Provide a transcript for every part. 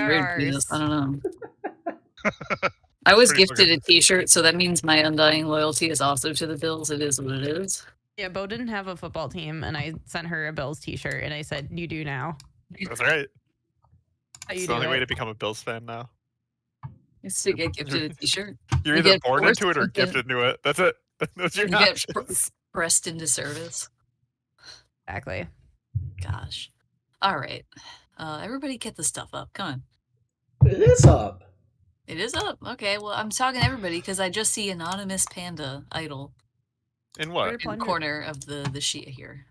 weird to do this. I don't know. I It's was pretty gifted a fucking- T-shirt, so that means my undying loyalty is also to the Bills. It is what it is. Yeah, Bo didn't have a football team, and I sent her a Bills T-shirt, and I said, "You do now." That's right. How you It's do the only way it? to become a Bills fan now. It's to get gifted a T-shirt. You're You either get born forced into it or to get- gifted into it. That's it. Those are your You get options. pressed into service. Exactly. Gosh. All right. Everybody get the stuff up. Come on. It is up. It is up. Okay. Well, I'm talking to everybody because I just see anonymous panda idol In Where what? to in the plunger? corner of the sheet here.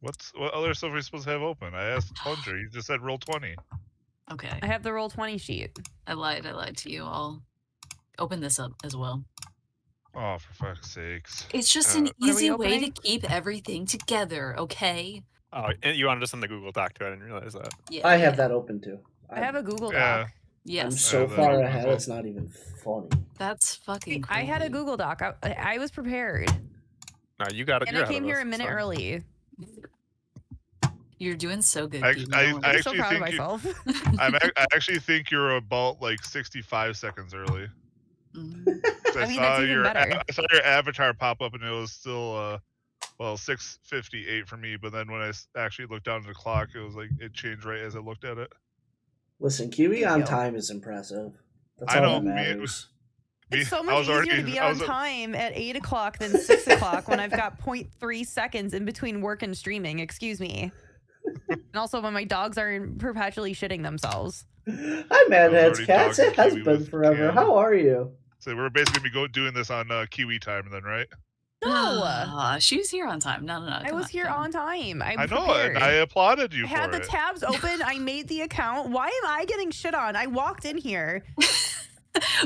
What other stuff are we supposed to have open? I asked Plunger. You just said roll 20. Okay. I have the roll 20 sheet. I lied to you. I'll open this up as well. Oh, for fuck's sakes. It's just an What are we easy way to opening? keep everything together, okay? Oh, and you wanted to send the Google Doc too. I didn't realize that. Yeah. I have that open too. I have a Google Yeah. Doc. I'm Yes. so that's far open ahead, as well. it's not even funny. That's fucking I had a crazy. Google Doc. I was prepared, No, you got it. and You're I ahead came of here us, a it's minute fine. early. You're doing so good. I- Keegan. I- Don't I worry. I'm so actually proud of think you- myself. I actually think you're about like 65 seconds early. Mhm. 'Cause I mean, that's even better. I saw your avatar pop up and it was still 6:58 for me. But then when I actually looked down at the clock, it was like it changed right as I looked at it. Listen, Kiwi Thank on you. time is impressive. That's I all know, that me- matters. Me- It's so I much was easier already- to be I on was- time at 8 o'clock than 6 o'clock when I've got 0.3 seconds in between work and streaming. Excuse me. And also when my dogs are perpetually shitting themselves. Hi, Mad I was Heads already Cats. talking It has Kiwi been with forever. Cam. How are you? So we're basically gonna be doing this on Kiwi time then, right? No, Ah, she was here on time. No. I come was on, here come on time. I'm I know, prepared. and I applauded you I had for the it. tabs open. I made the account. Why am I getting shit on? I walked in here.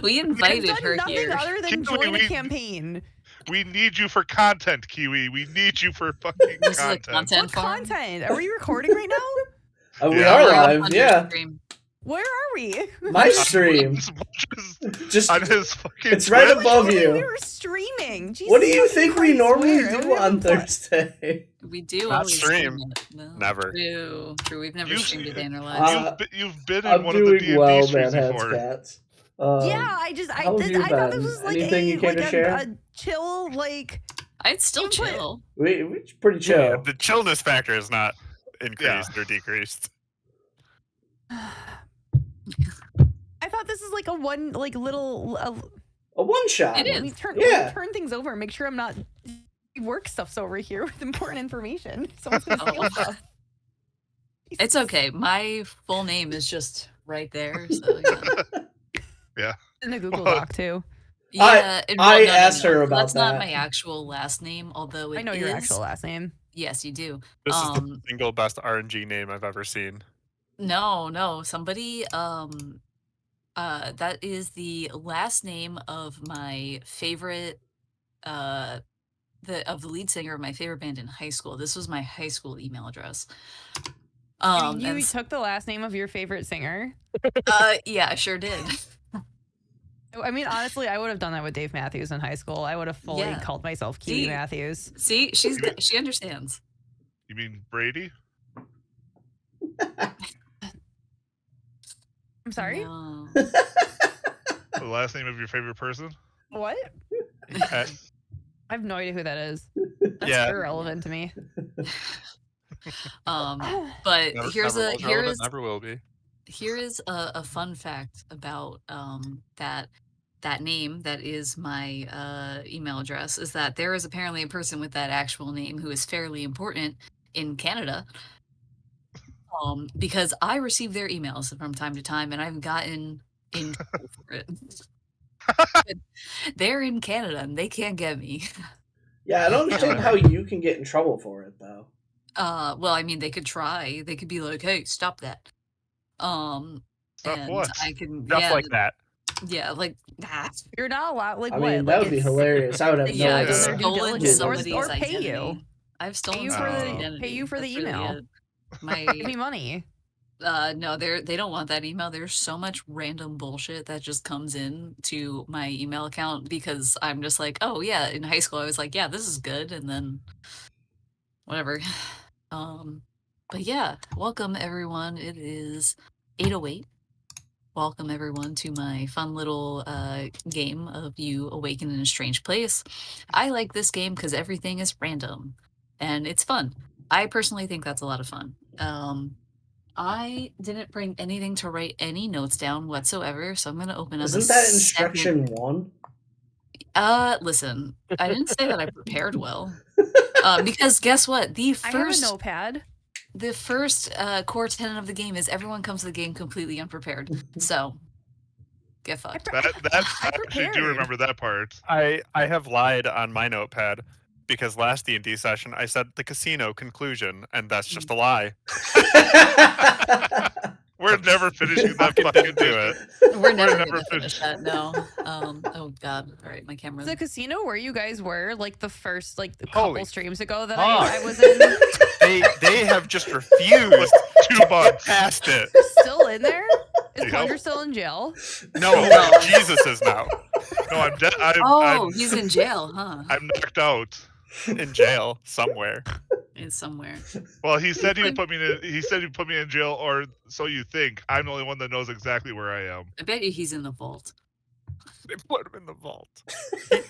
We I've invited done her nothing here. other than Kiwi, join a we- campaign. We need you for content, Kiwi. We need you for fucking This is a content. content What farm. content? Are we recording right now? We Yeah. are We're on live, Hunter's yeah. stream. Where are we? My stream. Just on his fucking it's right Twitch. above We you. were streaming. Jesus What do you fucking think we Christ, normally where? do We haven't on pla- Thursday? We do Not always stream. it. No, Never. True. We've never You- streamed a day in our lives. You've been in I'm one of the doing D&D well, streams Mad Heads before. Cats. Yeah, I how have you thought this been? was like Anything you care to share? a chill like. I'd still You put- chill. We're pretty chill. Yeah, the chillness factor is not increased or decreased. I thought this is like a one like little. A one shot. It is. Let me turn things over. Make sure I'm not. Work stuff's over here with important information. Someone's gonna steal Oh. stuff. It's okay. My full name is just right there. So, yeah. In the Google Doc too. Yeah, I asked her about That's not that. my actual last name, although I know your actual last name. Yes, you do. This is the single best RNG name I've ever seen. No. Somebody that is the last name of my favorite of the lead singer of my favorite band in high school. This was my high school email address. You took the last name of your favorite singer. Yeah, I sure did. I mean, honestly, I would have done that with Dave Matthews in high school. I would have fully Yeah. called myself Kiwi See? Matthews. See, she understands. You mean Brady? I'm sorry? No. The last name of your favorite person? What? Uh, I have no idea who that is. That's Yeah. irrelevant to me. But never, here's never a was here relevant, is never will be. here is a fun fact about that name that is my email address is that there is apparently a person with that actual name who is fairly important in Canada. Because I receive their emails from time to time and I've gotten in trouble for it. They're in Canada and they can't get me. Yeah, I don't understand how you can get in trouble for it though. Well, I mean, they could try. They could be like, "Hey, stop that." Stop And what? I can, Stuff yeah, like that. yeah, like that. You're not allowed. Like I what? mean, Like, that would be it's- hilarious. I would have no Yeah, I've idea. their due stolen diligence, somebody's or pay identity. you. I've stolen you for somebody's the- identity. pay you for the That's really email. it. My Give me money. no, they don't want that email. There's so much random bullshit that just comes in to my email account because I'm just like, oh yeah, in high school I was like, yeah, this is good, and then whatever. But yeah, welcome everyone. It is 8:08. Welcome everyone to my fun little game of You Awaken in a Strange Place. I like this game because everything is random and it's fun. I personally think that's a lot of fun. I didn't bring anything to write any notes down whatsoever, so I'm gonna open up a Isn't that second. instruction 1? Listen, I didn't say that I prepared well. Because guess what? I have a notepad. The first core tenet of the game is everyone comes to the game completely unprepared. So, get fucked. I actually do remember that part. I have lied on my notepad because last D&D session I said the casino conclusion, and that's just a lie. We're never finishing that Fucking fucking didn't do mission. it. We're never never gonna finish finished. that. No. Oh god. All right, my camera. The casino where you guys were, like the first, like a Holy couple streams ago that fuck. I was in. They have just refused 2 to get bucks. past it. Still in there? Is Yep. Plunger still in jail? No, No. Jesus is now No, I'm dead. Oh, he's in jail, huh? I'm knocked out. in jail somewhere. It's somewhere. Well, he said he would put me in. He said he'd put me in jail, or so you think. I'm the only one that knows exactly where I am. I bet you he's in the vault. They put him in the vault.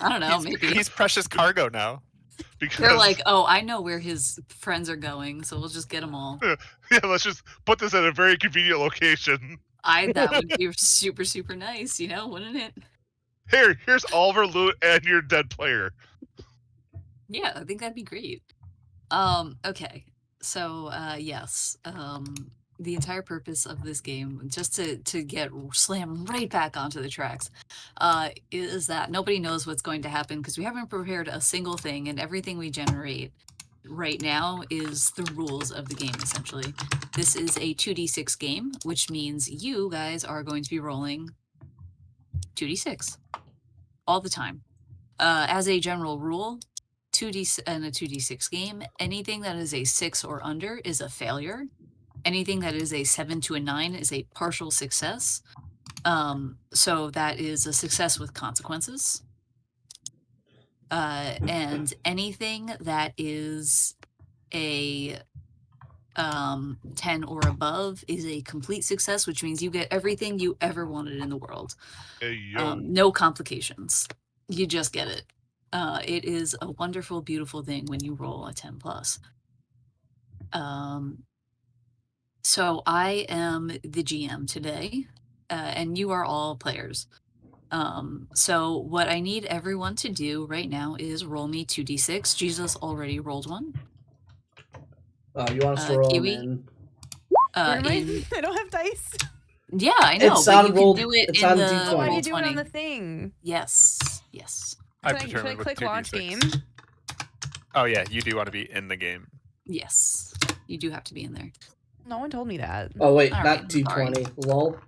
I don't know, maybe. He's precious cargo now. Because They're like, oh, I know where his friends are going, so we'll just get them all. yeah, let's just put this at a very convenient location. That would be super, super nice, you know, wouldn't it? Here's all of our loot and your dead player. Yeah, I think that'd be great. Okay. So, yes. The entire purpose of this game, just to get slammed right back onto the tracks, is that nobody knows what's going to happen because we haven't prepared a single thing, and everything we generate right now is the rules of the game, essentially. This is a 2d6 game, which means you guys are going to be rolling 2d6 all the time. As a general rule, 2d in a 2d6 game, anything that is a 6 or under is a failure. Anything that is a 7 to a 9 is a partial success. So that is a success with consequences. And anything that is a 10 or above is a complete success, which means you get everything you ever wanted in the world. Hey, yo. No complications. You just get it. It is a wonderful, beautiful thing when you roll a 10 plus. So I am the GM today, and you are all players. So what I need everyone to do right now is roll me 2d6. Jesus already rolled one. You want us to roll Kiwi? them Where am I? In, I don't have dice. yeah, I know, It's but on you roll- can do it it's in on the D20. Why do roll you do it 20. on the thing? Yes, yes, I've Should I determined with click launch 2d6. game? Oh yeah, you do want to be in the game. yes. You do have to be in there. No one told me that. in. Oh wait, All not right, D20. Lol.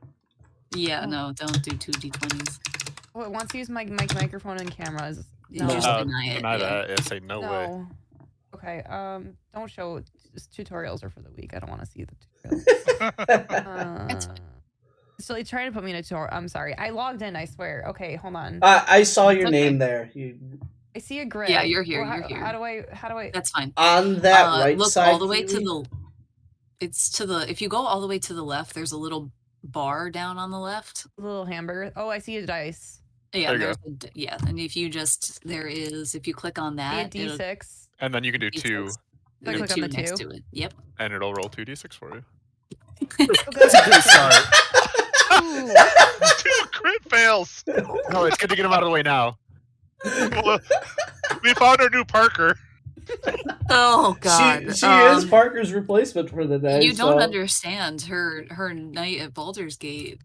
Yeah, Oh. no, don't do 2 d20s. Well, it wants to use my microphone and cameras. You No. just deny it. Deny yeah. that. Yeah, say no way. Okay. Don't show. Just tutorials are for the week. I don't want to see the tutorials. That's fine. So he's trying to put me in a tutorial. I'm sorry. I logged in. I swear. Okay, hold on. I saw your It's okay. name there. You I see a grid. Yeah, you're here, Well, you're here. How do I? That's fine. on that right Look side. all the way to Kiwi? the. It's to the. If you go all the way to the left, there's a little bar down on the left. Little hamburger. Oh, I see a dice. Yeah, There you there's yeah, and if you just if you click on See that, a D6. And then you can do D6. 2, So I there's click on two the next 2. to it. Yep. and it'll roll 2d6 for you. That's a good start. 2 crit fails. No, it's good to get him out of the way now. Well, we found our new Parker. Oh God. She is Parker's replacement for the day. You don't so- understand her night at Baldur's Gate.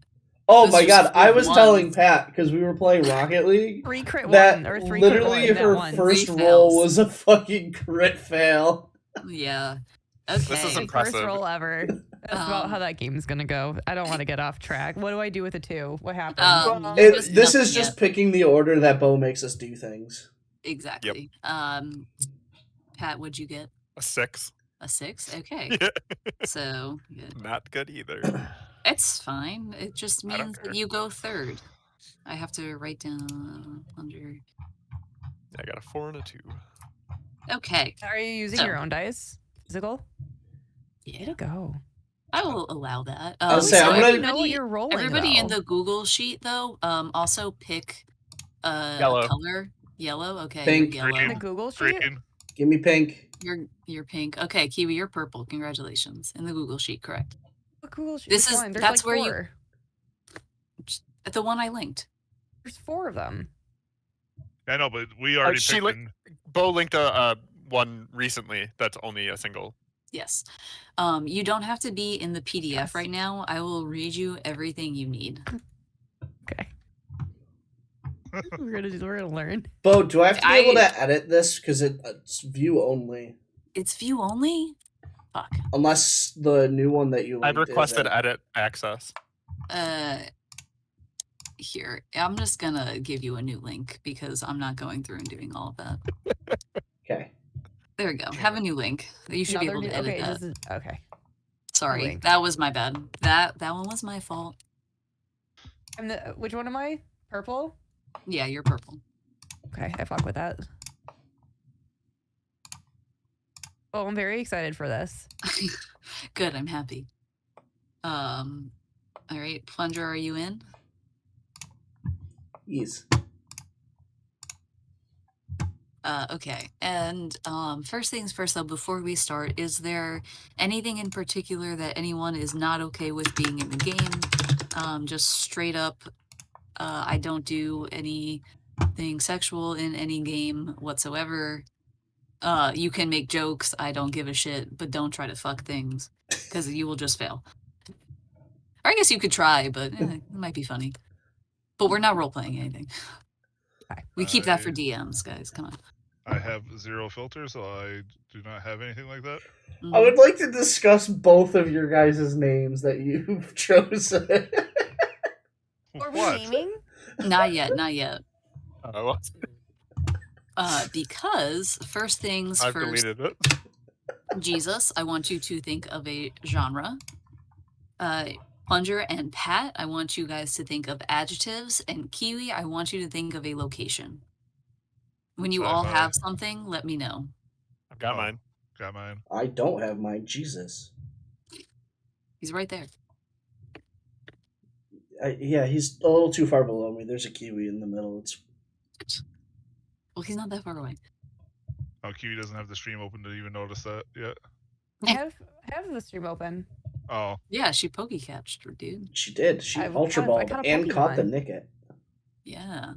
Oh This my was god, I was one. telling Pat because we were playing Rocket League 3 crit that 1 or 3 literally crit 1. her That one. first 3 roll fails. was a fucking crit fail. Yeah. Okay. This is My impressive. first roll ever. That's about how Um, that game's gonna go. I don't want to get off track. What do I do with a 2? What happens? Just This nothing is just yet. picking the order that Bo makes us do things. Exactly. Pat, what'd you get? A 6. A 6? Okay. Yeah. So good. Not good either. It's fine. It just I don't means care. that you go third. I have to write down under. I got a 4 and a 2. Okay. Are you using So- your own dice? Physical? Way Yeah, to go. I will allow that. I'll At say, least I'm now gonna- you know what you're rolling, everybody in though. the Google sheet though, also pick a Yellow. color. Yellow. Okay, Pink. you're yellow. The Google sheet? Green. Give me pink. You're pink. Okay, Kiwi, you're purple. Congratulations. In the Google sheet, correct. What Google sheet? This Which is- one? There's that's like where you- 4. The one I linked. There's 4 of them. I know, but we already she picked. linked- Bo linked a one recently that's only a single. Yes. You don't have to be in the PDF Yes. right now. I will read you everything you need. Okay. we're gonna learn. Bo, do I have to be able to edit this because it's view only? It's view only? Fuck. Unless the new one that you I've linked requested isn't. edit access. Here. I'm just gonna give you a new link because I'm not going through and doing all of that. Okay. There we go. Have a new link. You should be able to edit okay, that. this is okay. Sorry, link. that was my bad. That one was my fault. I'm the which one am I? Purple? Yeah, you're purple. Okay, I fuck with that. Oh, I'm very excited for this. Good, I'm happy. All right, Plunger, are you in? Yes. Okay. And first things first, though, before we start, is there anything in particular that anyone is not okay with being in the game? Just straight up, I don't do anything sexual in any game whatsoever. You can make jokes, I don't give a shit, but don't try to fuck things, because you will just fail. Or I guess you could try, but it might be funny. But we're not role-playing anything. We keep that for DMs, guys. Come on. I have 0 filter, so I do not have anything like that. I would like to discuss both of your guys' names that you've chosen. Are we What? naming? Not yet, not yet. Well, Because first things I've first, deleted it. Jesus, I want you to think of a genre. Plunger and Pat, I want you guys to think of adjectives. And Kiwi, I want you to think of a location. When you all Sci-fi. have something, let me know. I've got Oh. mine. Got mine. I don't have mine. Jesus. He's right there. Yeah, he's a little too far below me. There's a kiwi in the middle. It's Well, he's not that far away. Oh, Kiwi doesn't have the stream open to even notice that yet. Have the stream open. Oh, Yeah, she pokey-catched her, dude. she did. She I ultra caught balled a and caught the Pokemon. Nicket. Yeah.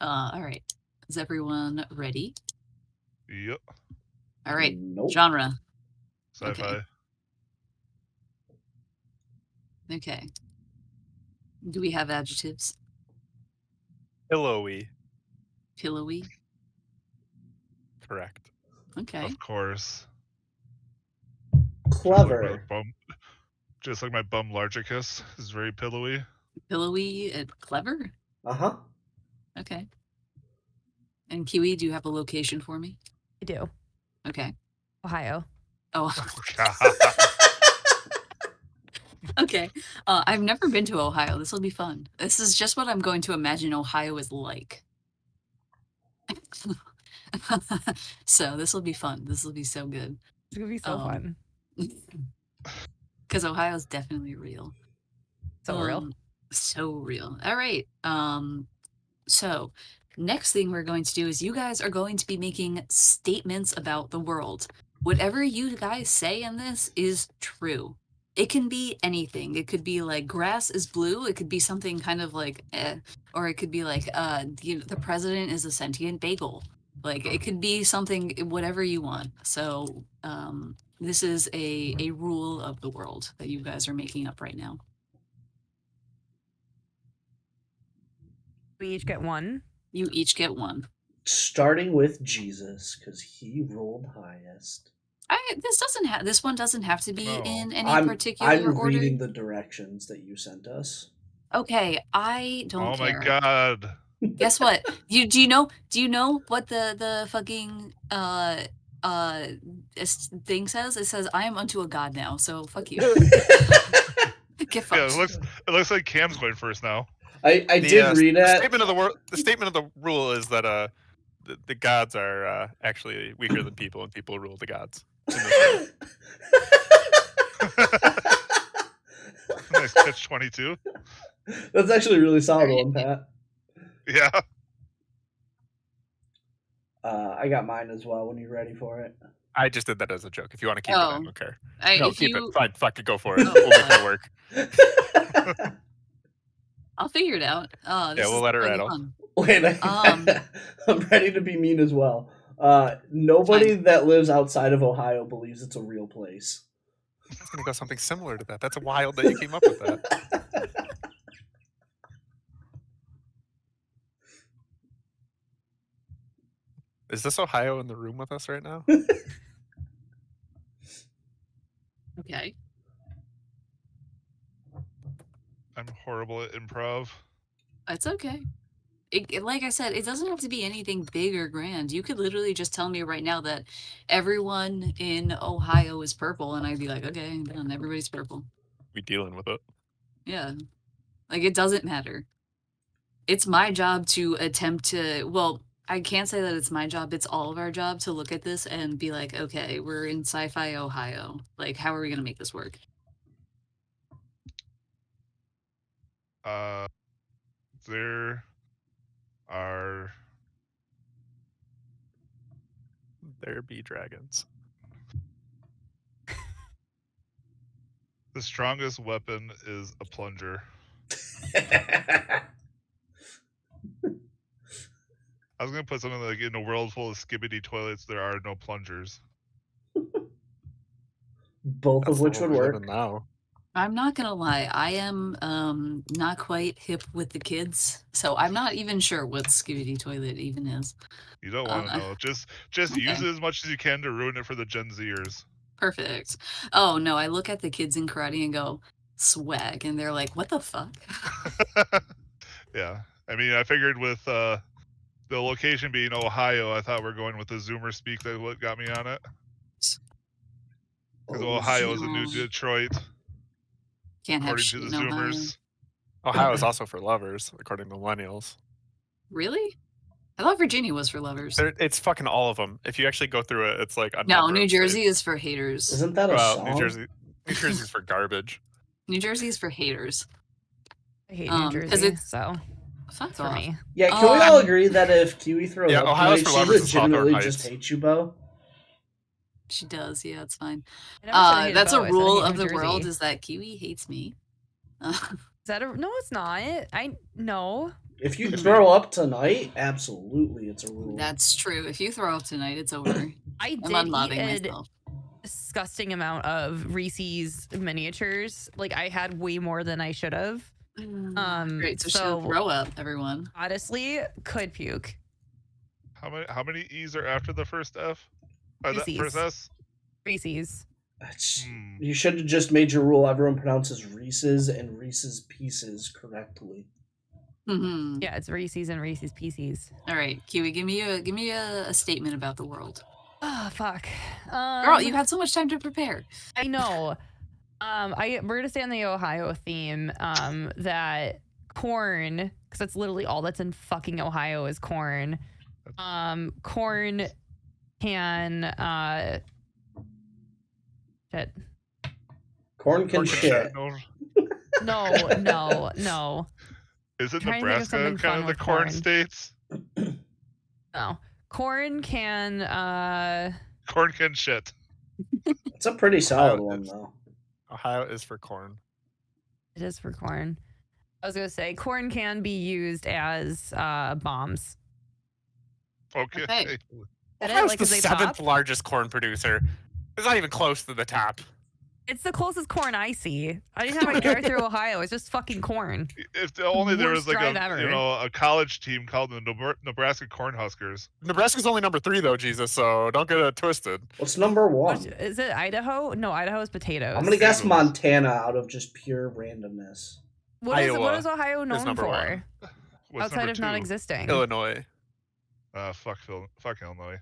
All right. Is everyone ready? yep. All right. Nope. Genre. Sci-fi. Okay. Do we have adjectives? Pillowy. Pillowy. Correct. Okay. Of course. Clever. Just like my bum Largicus is very pillowy. Pillowy and clever? Uh-huh. Okay. And Kiwi, do you have a location for me? I do. Okay. Ohio. Oh, okay. I've never been to Ohio. This will be fun. This is just what I'm going to imagine Ohio is like. So this will be fun. This will be so good. It's gonna be so fun. Because Ohio's definitely real. So real. So real. All right. So next thing we're going to do is you guys are going to be making statements about the world. Whatever you guys say in this is true. It can be anything. It could be like grass is blue. It could be something kind of like or it could be like the president is a sentient bagel. Like it could be something, whatever you want. So this is a rule of the world that you guys are making up right now. We each get one. You each get one. Starting with Jesus, because he rolled highest. This one doesn't have to be No. in any I'm particular order. reading the directions that you sent us. Okay, I don't Oh care. my god. Guess what? Do you know what the fucking thing says? It says I am unto a god now. So fuck you. Get fucked. Yeah, it looks like Cam's going first now. I did read the that. statement of the rule is that the gods are actually weaker than people, and people rule the gods. In this world. Nice catch-22. That's actually a really solid Right. one, Pat. Yeah. I got mine as well when you're ready for it. I just did that as a joke. If you want to keep it, I don't care. No, If keep it. you, Fine, fuck it, go for it. Oh, We'll make it work. I'll figure it out. Oh, this Yeah, we'll is let her gonna be rattle. fun. Wait, I'm ready to be mean as well. Nobody that lives outside of Ohio believes it's a real place. I was gonna go something similar to that. That's wild that you came up with that. Is this Ohio in the room with us right now? Okay. I'm horrible at improv. It's okay. Like I said, it doesn't have to be anything big or grand. You could literally just tell me right now that everyone in Ohio is purple, and I'd be like, okay, done. Everybody's purple. We dealing with it. Yeah. Like, it doesn't matter. It's my job to attempt to, well, I can't say that it's my job. It's all of our job to look at this and be like, okay, we're in sci-fi Ohio. Like, how are we going to make this work? There are There be dragons. the strongest weapon is a plunger. I was gonna put something like, in a world full of skibbity toilets, there are no plungers. Both That's of the which world would we live work. in now. I'm not gonna lie, I am not quite hip with the kids, so I'm not even sure what Skibidi Toilet even is. You don't want to know. Just use okay. it as much as you can to ruin it for the Gen Zers. Perfect. Oh no, I look at the kids in karate and go, swag, and they're like, what the fuck? Yeah. I mean, I figured with the location being Ohio, I thought we're going with the Zoomer speak that what got me on it. Because Oh, Ohio is the new no. Detroit, Can't have according shit to in the Ohio. Zoomers. Ohio is also for lovers, according to millennials. Really? I thought Virginia was for lovers. It's fucking all of them. If you actually go through it, it's like a No, number New of Jersey states. is for haters. Isn't that a Well, song? New Jersey's for garbage. New Jersey is for haters. I hate New 'cause Jersey, it's so fuck for off. me. Yeah, can we all Um, agree that if Kiwi throws Yeah, up Ohio's tonight, for she lovers is Hawthorne legitimately Heights. just hates you, Bo? She does, yeah, it's fine. I never said I hated That's Bo, a I said I rule hate of New the world Jersey. is that Kiwi hates me. Is that no? It's not. No. If you Mhm. throw up tonight, absolutely, it's a rule. That's true. If you throw up tonight, it's over. I I'm did eat unloving a myself. disgusting amount of Reese's miniatures. Like I had way more than I should have. Great, so she'll so throw up, everyone. honestly, could puke. How many E's are after the first F? Or the Reese's. first S? Reese's. You should have just made your rule everyone pronounces Reese's and Reese's Pieces correctly. Mm-hmm. Yeah, it's Reese's and Reese's Pieces. All right, Kiwi, give me a statement about the world. Oh fuck. Girl, you had so much time to prepare. I know. We're gonna stay on the Ohio theme. That corn, because that's literally all that's in fucking Ohio is corn. Corn can shit. Corn can Corn can shit. No. Isn't Trying to think of Nebraska something kind fun of the with corn corn. states? No. Corn can Corn can shit. It's a pretty solid Ohio one, is- though. Ohio is for corn. it is for corn. I was gonna say corn can be used as bombs. Okay. Okay. That Ohio's like, the is they seventh pop? largest corn producer. It's not even close to the top. It's the closest corn I see. Anytime I drive through Ohio, it's just fucking corn. If only there was Worst like drive ever. a college team called the Nebraska Cornhuskers. Nebraska's only number 3 though, Jesus. So don't get it twisted. What's number one? Is it Idaho? No, Idaho is potatoes. I'm gonna guess Potatoes. Montana out of just pure randomness. What Iowa is Ohio known number for? one. What's Outside number of two? not existing. Illinois. Fuck Illinois.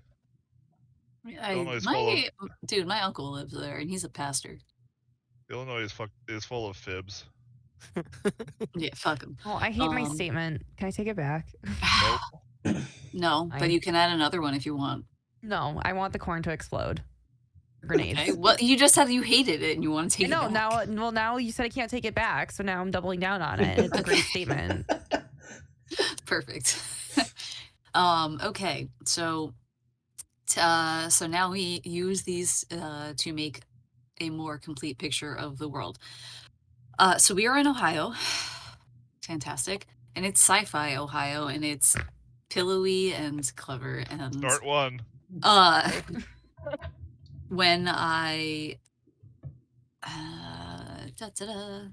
Illinois is My uncle lives there, and he's a pastor. Illinois is full of fibs. Yeah, fuck him. Oh, I hate my statement. Can I take it back? No, but Fine. you can add another one if you want. No, I want the corn to explode. Grenades. Okay. Well, you just said you hated it and you want to take I know. it back. Now you said I can't take it back, so now I'm doubling down on it. It's a Okay. great statement. Perfect. Okay. So now we use these to make a more complete picture of the world. So we are in Ohio. Fantastic. And it's sci-fi Ohio, and it's pillowy and clever. And Start one. when I da-da-da.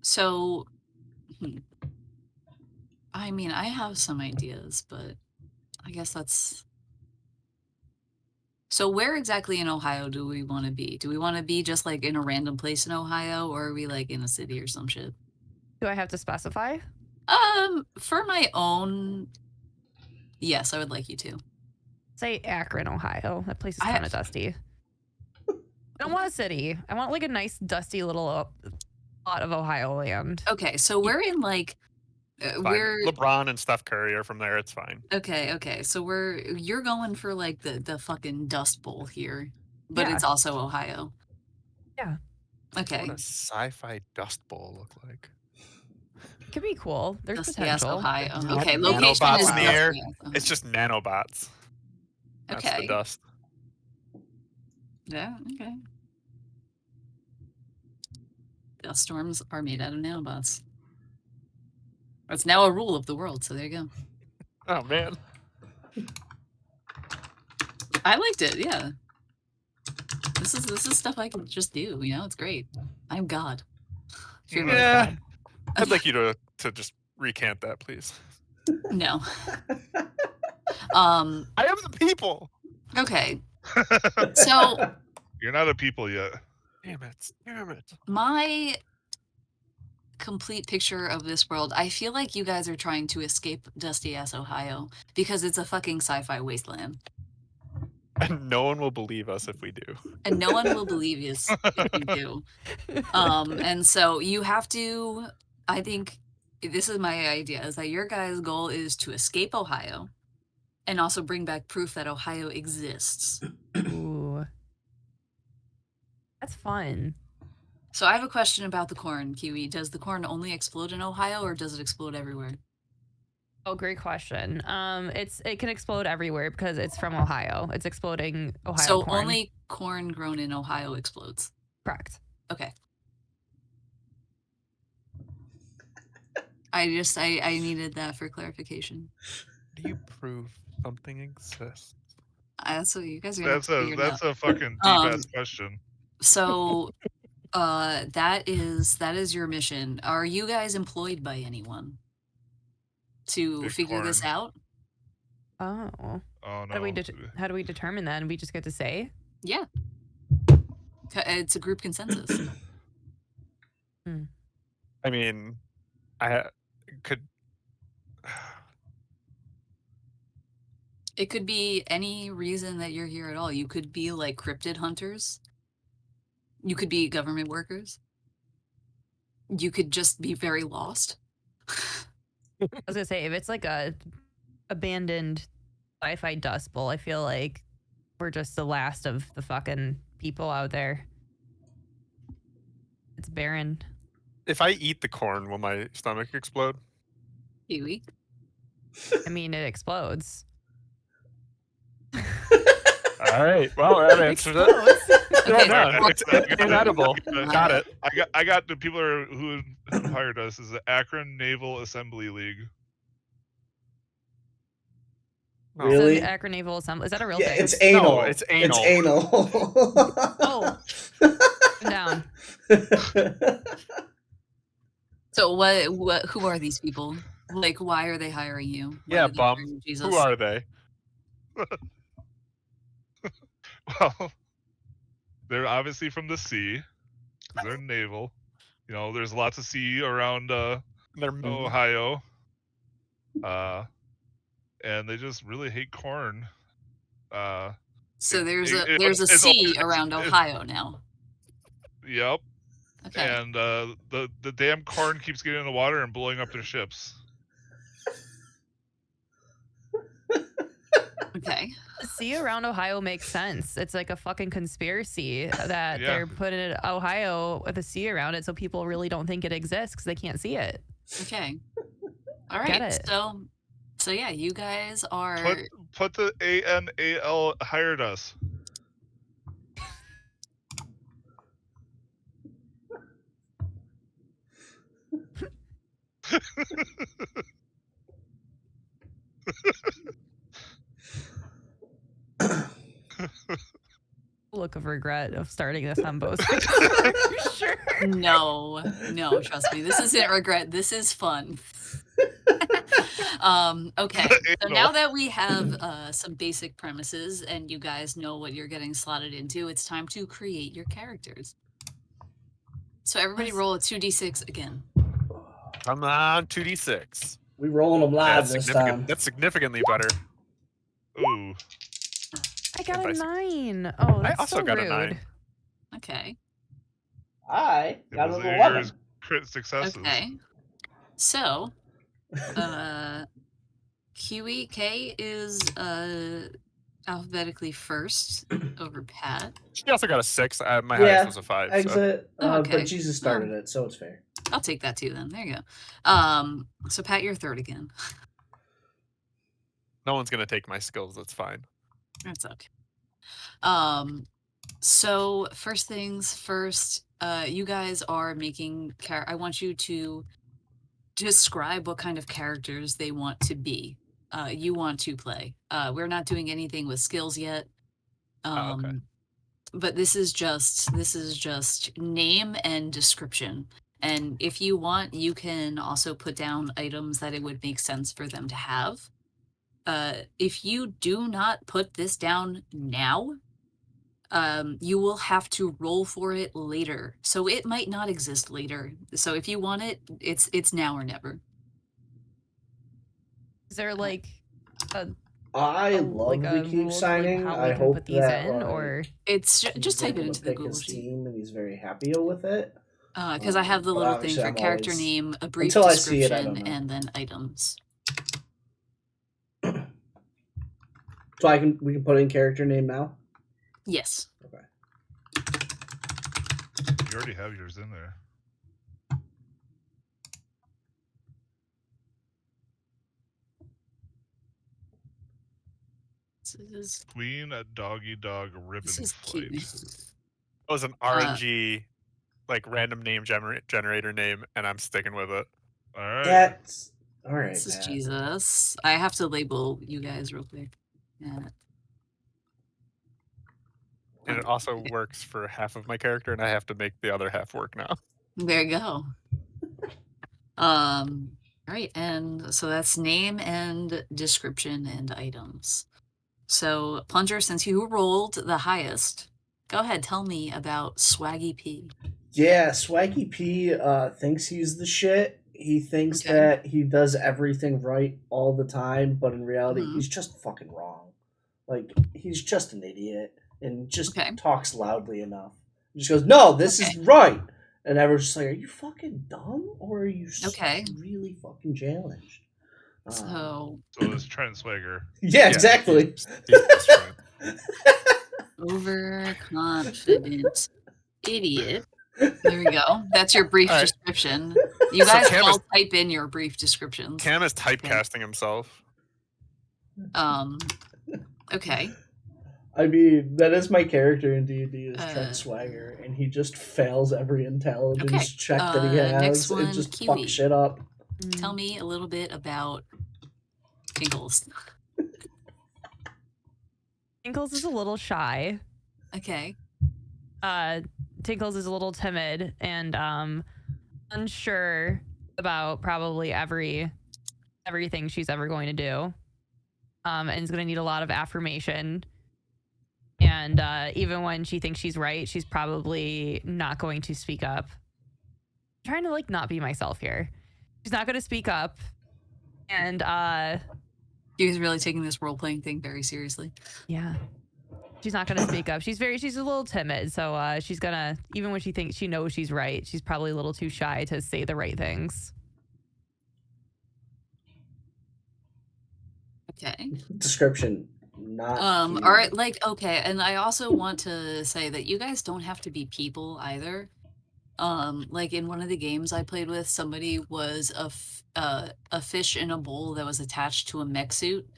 So I mean, I have some ideas, but I guess that's... So where exactly in Ohio do we want to be? Do we want to be just like in a random place in Ohio, or are we like in a city or some shit? Do I have to specify? For my own, yes, I would like you to. Say Akron, Ohio. That place is I- kind of dusty. I don't want a city. I want like a nice dusty little lot of Ohio land. Okay, so we're in like Fine. we're LeBron and Steph Curry are from there. It's fine. okay. So you're going for like the fucking Dust Bowl here, but Yeah. it's also Ohio. Yeah. Okay. What does sci-fi Dust Bowl look like? It could be cool. There's Dusty potential. ass Ohio. Not Okay, location nanobots is in the Dusty air. ass Ohio. It's just nanobots. That's Okay. the dust. Yeah, okay. Dust storms are made out of nanobots. That's now a rule of the world, so there you go. Oh man. I liked it, yeah. This is stuff I can just do, you know, it's great. I'm God. Fear my Yeah. God. I'd like you to just recant that, please. No. I am the people. Okay. So You're not a people yet. Damn it. Damn it. my complete picture of this world, I feel like you guys are trying to escape dusty ass Ohio because it's a fucking sci-fi wasteland. And no one will believe us if we do. And no one will believe you if you do. And so you have to, I think this is my idea, is that your guys' goal is to escape Ohio and also bring back proof that Ohio exists. Ooh. That's fun. So I have a question about the corn, Kiwi. Does the corn only explode in Ohio or does it explode everywhere? Oh, great question. It can explode everywhere because it's from Ohio. It's exploding Ohio So corn. only corn grown in Ohio explodes. Correct. Okay. I needed that for clarification. Do you prove something exists? That's what you guys are gonna have That's to a figure it out. that's a fucking deep ass question. So that is your mission. Are you guys employed by anyone to Big figure this corn. out? Oh. Oh How no. do we determine that? And we just get to say? Yeah. It's a group consensus. I mean, I could. It could be any reason that you're here at all. You could be like cryptid hunters. You could be government workers. You could just be very lost. I was gonna say, if it's like a abandoned sci-fi dust bowl, I feel like we're just the last of the fucking people out there. It's barren. If I eat the corn, will my stomach explode? Kiwi. I mean, it explodes. All right. Well, that answers it. Okay. No, it's inedible. Got it. I got the people who hired us is the Akron Naval Assembly League. Oh. Really? So Akron Naval Assembly. Is that a real Yeah, thing? it's anal. No, it's anal. It's anal. Oh. Down. So what who are these people? Like, why are they hiring you? Why Yeah, are they bum. hiring Jesus? Who are they? Well, they're obviously from the sea. 'Cause they're naval. You know, there's lots of sea around They're Ohio. And they just really hate corn. So there's it's a sea always- around Ohio now. Yep. Okay. And the damn corn keeps getting in the water and blowing up their ships. Okay. The sea around Ohio makes sense. It's like a fucking conspiracy that Yeah. they're putting Ohio with a sea around it so people really don't think it exists because they can't see it. Okay. All Get right. it. So yeah, you guys are Put the ANAL hired us. Look of regret of starting this on both for sure. no, trust me. This isn't regret. This is fun. Okay. So now that we have some basic premises and you guys know what you're getting slotted into, it's time to create your characters. So everybody roll a 2d6 again. Come on, 2d6. We rolling them live this time. That's significantly better. Ooh. I got a Advice. 9. Oh, that's I also so got rude. a 9. Okay. I It got was an your 11. crit successes. Okay. So, Kiwi K is alphabetically first over Pat. She also got a 6. My highest was a 5. So. Exit. Okay. But Jesus started it, so it's fair. I'll take that too then. There you go. So Pat, you're third again. No one's gonna take my skills. That's fine. That's okay. So first things first, you guys are making I want you to describe what kind of characters they want to be. You want to play. We're not doing anything with skills yet. Okay. But this is just name and description. And if you want, you can also put down items that it would make sense for them to have. If you do not put this down now, you will have to roll for it later. So it might not exist later. So if you want it, it's now or never. Is there like a I love like we a keep rule to, like, signing. how we I can hope put these that in, like, or It's he's just type it able into to the pick Google his sheet. team and he's very happy with it. Because I have the But little thing obviously for I'm character always- name, a brief until I see it, I description, don't know. and then items. So we can put in character name now. Yes. Okay. You already have yours in there. This is Queen at Doggy Dog Ribbon this is Flight. cute. It was an RNG, like random name generator name, and I'm sticking with it. All right. That's all right. This is Pat. Jesus. I have to label you guys real quick. Yeah. And it also works for half of my character, and I have to make the other half work now. There you go. All right, and so that's name and description and items. So Plunger, since you rolled the highest, go ahead, tell me about Swaggy P. Yeah, Swaggy P thinks he's the shit. He thinks Okay. that he does everything right all the time, but in reality, Mhm. he's just fucking wrong. Like, he's just an idiot and just Okay. talks loudly enough. He just goes, "No, this is Okay. right." And everyone's just like, "Are you fucking dumb? Or are you Okay. really fucking challenged?" So So it's Trent Swagger. Yeah, exactly. He's best friend. overconfident idiot. There we go. That's your brief All right. description. You So guys Cam all is- type in your brief descriptions. Cam is typecasting himself. Okay. I mean, that is my character in D&D is Uh, Trent Swagger, and he just fails every intelligence Okay. check that he has. Next one, and just Kiwi. fucks shit up. Tell me a little bit about Tinkles. Tinkles is a little shy. Okay. Tinkles is a little timid and unsure about probably everything she's ever going to do. And is going to need a lot of affirmation. And even when she thinks she's right, she's probably not going to speak up. I'm trying to like not be myself here. She's not going to speak up. And You guys really taking this role playing thing very seriously. yeah. She's not going to speak up. She's a little timid. So she's going to, even when she thinks she knows she's right, she's probably a little too shy to say the right things. Okay. Description: not all Kiwi. right, like, okay, and I also want to say that you guys don't have to be people either. Like in one of the games I played with, somebody was a fish in a bowl that was attached to a mech suit.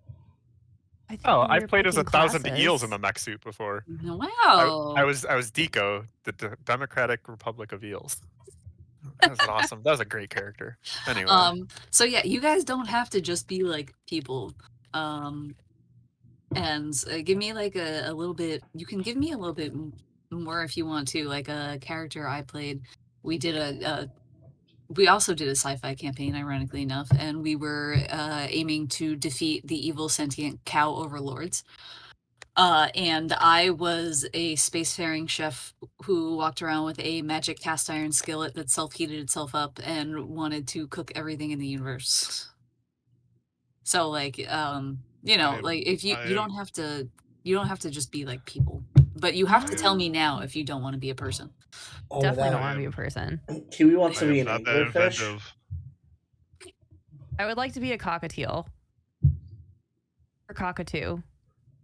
I think Oh, when we I've were played as picking 1,000 eels in classes. the mech suit before. I Wow. was Deco, the Democratic Republic of Eels. That was awesome. That was a great character. Anyway, So yeah, you guys don't have to just be like people. And give me like a little bit. You can give me a little bit more if you want to. Like a character I played, we did we also did a sci-fi campaign, ironically enough, and we were aiming to defeat the evil sentient cow overlords. And I was a spacefaring chef who walked around with a magic cast iron skillet that self-heated itself up and wanted to cook everything in the universe. So like, like if you don't have to just be like people, but you have to tell me now if you don't want to be a person. Oh, Definitely don't that want to be a person. Kiwi wants I to be am an not that anglerfish. inventive. I would like to be a cockatiel. Or cockatoo. One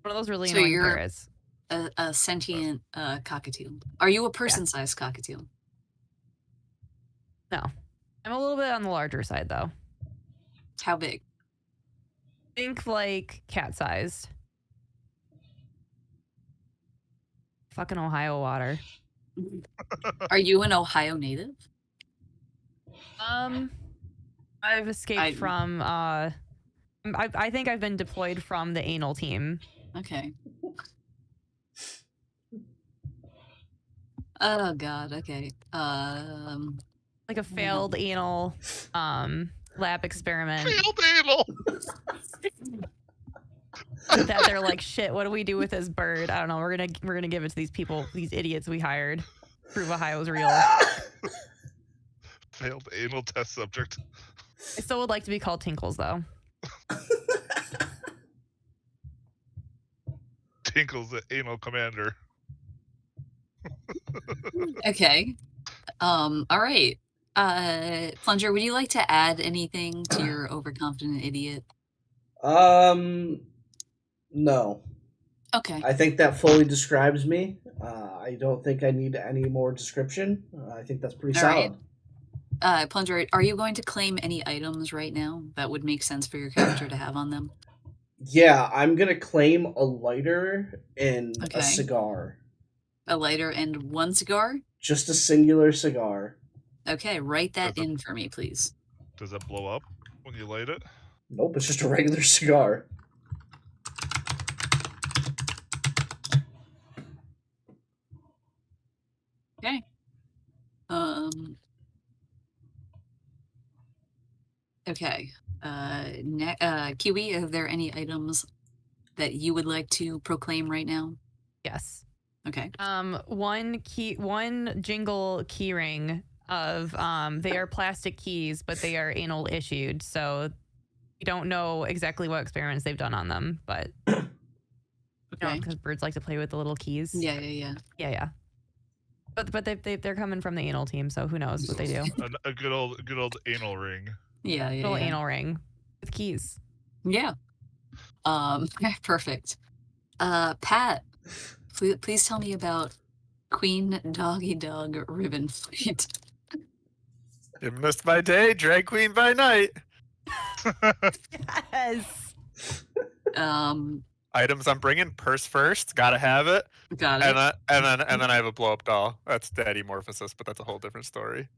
of those really So annoying you're parrots. a sentient cockatiel. Are you a person-sized cockatiel? No. I'm a little bit on the larger side though. How big? Think like cat-sized. Fucking Ohio water. Are you an Ohio native? I've escaped from I think I've been deployed from the anal team. Okay. Oh God. Okay. Like a failed anal lab experiment. Failed anal. That they're like, shit, what do we do with this bird? I don't know. We're gonna give it to these people, these idiots we hired. Prove Ohio's real. Failed anal test subject. I still would like to be called Tinkles though. Tinkles the anal commander. Okay. All right. Plunger, would you like to add anything to your overconfident idiot? No. Okay. I think that fully describes me. I don't think I need any more description. I think that's pretty All right. solid. Plunger, are you going to claim any items right now that would make sense for your character to have on them? Yeah, I'm gonna claim a lighter and Okay. a cigar. A lighter and one cigar? Just a singular cigar. Okay, write that in for me, please. Does it blow up when you light it? Nope, it's just a regular cigar. Okay. Okay. Kiwi, are there any items that you would like to proclaim right now? Yes. Okay. One jingle keyring of they are plastic keys, but they are anal issued, so we don't know exactly what experiments they've done on them, but Okay. because birds like to play with the little keys. Yeah. But they're coming from the anal team, so who knows what they do. A good old anal ring. Yeah. Little anal ring with keys. Yeah. Perfect. Pat, please tell me about Queen Doggy Dog Ribbon Fleet. gymnast by day, drag queen by night. Yes. Items I'm bringing: purse first, gotta have it. Got it. And then I have a blow up doll. That's daddy morphosis, but that's a whole different story.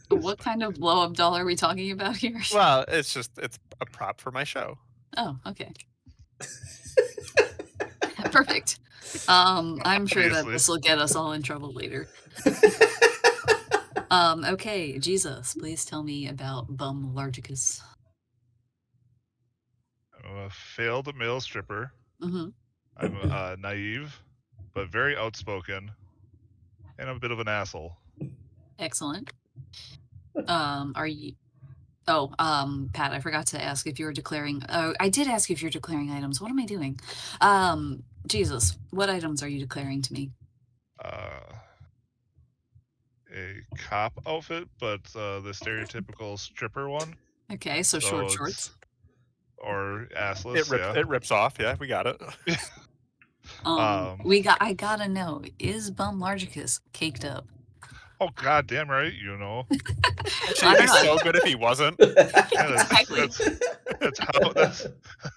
What kind of blow up doll are we talking about here? Well, it's a prop for my show. Oh, okay. Perfect. I'm sure that Obviously. this will get us all in trouble later. Okay, Jesus, please tell me about Bum Largicus. I'm a failed male stripper. Mm-hmm. I'm naive, but very outspoken, and I'm a bit of an asshole. Excellent. Are you? Oh, Pat, I forgot to ask if you were declaring. Oh, I did ask if you're declaring items. What am I doing? Jesus, what items are you declaring to me? A cop outfit, but the stereotypical stripper one. Okay, so short shorts. or assless. It rips off. Yeah, we got it. I gotta know, is Bumlargicus caked up? Oh god damn right, you know. Actually, I it'd be don't know. so good if he wasn't. Yeah, Exactly.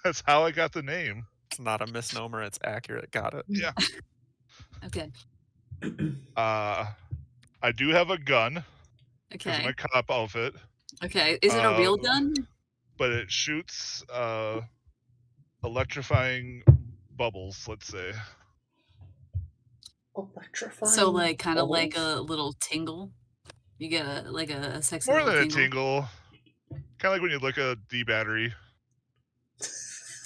that's how I got the name. It's not a misnomer. It's accurate. Got it. Yeah. Okay. I do have a gun because of my Okay. cop outfit. Okay. Is it a real gun? But it shoots electrifying bubbles, let's say. Electrifying. So like kind of like bubbles? a little tingle. You get a sexy More little than tingle. a tingle. Kind of like when you look at a D battery.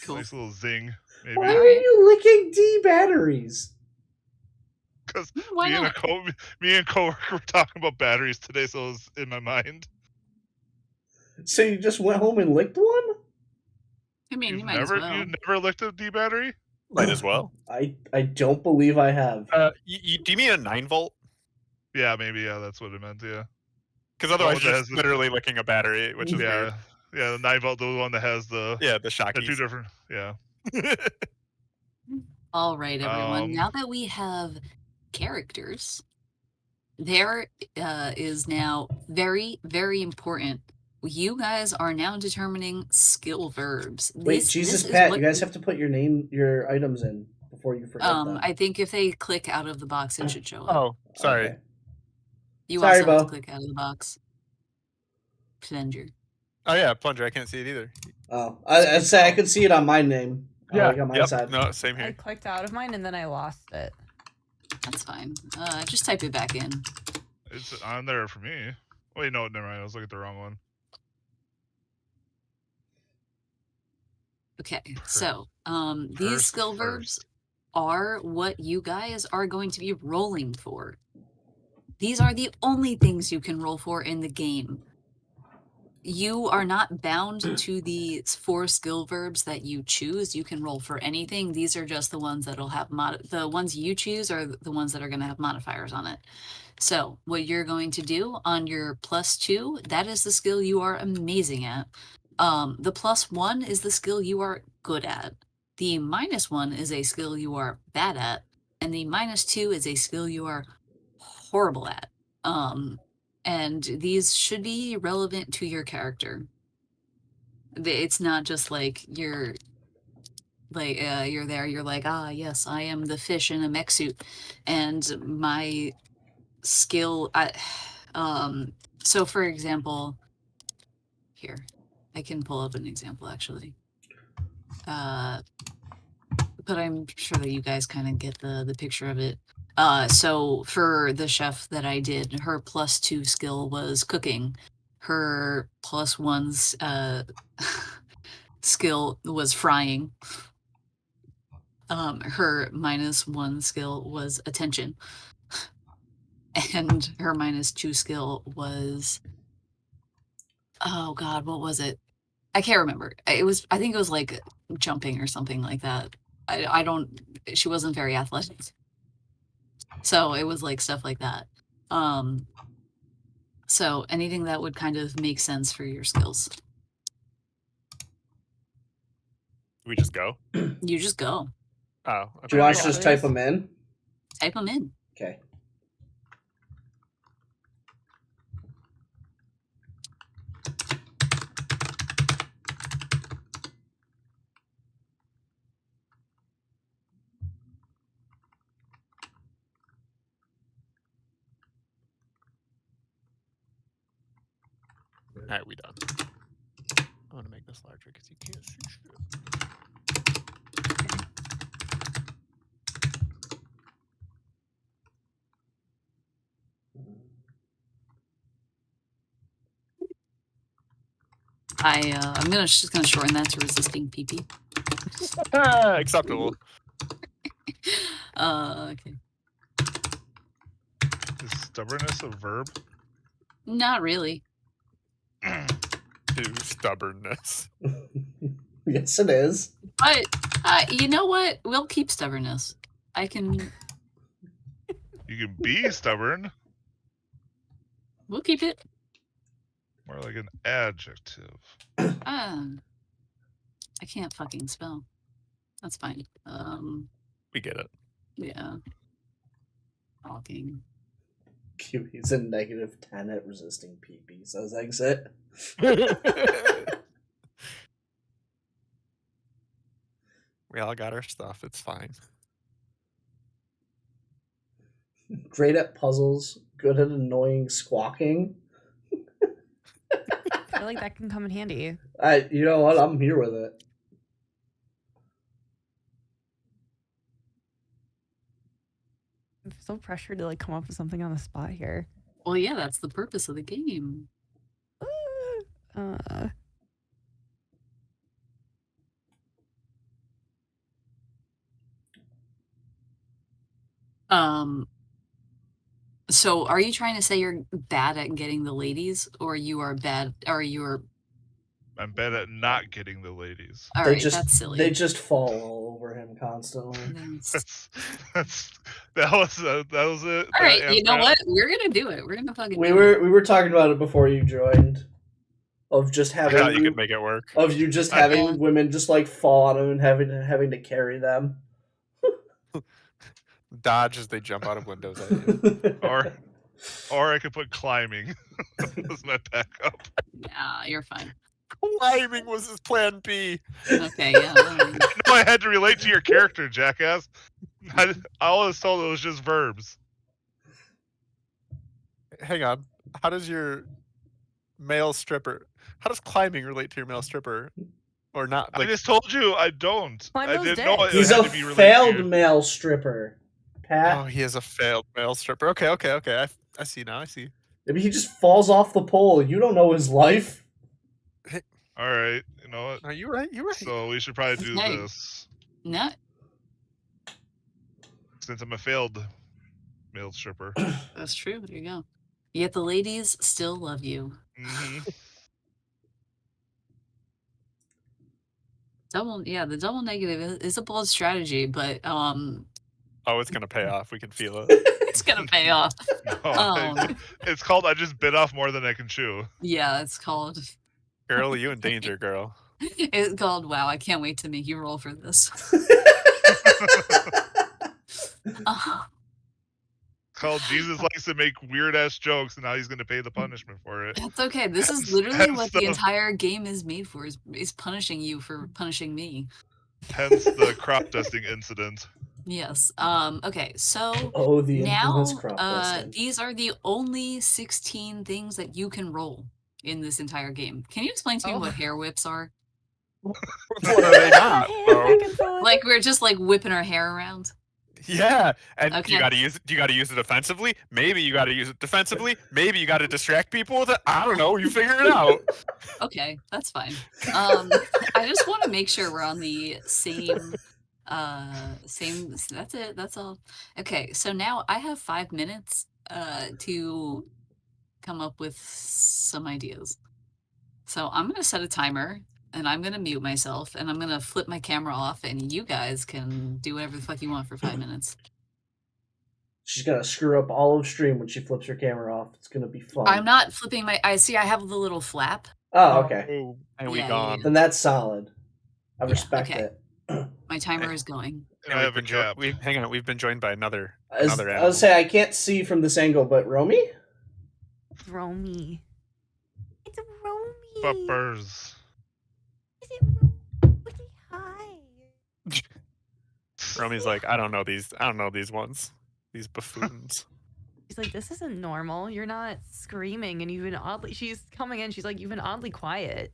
Cool. Nice little zing, maybe. Why are you licking D batteries? Because Why me not? and coworker were talking about batteries today, so it was in my mind. So you just went home and licked one? I mean, You've you might as well. you never licked a D battery? Might as well. I don't believe I have. Do you mean a 9-volt? Yeah, maybe. Yeah, that's what it meant. Yeah. Because otherwise, that you're has just the- literally licking a battery, which is Yeah, weird. yeah. The 9-volt, the one that has the The shock the two keys. different. Yeah. All right, everyone. Now that we have characters, there is now very, very important. You guys are now determining skill verbs. Wait, Jesus, this Pat, you guys have to put your items in before you forget them. I think if they click out of the box, it should show up. Oh, sorry. Okay. You Sorry, also have to Bo. click out of the box. Plunger. Oh yeah, plunger. I can't see it either. Oh, I say I could see it on my name. Like on my Yep. side. No, same I here. clicked out of mine and then I lost it. That's fine. Just type it back in. It's on there for me. Wait, no, never mind. I was looking at the wrong one. Okay, so these skill verbs are what you guys are going to be rolling for. These are the only things you can roll for in the game. You are not bound to the 4 skill verbs that you choose. You can roll for anything. These are just the ones that'll have the ones you choose are the ones that are going to have modifiers on it. So what you're going to do on your +2, that is the skill you are amazing at. The +1 is the skill you are good at. The -1 is a skill you are bad at, and the -2 is a skill you are horrible at. And these should be relevant to your character. It's not just like you're there, you're like, ah, yes, I am the fish in a mech suit, and my skill, so for example, here, I can pull up an example actually. But I'm sure that you guys kind of get the picture of it. So for the chef that I did, her +2 skill was cooking. Her +1's skill was frying. Her -1 skill was attention. And her -2 skill was, oh god, what was it? I can't remember. I think it was like jumping or something like that. I don't, she wasn't very athletic. So it was like stuff like that. So anything that would kind of make sense for your skills. We just go. You just go. Oh. Okay. Do you want us to just type them in? Type them in. Okay. All right, we done. I want to make this larger because you can't see shit. I'm just gonna shorten that to resisting PP. Acceptable. Okay. Is stubbornness a verb? Not really. To stubbornness. Yes, it is. But you know what? We'll keep stubbornness. I can. You can be stubborn. We'll keep it. More like an adjective. I can't fucking spell. That's fine. We get it. Yeah. Talking. Kiwi's a -10 at resisting PP, says exit. We all got our stuff. It's fine. Great at puzzles, good at annoying squawking. I feel like that can come in handy. You know what? I'm here with it. I'm so pressured to like come up with something on the spot here. Well, yeah, that's the purpose of the game. So are you trying to say you're bad at getting the ladies, or you are bad, or you're... I'm bad at not getting the ladies. All They right, just that's silly. they just fall all over him constantly. That was it. All right, you know what? We're gonna do it. We're gonna fucking We do it. were talking about it before you joined. Of just having Yeah, you could make it work. Of you just having women just like fall on him and having to carry them. Dodge as they jump out of windows at you. Or I could put climbing as my backup. Yeah, you're fine. Climbing was his plan B. Okay, yeah. No, I had to relate to your character, jackass. I always told it was just verbs. Hang on. How does your male stripper? How does climbing relate to your male stripper? Or not? I just told you I don't. Climb I those didn't know it He's had a to be related failed to you. male stripper, Pat. Oh, he is a failed male stripper. Okay. I see now. I see. Maybe he just falls off the pole. You don't know his life. All right, you know what? Are you right? You're right. So we should probably do Hey. this. No. Since I'm a failed male stripper. That's true. There you go. Yet the ladies still love you. Mm-hmm. The double negative is a bold strategy, but Oh, it's gonna pay off. We can feel it. it's gonna pay off. No, it's called I just bit off more than I can chew. Yeah, it's called. Girl, you in danger, girl. It's called. Wow, I can't wait to make you roll for this. Called Jesus likes to make weird ass jokes, and now he's going to pay the punishment for it. That's okay. This is literally what the entire game is made for. Is punishing you for punishing me. Hence the crop dusting incident. Yes. Okay. So the now, infamous crop dusting. these are the only 16 things that you can roll in this entire game. Can you explain to me what hair whips are? What are they not, bro? Like we're just like whipping our hair around. Yeah, and Okay. you gotta use it. You gotta use it offensively. Maybe you gotta use it defensively. Maybe you gotta distract people with it. I don't know. You figure it out. Okay, that's fine. I just want to make sure we're on the same. That's it. That's all. Okay, so now I have 5 minutes to come up with some ideas. So I'm gonna set a timer. And I'm gonna mute myself, and I'm gonna flip my camera off, and you guys can do whatever the fuck you want for 5 minutes. She's gonna screw up all of stream when she flips her camera off. It's gonna be fun. I'm not flipping my. I see. I have the little flap. Oh, okay. Oh, and we Yeah, gone. Then that's solid. I Yeah, respect okay. it. My timer is going. And I have a cap. Hang on. We've been joined by another I animal. was say I can't see from this angle, but Romy? Romy. It's Romy. Puppers. Hi. Romy's like, I don't know these ones. These buffoons. She's like, this isn't normal. You're not screaming, and you've been oddly. She's coming in. She's like, you've been oddly quiet.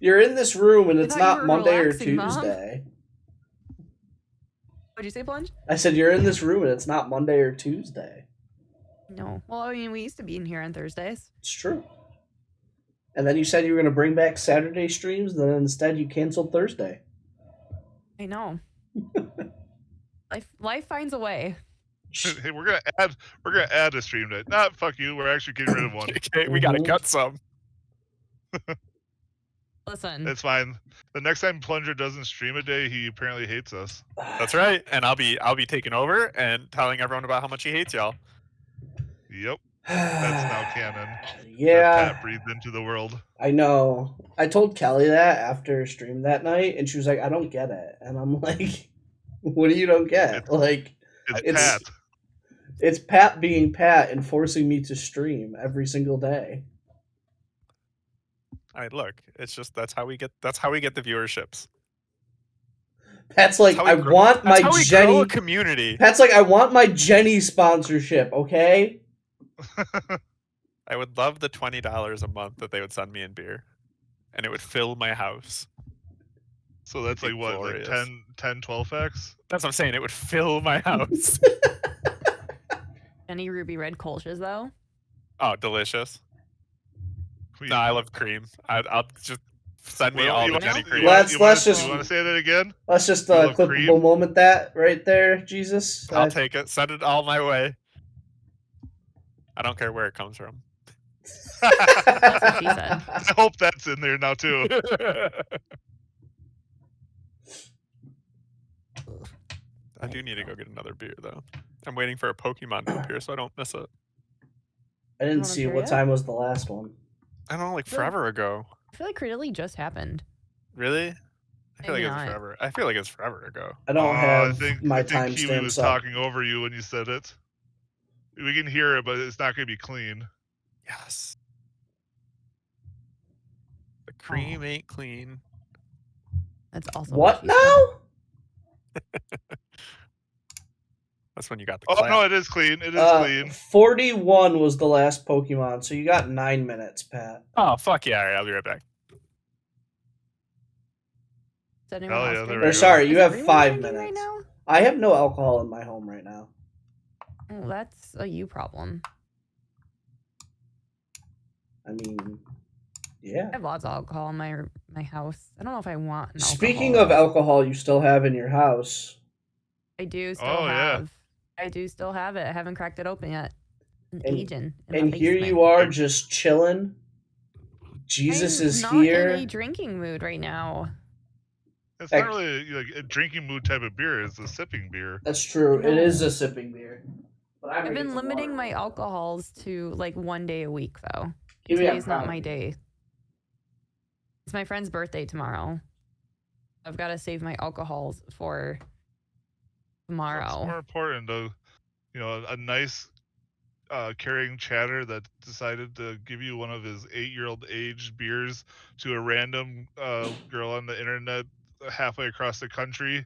You're in this room and it's thought you not were Monday or relaxing, Mom. Tuesday. What'd you say, Plunge? I said you're in this room and it's not Monday or Tuesday. No. Well, I mean, we used to be in here on Thursdays. It's true. And then you said you were going to bring back Saturday streams, then instead you canceled Thursday. I know. Life finds a way. Hey, we're gonna add a stream day. Not fuck you. We're actually getting rid of one. Okay, we gotta cut some. Listen. It's fine. The next time Plunger doesn't stream a day, he apparently hates us. That's right. And I'll be taking over and telling everyone about how much he hates y'all. Yep. That's now canon. That Yeah, Pat breathed into the world. I know. I told Kelly that after stream that night, and she was like, "I don't get it," and I'm like, "What do you don't get?" Like, It's it's Pat. it's Pat being Pat and forcing me to stream every single day. I mean, look, it's just that's how we get the viewerships. Pat's like, "I want my That's how we grow Jenny." a community. Pat's like, "I want my Jenny sponsorship." Okay. I would love the $20 a month that they would send me in beer, and it would fill my house. So that's It'd like be what, glorious. like 10, 12 facts? That's what I'm saying. It would fill my house. Any ruby red Kolsch's though? Oh, delicious. No, I love cream. I'll just send me Well, all you the wanna- Jenny you cream. wanna- Let's you wanna- just- You want to say that again? Let's just You love clippable cream? moment that right there, Jesus. I'll take it. Send it all my way. I don't care where it comes from. That's what she said. I hope that's in there now too. I do need to go get another beer though. I'm waiting for a Pokemon to appear so I don't miss it. I didn't Wanna see hear what it? time was the last one. I don't know, like Really? forever ago. I feel like Critterly just happened. Really? I feel like Maybe it's not. forever. I feel like it's forever ago. I don't I have think my Kiwi was timestamps up. talking over you when you said it. We can hear it, but it's not going to be clean. Yes. The cream ain't clean. That's also What she said. now? That's when you got the Oh clap. no, it is clean. It is clean. 41 was the last Pokemon, so you got 9 minutes, Pat. Oh, fuck yeah. All right, I'll be right back. Is anyone Hell else yeah, there drinking? we Or go. sorry, Is you have everyone 5 drinking minutes. right now? I have no alcohol in my home right now. Oh, that's a you problem. I mean, I yeah. have lots of alcohol in my house. I don't know if I want an Speaking alcohol. of alcohol you still have in your house, I do still Oh, yeah. have. I do still have it. I haven't cracked it open yet. An And- agent. and here you are just chilling. Jesus I'm is not here. in a drinking mood right now. It's Heck. not really like a drinking mood type of beer. It's a sipping beer. That's true. It is a sipping beer. But I've been limiting my alcohols to like 1 day a week though. Today's not my day. It's my friend's birthday tomorrow. I've got to save my alcohols for tomorrow. It's more important to, a nice caring chatter that decided to give you one of his 8-year-old aged beers to a random girl on the internet halfway across the country.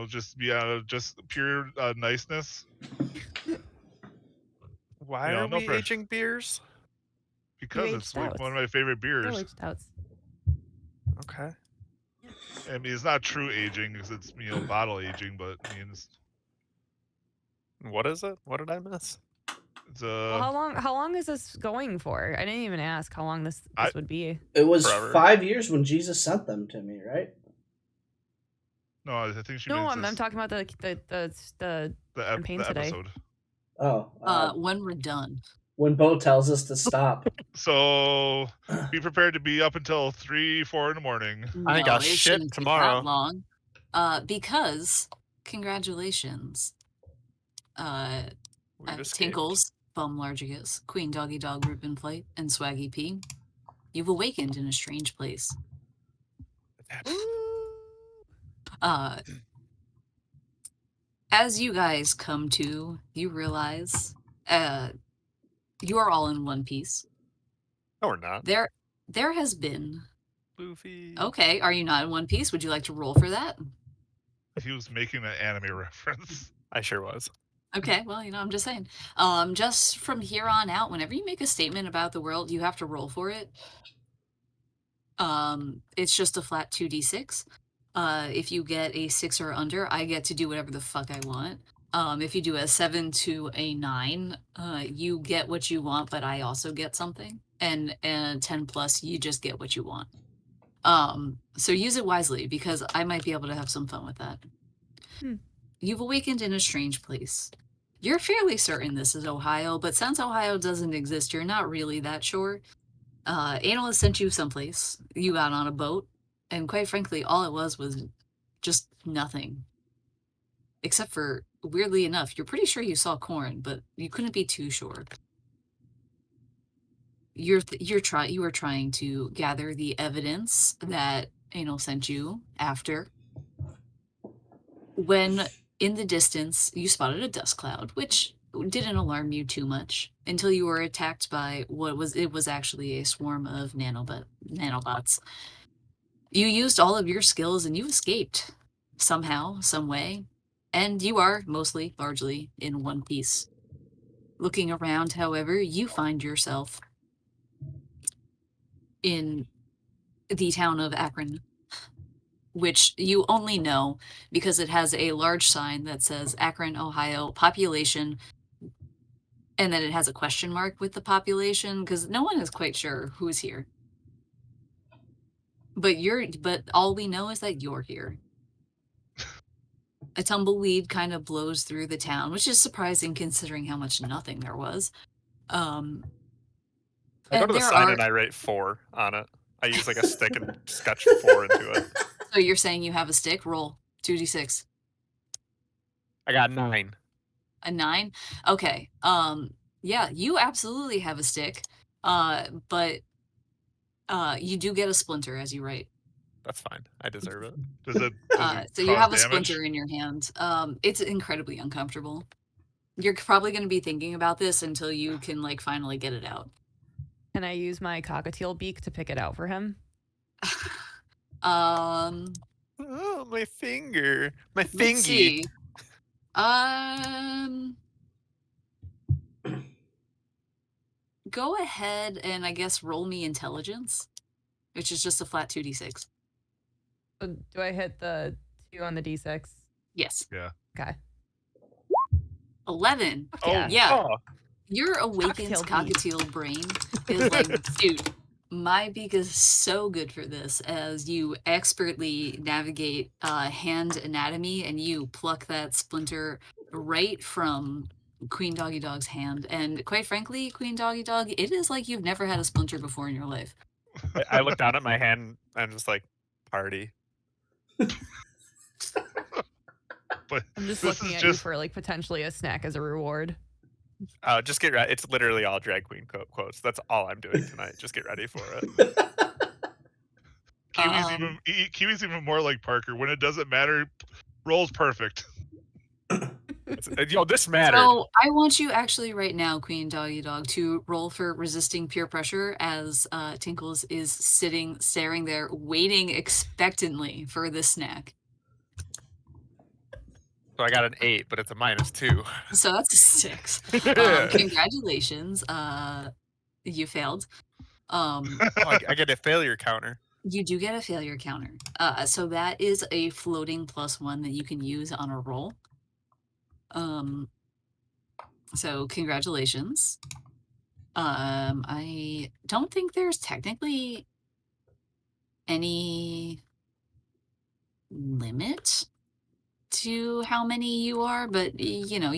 Just be out of just pure niceness. Why are no we pressure. aging beers? Because aged it's like stouts. one of my favorite beers. Barrel-aged stouts. Okay. I mean, it's not true aging because it's bottle aging, but I mean, What is it? What did I miss? it's Well, how long is this going for? I didn't even ask how long this would be. It was Forever. 5 years when Jesus sent them to me, right? no, I think she No, means I'm talking about the campaign the today. episode. Oh, When we're done. when Bo tells us to stop. So be prepared to be up until 3, 4 in the morning. I ain't got it shit shouldn't take tomorrow. That long. Because congratulations. We've escaped. Tinkles, Bum Largigus, Queen Doggy Dog Group in Flight, and Swaggy P. You've awakened in a strange place. As you guys come to, you realize you are all in one piece. No, we're not. There has been. Luffy. Okay, are you not in one piece? Would you like to roll for that? He was making an anime reference. I sure was. Okay, well, I'm just saying. Just from here on out, whenever you make a statement about the world, you have to roll for it. It's just a flat 2d6. If you get a 6 or under, I get to do whatever the fuck I want. If you do a 7 to a 9, you get what you want, but I also get something. And 10 plus, you just get what you want. So use it wisely, because I might be able to have some fun with that. You've awakened in a strange place. You're fairly certain this is Ohio, but since Ohio doesn't exist, you're not really that sure. Analysts sent you someplace. You got on a boat, and quite frankly, all it was just nothing. Except for weirdly enough, you're pretty sure you saw Corn, but you couldn't be too sure. You were trying to gather the evidence that Anal sent you after, when in the distance you spotted a dust cloud, which didn't alarm you too much until you were attacked by it was actually a swarm of nanobots. You used all of your skills and you escaped somehow, some way, and you are mostly, largely in one piece. Looking around, however, you find yourself in the town of Akron, which you only know because it has a large sign that says Akron, Ohio, population, and then it has a question mark with the population because no one is quite sure who's here. But all we know is that you're here. A tumbleweed kind of blows through the town, which is surprising considering how much nothing there was. I go And to the there sign are. and I write 4 on it. I use like a stick and sketch 4 into it. So you're saying you have a stick? Roll 2d6. I got 9. A 9? Okay. Yeah, you absolutely have a stick. But you do get a splinter as you write. That's fine. I deserve it. Does it So you cause have a damage? splinter in your hand. It's incredibly uncomfortable. You're probably going to be thinking about this until you can like finally get it out. Can I use my cockatiel beak to pick it out for him? Oh, my finger. My Let's fingy. see. Go ahead and I guess roll me intelligence, which is just a flat 2d6. So do I hit the 2 on the d6? Yes. Yeah. Okay. 11. Yeah. Yeah. Oh, Your awakened cockatiel brain is like, dude, my beak is so good for this, as you expertly navigate hand anatomy and you pluck that splinter right from Queen Doggy Dog's hand. And quite frankly, Queen Doggy Dog, it is like you've never had a splinter before in your life. I look down at my hand and I'm just like, party. But I'm just this looking is at you just for like potentially a snack as a reward. Just get ready. It's literally all drag queen quotes. That's all I'm doing tonight. Just get ready for it. Kiwi's even more like Parker. When it doesn't matter, rolls perfect. Yo, this mattered. So I want you actually right now, Queen Doggy Dog, to roll for resisting peer pressure as Tinkles is sitting, staring there, waiting expectantly for this snack. So I got an 8, but it's a -2. So that's a 6. Congratulations. You failed. Oh, I get a failure counter. You do get a failure counter. So that is a floating +1 that you can use on a roll. So congratulations. I don't think there's technically any limit to how many you are, but you know,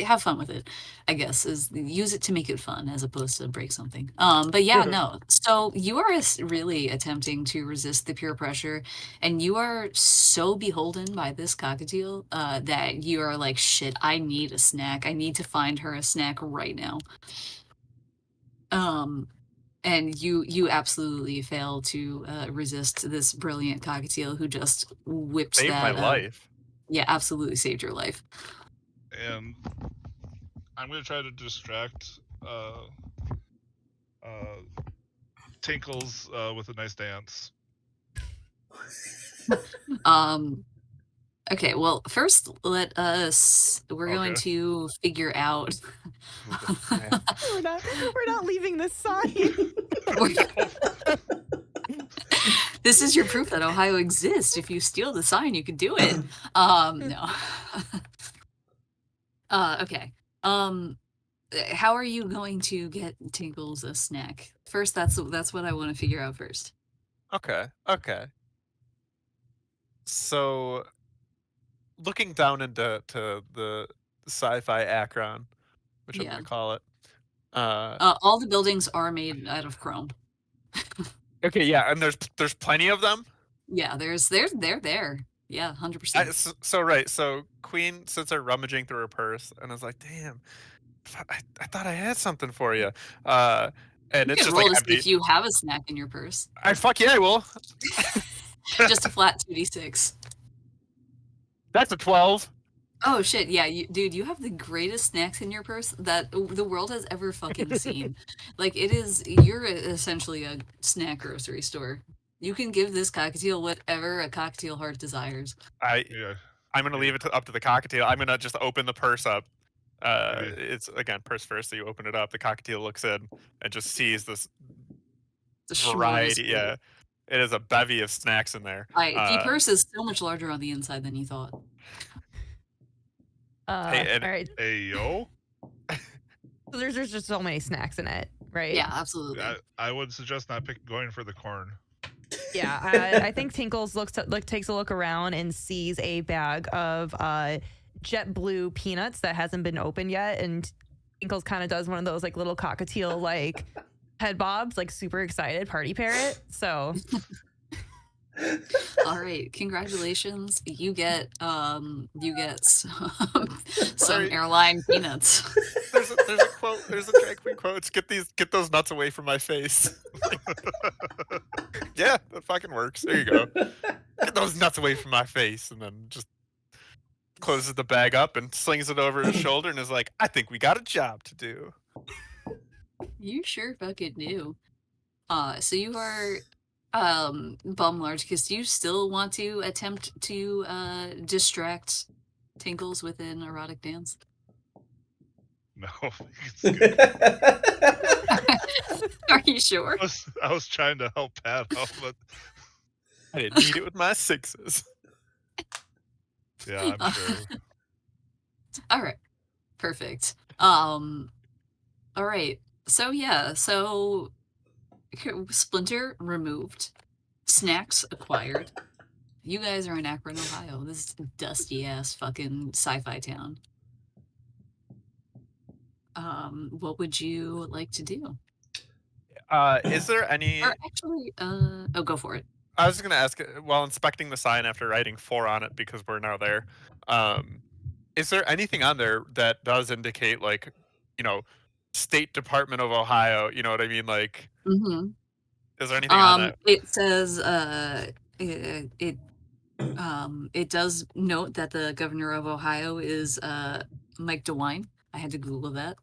have fun with it, I guess, is use it to make it fun as opposed to break something. But yeah, no. So you are really attempting to resist the peer pressure, and you are so beholden by this cockatiel that you are like, shit, I need a snack. I need to find her a snack right now. And you absolutely fail to resist this brilliant cockatiel who just whips Saved that. my life. Yeah, absolutely saved your life. And I'm gonna try to distract Tinkles with a nice dance. Okay, well, first we're going to figure out. we're not leaving this sign. This is your proof that Ohio exists. If you steal the sign, you can do it. No. Okay. How are you going to get Tinkles a snack? First, that's what I want to figure out first. Okay. So, looking down into the sci-fi Akron, which I'm gonna call it. All the buildings are made out of chrome. Okay, yeah, and there's plenty of them. Yeah, they're there. Yeah, 100%. So Queen sits there rummaging through her purse, and is like, "Damn, I thought I had something for you," and You it's can just like roll to see empty. if you have a snack in your purse. Fuck yeah, I will. Just a flat 2d6. That's a 12. Oh shit, yeah, dude, you have the greatest snacks in your purse that the world has ever fucking seen. Like, you're essentially a snack grocery store. You can give this cockatiel whatever a cockatiel heart desires. Yeah. I'm gonna leave it up to the cockatiel. I'm gonna just open the purse up. Maybe. It's again purse first, so you open it up. The cockatiel looks in and just sees this The variety. smorgasbord. Yeah, it is a bevy of snacks in there. The purse is so much larger on the inside than you thought. Hey, All right. Hey, yo. So there's just so many snacks in it, right? Yeah, absolutely. I would suggest not going for the corn. Yeah, I think Tinkles takes a look around and sees a bag of JetBlue peanuts that hasn't been opened yet, and Tinkles kind of does one of those like little cockatiel like head bobs, like super excited party parrot. So All right, congratulations. You get some airline peanuts. There's a quote. There's a drag queen quote. It's, get those nuts away from my face. Yeah, that fucking works. There you go. Get those nuts away from my face, and then just closes the bag up and slings it over his shoulder and is like, "I think we got a job to do." You sure fucking do. So you are bum large because do you still want to attempt to distract Tinkles with an erotic dance? No. It's good. Are you sure? I was trying to help Pat out, but I didn't need it with my sixes. yeah, I'm sure. All right. Perfect. All right. So yeah, so Splinter removed, snacks acquired. You guys are in Akron, Ohio. This dusty ass fucking sci-fi town. What would you like to do? Is there any? Or actually, go for it. I was going to ask, while inspecting the sign after writing 4 on it because we're now there, is there anything on there that does indicate, like, State Department of Ohio? You know what I mean? Like, Mm-hmm. is there anything on that? It says, it does note that the governor of Ohio is Mike DeWine. I had to Google that.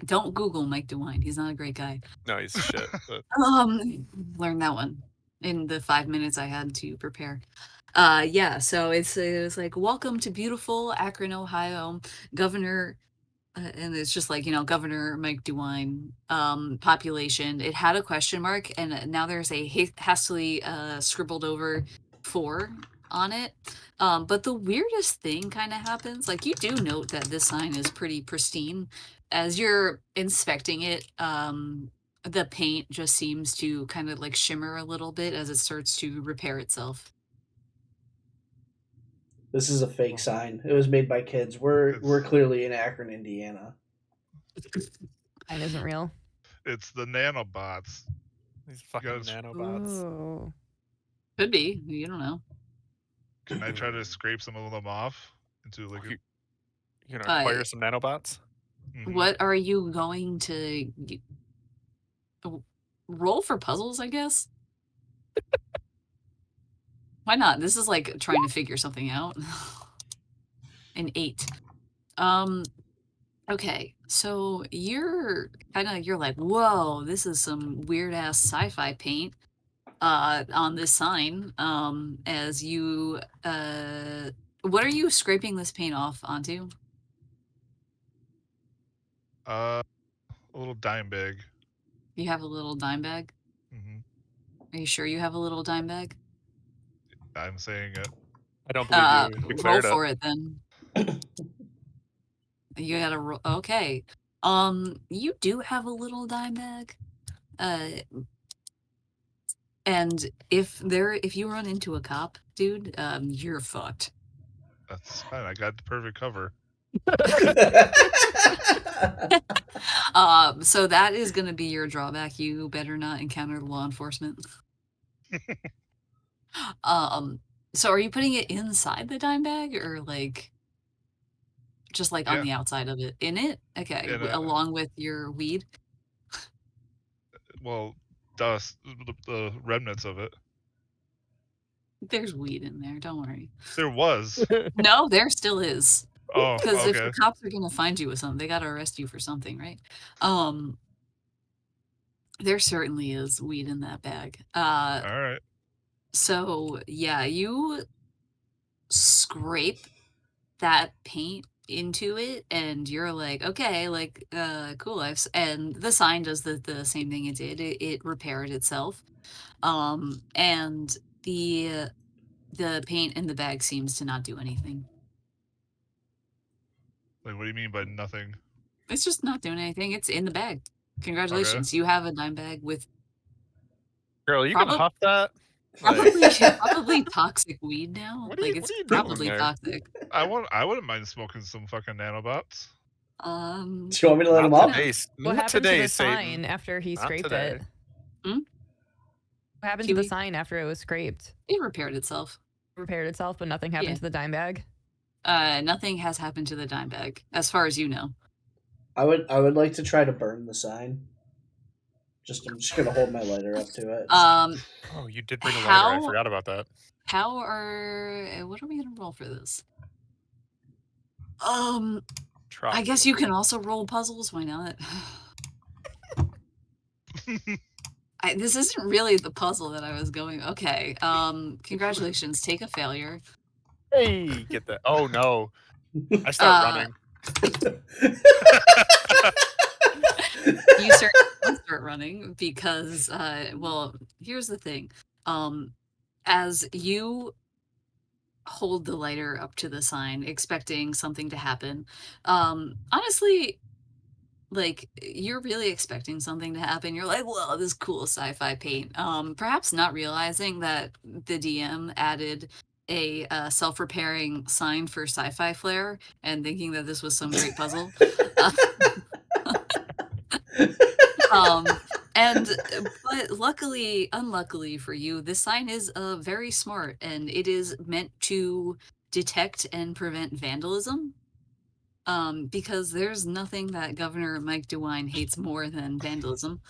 Don't Google Mike DeWine. He's not a great guy. No, he's shit. But... Learned that one in the 5 minutes I had to prepare. Yeah, so it was like, welcome to beautiful Akron, Ohio, Governor, and it's just like, Governor Mike DeWine, population. It had a question mark, and now there's a hastily scribbled over 4 on it. But the weirdest thing kind of happens. Like, you do note that this sign is pretty pristine. As you're inspecting it, the paint just seems to kind of like shimmer a little bit as it starts to repair itself. This is a fake sign. It was made by kids. We're clearly in Akron, Indiana. That isn't real. It's the nanobots. These fucking nanobots. Ooh. Could be. You don't know. Can I try to scrape some of them off into like You gonna acquire some nanobots? What are you going to roll for puzzles, I guess? Why not? This is like trying to figure something out. An 8. Okay, so you're like, whoa, this is some weird ass sci-fi paint on this sign. As you what are you scraping this paint off onto? A little dime bag. You have a little dime bag? Are you sure you have a little dime bag? I'm saying it. I don't believe you. Roll for it then. You gotta roll. Okay. You do have a little dime bag. And if you run into a cop, dude, you're fucked. That's fine. I got the perfect cover. So that is going to be your drawback. You better not encounter law enforcement. So are you putting it inside the dime bag or like just like on Yeah. the outside of it? In it? Okay. Along with your weed? Well, dust, the remnants of it. There's weed in there. Don't worry. There was. No, there still is. Oh, Because if okay. the cops are going to find you with something, they got to arrest you for something, right? There certainly is weed in that bag. All right. So yeah, you scrape that paint into it and you're like, okay, like cool. And the sign does the same thing it did. It repaired itself. And the paint in the bag seems to not do anything. Like, what do you mean by nothing? It's just not doing anything. It's in the bag. Congratulations. You have a dime bag with Girl, you can huff that? probably toxic weed now. What are Like you- it's what are you doing probably there? toxic. I wouldn't mind smoking some fucking nanobots. Do you want me to let him Not up? today. What Not happened to today, the Satan. sign after he Not scraped today. it? Hmm? What happened to Kiwi? the sign after it was scraped? It repaired itself. It repaired itself, but nothing happened Yeah. to the dime bag? Nothing has happened to the dime bag, as far as you know. I would like to try to burn the sign. I'm just gonna hold my lighter up to it. Oh, you did bring a lighter. I forgot about that. What are we gonna roll for this? I guess you can also roll puzzles. Why not? This isn't really the puzzle that I was going. Okay. Congratulations. Take a failure. Hey, get that. Oh no. I start running. You certainly don't start running because, well, here's the thing. As you hold the lighter up to the sign, expecting something to happen, honestly, like you're really expecting something to happen. You're like, "Whoa, this cool sci-fi paint." Perhaps not realizing that the DM added a self-repairing sign for sci-fi flair and thinking that this was some great puzzle. But unluckily for you, this sign is very smart and it is meant to detect and prevent vandalism. Because there's nothing that Governor Mike DeWine hates more than vandalism.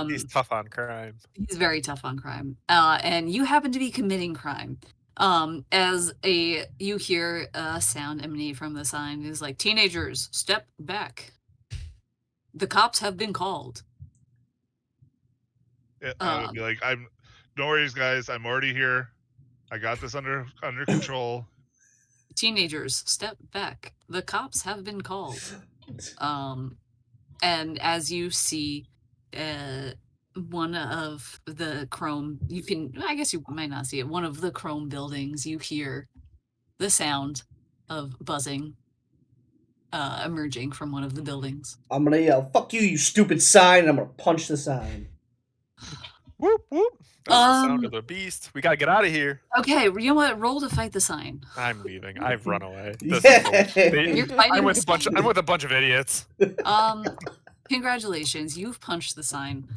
He's tough on crime. He's very tough on crime. And you happen to be committing crime. As you hear a sound emanate from the sign is like, teenagers, step back. The cops have been called. Yeah, I would be like, no worries, guys. I'm already here. I got this under control. Teenagers, step back. The cops have been called. And as you see, one of the chrome, I guess you might not see it. One of the chrome buildings, you hear the sound of buzzing emerging from one of the buildings. I'm gonna yell, "Fuck you, you stupid sign!" and I'm gonna punch the sign. Whoop whoop. That's the sound of the beast. We gotta get out of here. Okay, you know what? Roll to fight the sign. I'm leaving. I've run away. You're fighting I'm with the sign. I'm with a bunch of idiots. Congratulations, you've punched the sign.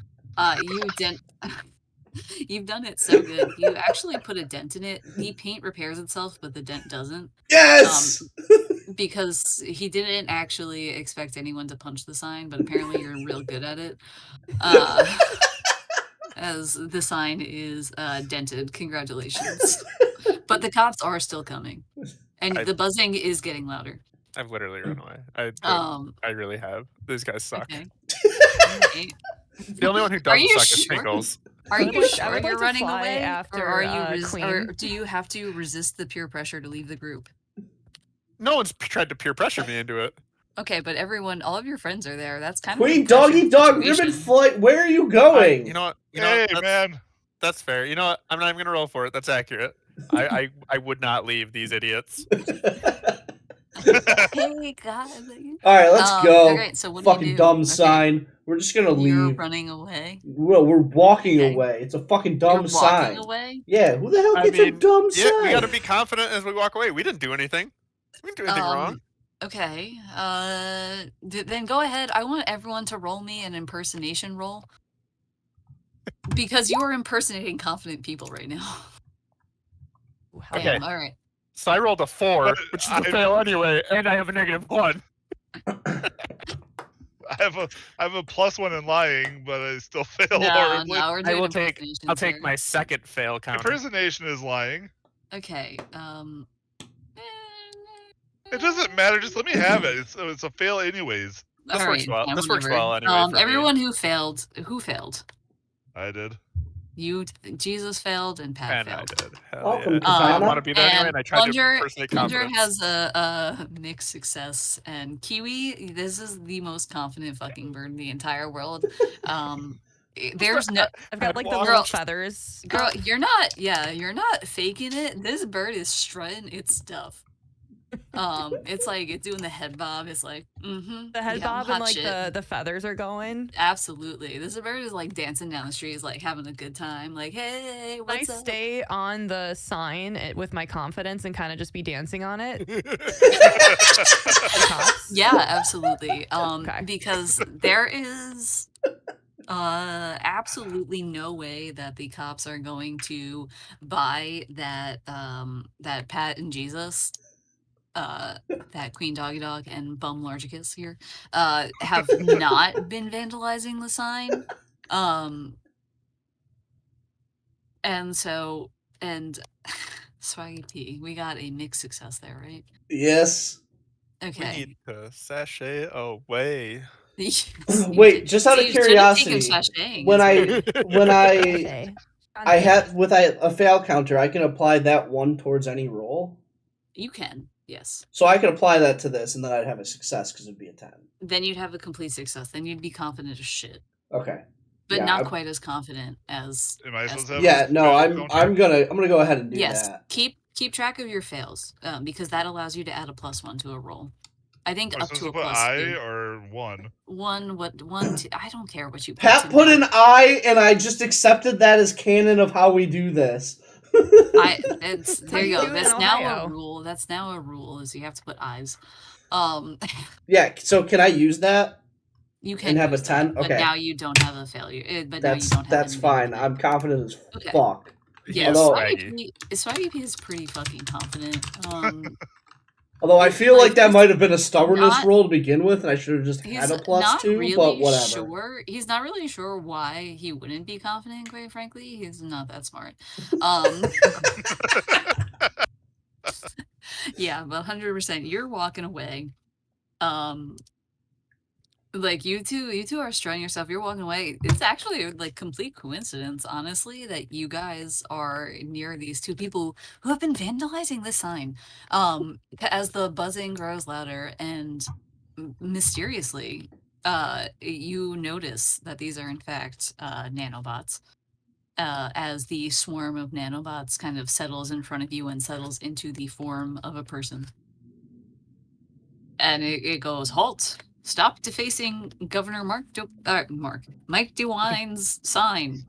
You've done it so good. You actually put a dent in it. The paint repairs itself, but the dent doesn't. Yes! Because he didn't actually expect anyone to punch the sign, but apparently you're real good at it. As the sign is dented. Congratulations. But the cops are still coming. And the buzzing is getting louder. I've literally run away. I really have. These guys suck. Okay. The only one who doesn't suck is Tinkles. Are you I sure would like you're to running fly away? after, Or are you Queen. or do you have to resist the peer pressure to leave the group? No one's tried to peer pressure me into it. Okay, but all of your friends are there. That's kind Queen, of doggy dog, ribbon flight. Where are you going? You know what? Hey, man. That's fair. You know what? I'm not even gonna roll for it. That's accurate. I would not leave these idiots. Hey, God. All right, let's go. All right, so what fucking do you do? dumb sign. We're just gonna You're leave. running away. Well, we're walking away. It's a fucking dumb You're sign. walking away? Yeah, who the hell gets a dumb sign? We gotta be confident as we walk away. We didn't do anything. We didn't do anything wrong. Okay. Then go ahead. I want everyone to roll me an impersonation roll because you are impersonating confident people right now. Ooh, hell Okay. Damn. All right. So I rolled a 4, But which is a fail anyway, and I have a -1. I have a +1 in lying, but I still fail No, horribly. no, we're I doing will take. impersonations I'll take here. my second fail counter. Impersonation is lying. Okay. It doesn't matter. Just let me have it. It's a fail anyways. This All works right, well. fine, This works whatever. well anyway for me. Everyone who failed. I did. Jesus failed, and Pat And I failed. did. Hell Welcome, yeah. 'Cause I didn't Katana. want to be there anyway, and I tried to impersonate Plunger confidence. has a mixed success, and Kiwi, this is the most confident fucking bird in the entire world. There's no I've got like the Girl- little feathers. girl. You're not faking it. This bird is strutting its stuff. It's like it's doing the head bob. It's like, The head yeah, bob hot and like shit. the feathers are going. Absolutely. This bird is like dancing down the street, is like having a good time. Like, hey, what's I up? stay on the sign with my confidence and kind of just be dancing on it. Cops. Yeah, absolutely. Okay. Because there is absolutely no way that the cops are going to buy that that Pat and Jesus, that Queen Doggy Dog and Bum Largicus here, have not been vandalizing the sign. And so, and Swaggy P, we got a mixed success there, right? Yes. We Okay. need to sashay away. Wait, just out of curiosity, when I Okay. I had with a fail counter, I can apply that one towards any roll. You can, yes. So I could apply that to this, and then I'd have a success because it'd be a 10. Then you'd have a complete success. Then you'd be confident as shit, Okay. but Yeah, not quite as confident as. Am I as supposed to have Yeah, a no, fail I'm counter? gonna go ahead and do yes. that. Keep track of your fails, because that allows you to add a +1 to a roll. I think Am I up supposed to to a put I +2. or 1? One, two. I don't care what you put. Pat put an I, and I just accepted that as canon of how we do this. It's how there you you go. do it in That's now a Ohio. rule. That's now a rule. Is you have to put I's. Yeah, so can I use that? You can And have a use 10? that, but Okay. now you don't have a failure. But now you don't have That's anything fine. with it. I'm confident as Okay. fuck. Yeah, Although- Swaggy P is pretty fucking confident. Although I feel like that he's might have been a stubbornness not- roll to begin with, and I should have just he's had a not +2, really but whatever. sure. He's not really sure why he wouldn't be confident, quite frankly. He's not that smart. Yeah, but 100%, you're walking away. Like you two are strutting yourself. You're walking away. It's actually a like complete coincidence, honestly, that you guys are near these two people who have been vandalizing this sign. As the buzzing grows louder and mysteriously, you notice that these are in fact nanobots. As the swarm of nanobots kind of settles in front of you and settles into the form of a person. And it goes, halt, stop defacing Governor Mike DeWine's sign.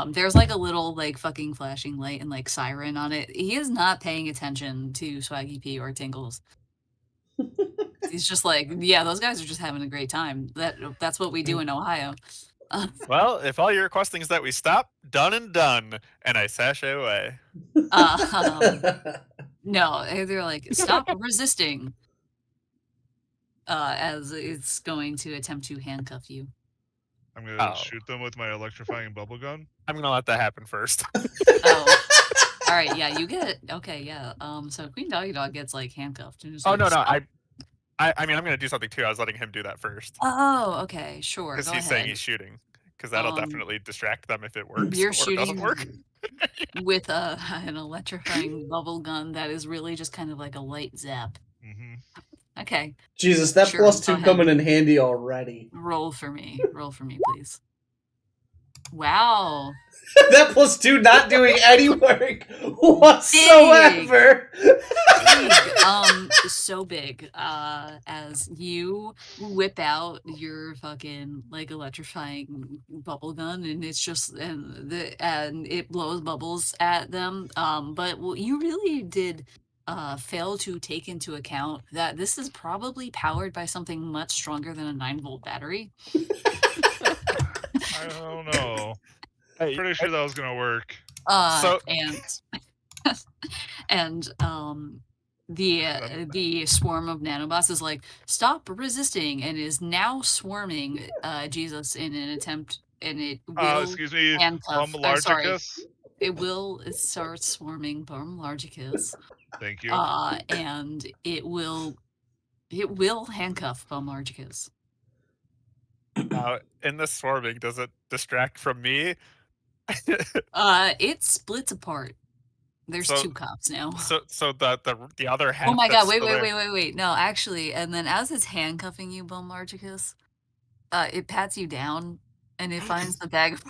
There's like a little like fucking flashing light and like siren on it. He is not paying attention to Swaggy P or Tingles. He's just like, yeah, those guys are just having a great time. That's what we do in Ohio. Well, if all you're requesting is that we stop, done and done, and I sashay away. No, they're like, stop resisting. As it's going to attempt to handcuff you. I'm gonna shoot them with my electrifying bubble gun. I'm gonna let that happen first. Oh. All right, yeah, you get okay, yeah. So Queen Doggy Dog gets like handcuffed. And just, Oh like, no, stop. I mean I'm gonna do something too. I was letting him do that first. Oh, okay, sure. Because Go he's ahead. saying he's shooting. Because that'll definitely distract them if it works You're or shooting doesn't work. with an electrifying bubble gun that is really just kind of like a light zap. Mm-hmm. Okay. Jesus, that Sure, +2 go ahead. coming in handy already. Roll for me, please. Wow. That +2 not doing any work whatsoever. Big. So big. As you whip out your fucking like electrifying bubble gun, and it's just and it blows bubbles at them. But what you really did fail to take into account that this is probably powered by something much stronger than a 9-volt battery. I don't know. Hey, Pretty sure that was gonna work. So- and the swarm of nanobots is like, stop resisting, and is now swarming Jesus in an attempt, and it will Excuse me, handcuff. I'm sorry. Largicus. It starts swarming Largicus. Thank you. And it will handcuff Largicus. Now, in the swarming, does it distract from me? It splits apart. There's So- 2 cops now. So the other half. Oh my god! that's still there- Wait! No, actually, and then as it's handcuffing you, Largicus, it pats you down, and it finds the bag of.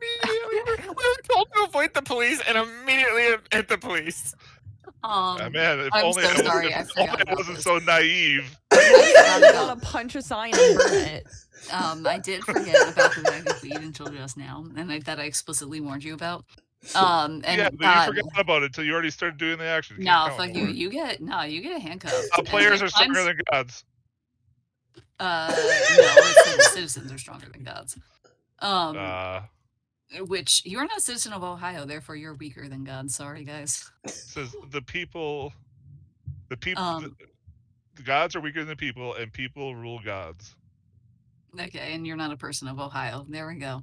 We were told to avoid the police, and immediately hit the police. Man, if I'm only so I sorry, I if forgot only I about wasn't this. so naive. I want to punch a sign and burn it. I did forget about the bag of weed until just now, and that I explicitly warned you about. And Yeah, but you forgot about it until you already started doing the action. no, fuck you. You get handcuffed. Players are stronger than gods. No, it's that the citizens are stronger than gods. Which you're not a citizen of Ohio, therefore you're weaker than God. Sorry, guys. Says the gods are weaker than the people, and people rule gods. Okay, and you're not a person of Ohio. There we go.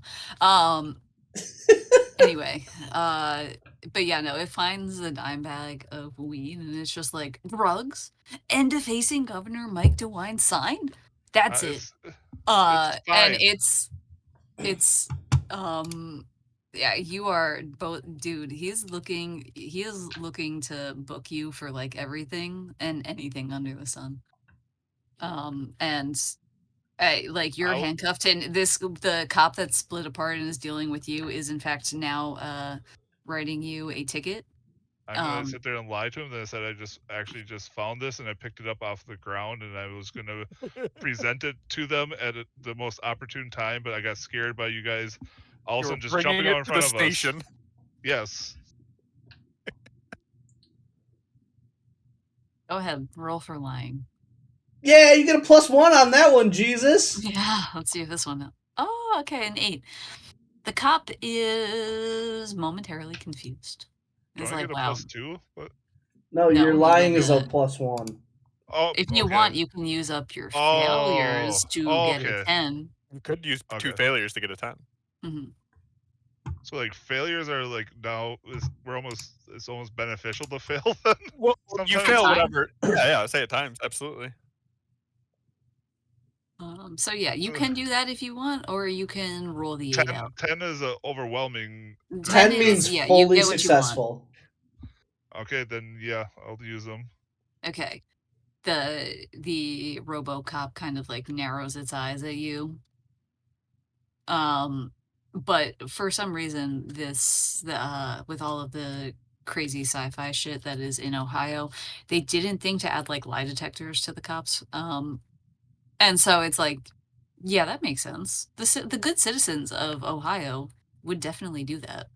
Anyway, but yeah, no, it finds a dime bag of weed, and it's just like, drugs and defacing Governor Mike DeWine's sign. That's it. And it's yeah, you are both, dude. He is looking to book you for like everything and anything under the sun. And like you're handcuffed, and the cop that's split apart and is dealing with you is in fact now writing you a ticket. I'm gonna sit there and lie to him that I said I just found this and I picked it up off the ground and I was gonna present it to them at the most opportune time, but I got scared by you guys all of a sudden just jumping out in front of us. Yes. Go ahead, roll for lying. Yeah, you get a +1 on that one, Jesus. Yeah, let's see if this one. Oh, okay, an 8. The cop is momentarily confused. It's like, get a wow. +2? What? No, your lying is a +1. Oh, if you want, you can use up your failures to get a 10. You could use 2 failures to get a 10. Mm-hmm. So like failures are like now it's almost beneficial to fail then. Well, you fail whatever. Yeah, say at times, absolutely. So yeah, you can do that if you want, or you can roll the 8 out. 10 is overwhelming. 10 means fully successful. Okay, then yeah, I'll use them. Okay. The RoboCop kind of like narrows its eyes at you. But for some reason, with all of the crazy sci-fi shit that is in Ohio, they didn't think to add like lie detectors to the cops. And so it's like, yeah, that makes sense. The good citizens of Ohio would definitely do that.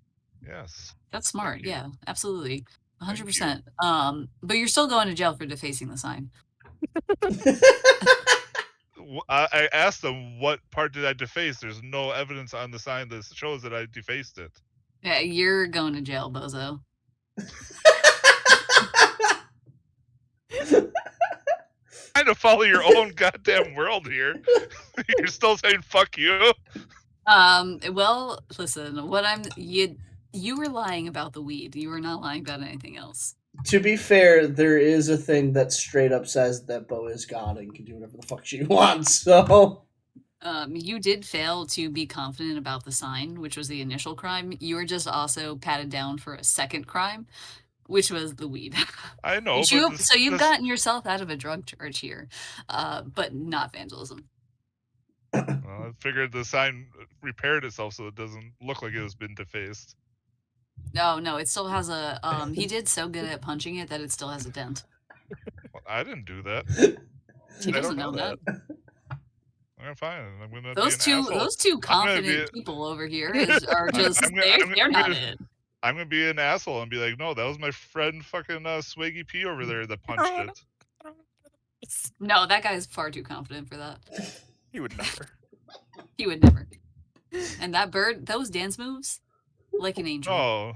Yes. That's smart. Yeah, absolutely. 100%. But you're still going to jail for defacing the sign. I asked them what part did I deface. There's no evidence on the sign that shows that I defaced it. Yeah, you're going to jail, bozo. Trying to follow your own goddamn world here. You're still saying fuck you. Well, listen, you were lying about the weed. You were not lying about anything else. To be fair, there is a thing that straight up says that Bo is God and can do whatever the fuck she wants, so... You did fail to be confident about the sign, which was the initial crime. You were just also patted down for a second crime, which was the weed. I know, So you've gotten yourself out of a drug charge here, but not vandalism. Well, I figured the sign repaired itself so it doesn't look like it has been defaced. No, it still has a, he did so good at punching it that it still has a dent. Well, I didn't do that. He doesn't know that. I'm fine. I'm gonna those two confident people over here are just they're not it. I'm gonna be an asshole and be like, no, that was my friend fucking Swaggy P over there that punched it. No, that guy's far too confident for that. He would never. He would never. And that bird, those dance moves, like an angel. No.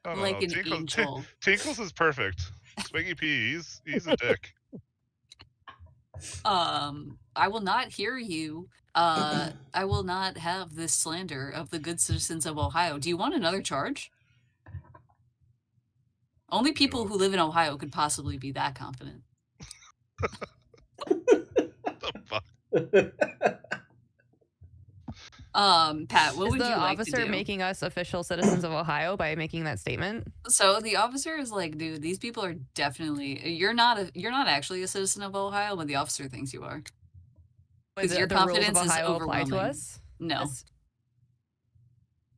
No. Like an angel. Tinkles is perfect. Swaggy P, he's a dick. I will not hear you. I will not have this slander of the good citizens of Ohio. Do you want another charge? Only people who live in Ohio could possibly be that confident. The fuck? Pat, what would you like to do? Is the officer making us official citizens of Ohio by making that statement? So the officer is like, dude, these people are definitely you're not actually a citizen of Ohio, but the officer thinks you are. Because your confidence is overwhelming. To us? No.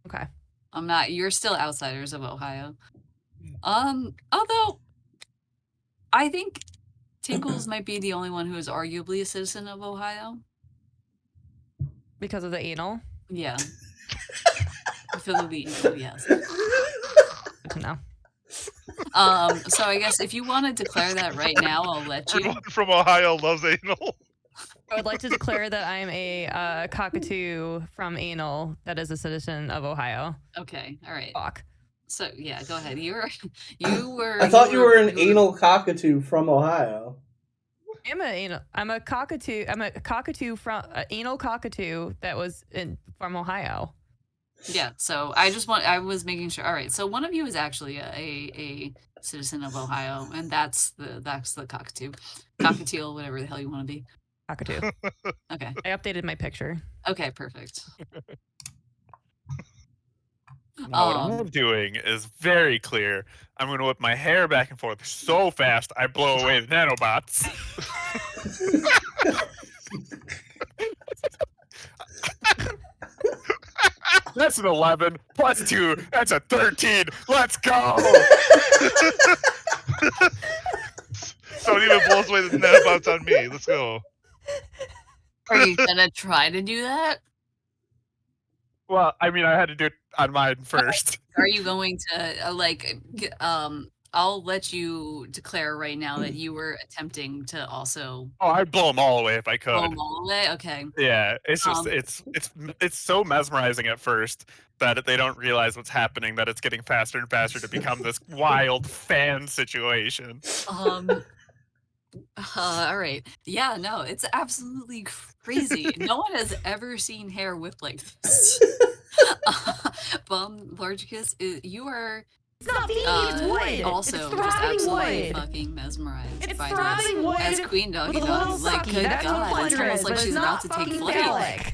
Okay. I'm not. You're still outsiders of Ohio. Although I think Tinkles might be the only one who is arguably a citizen of Ohio. Because of the anal? Yeah. Because of the anal, yes. Good to know. So I guess if you want to declare that right now, I'll let you. Everyone from Ohio loves anal. I would like to declare that I'm a cockatoo from anal that is a citizen of Ohio. Okay, all right. Fuck. So yeah, go ahead. You were. I thought you were an anal cockatoo from Ohio. I'm a cockatoo. I'm a cockatoo from anal cockatoo that was from Ohio. Yeah. So I was making sure. All right. So one of you is actually a citizen of Ohio, and that's the cockatoo, cockatiel, whatever the hell you want to be. Cockatoo. Okay. I updated my picture. Okay. Perfect. Now what I'm doing is very clear. I'm going to whip my hair back and forth so fast I blow away the nanobots. That's an 11 plus 2. That's a 13. Let's go. Don't even blow away the nanobots on me. Let's go. Are you gonna try to do that? Well, I mean, I had to do it on mine first. Are you going to I'll let you declare right now that you were attempting to also. Oh, I'd blow them all away if I could. Blow them all away? Okay. Yeah, it's just it's so mesmerizing at first that they don't realize what's happening. That it's getting faster and faster to become this wild fan situation. All right. Yeah, no, it's absolutely crazy. No one has ever seen hair whipped like this. Bum Largicus, you are also just absolutely fucking mesmerized by this. As Queen Doggy Dog, like, good God, it's almost like she's about to take flight.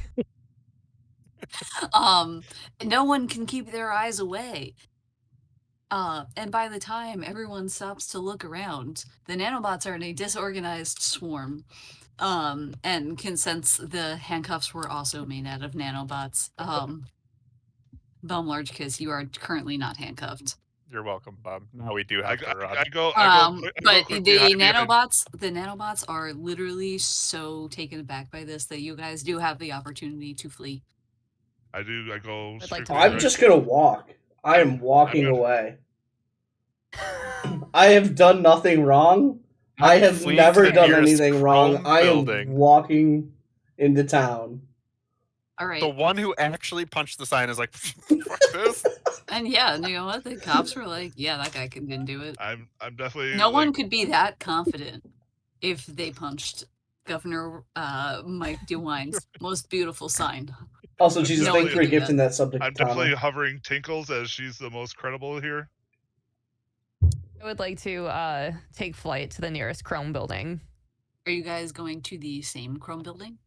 No one can keep their eyes away. And by the time everyone stops to look around, the nanobots are in a disorganized swarm, and can sense the handcuffs were also made out of nanobots. Bum Largicus, you are currently not handcuffed. You're welcome, Bob. Now we do have to run. But the nanobots are literally so taken aback by this that you guys do have the opportunity to flee. I go. I'm just gonna walk. I am walking away. I have done nothing wrong. I have never done anything wrong. I am walking into town. All right. The one who actually punched the sign is like, fuck this. And yeah, you know what? The cops were like, yeah, that guy didn't do it. I'm definitely. No one could be that confident if they punched Governor Mike DeWine's most beautiful sign. Also, Jesus, thank you for gifting that subject. I'm definitely hovering Tinkles as she's the most credible here. I would like to take flight to the nearest Chrome building. Are you guys going to the same Chrome building?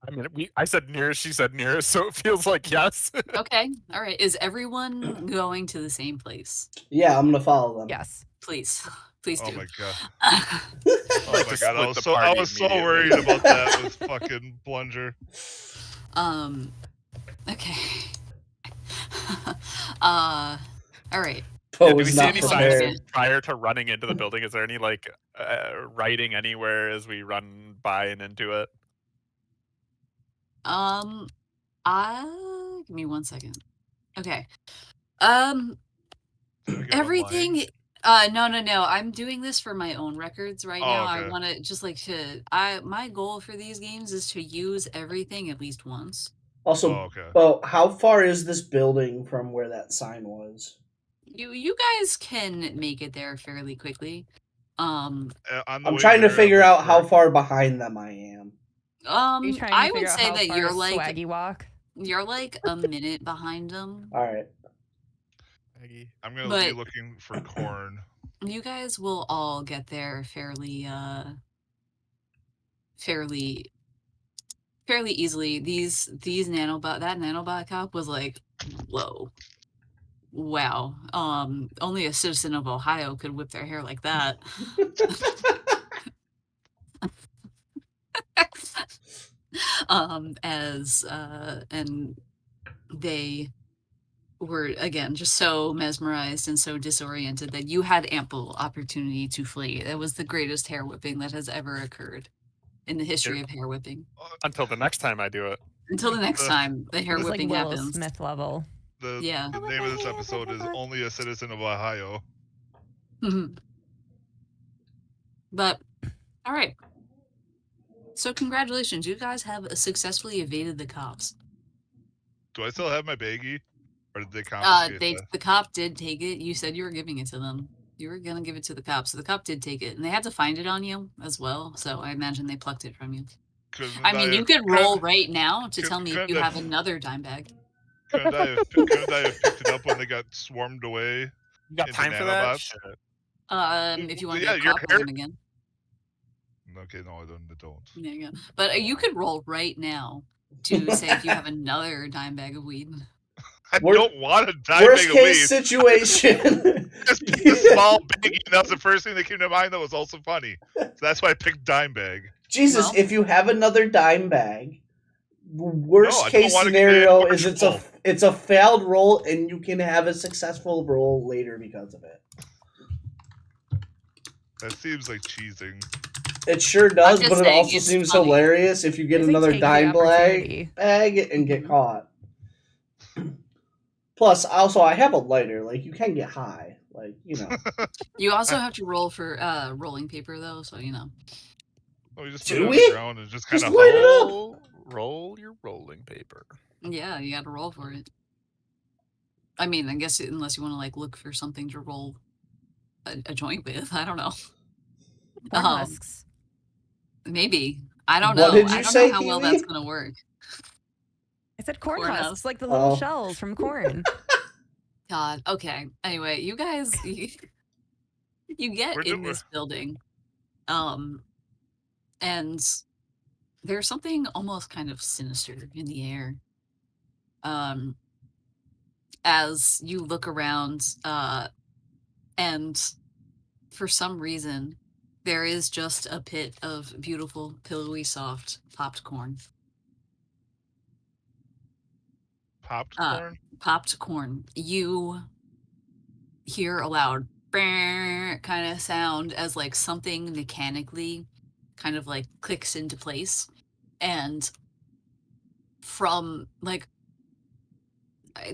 I mean, I said nearest, she said nearest, so it feels like yes. Okay, all right. Is everyone going to the same place? Yeah, I'm gonna follow them. Yes, please do. Oh my god! Oh my god! I was so worried about that with fucking Blunger. Okay. All right. Yeah, do we see any signs prior to running into the building? Is there any like writing anywhere as we run by and into it? Give me 1 second. Okay. Did I get one line? Everything. No. I'm doing this for my own records right now. I okay. want to just like to. My goal for these games is to use everything at least once. Also, okay. well, how far is this building from where that sign was? You guys can make it there fairly quickly. On the I'm way trying to there, I figure looked out how for- far behind them I am. Are you trying I to would figure out say how that far you're is like Swaggy walk? you're like a minute behind them, All right. I'm gonna be but looking for corn. you guys will all get there fairly easily. These nanobot that nanobot cop was like, whoa. Wow. Only a citizen of Ohio could whip their hair like that. And they were again just so mesmerized and so disoriented that you had ample opportunity to flee. That was the greatest hair whipping that has ever occurred in the history of hair whipping. Until the next time I do it. Until the next time the hair It's like whipping Willow happens. Smith level. Yeah. The name of this episode is Only a Citizen of Ohio. But all right. So congratulations, you guys have successfully evaded the cops. Do I still have my baggie? Or did they confiscate that? The cop did take it. You said you were giving it to them. You were gonna give it to the cop, so the cop did take it, and they had to find it on you as well. So I imagine they plucked it from you. I mean, you could roll right now to tell me if you have another dime bag. Couldn't I have picked it up when they got swarmed away? You got time for that? Shit. If you want to do cop them again. Okay, no, I don't. There you go. But you could roll right now to say if you have another dime bag of weed. I don't want a dime bag of weed. Worst case situation. Just pick a small baggie. That was the first thing that came to mind that was also funny. So that's why I picked dime bag. Jesus, Well, if you have another dime bag, worst case scenario is it's a failed roll and you can have a successful roll later because of it. That seems like cheesing. It sure does, but it also seems hilarious if you get another dime bag and get caught. Plus, also, I have a lighter. Like, you can get high. Like, you know. You also have to roll for rolling paper, though, so you know. Oh, you just put it on the ground and just kind of light it up. Roll your rolling paper. Yeah, you got to roll for it. I mean, I guess unless you want to like look for something to roll a joint with, I don't know. Corn husks. Maybe. I don't know. What did you I don't say, know how well Kiwi? that's gonna work. I said corn husks, like the little shells from corn. God. Okay. Anyway, you guys, you get in this building, and there's something almost kind of sinister in the air. As you look around, and for some reason, there is just a pit of beautiful, pillowy, soft popped corn. Popped corn? Popped corn. You hear a loud kind of sound as like something mechanically kind of like clicks into place. And from like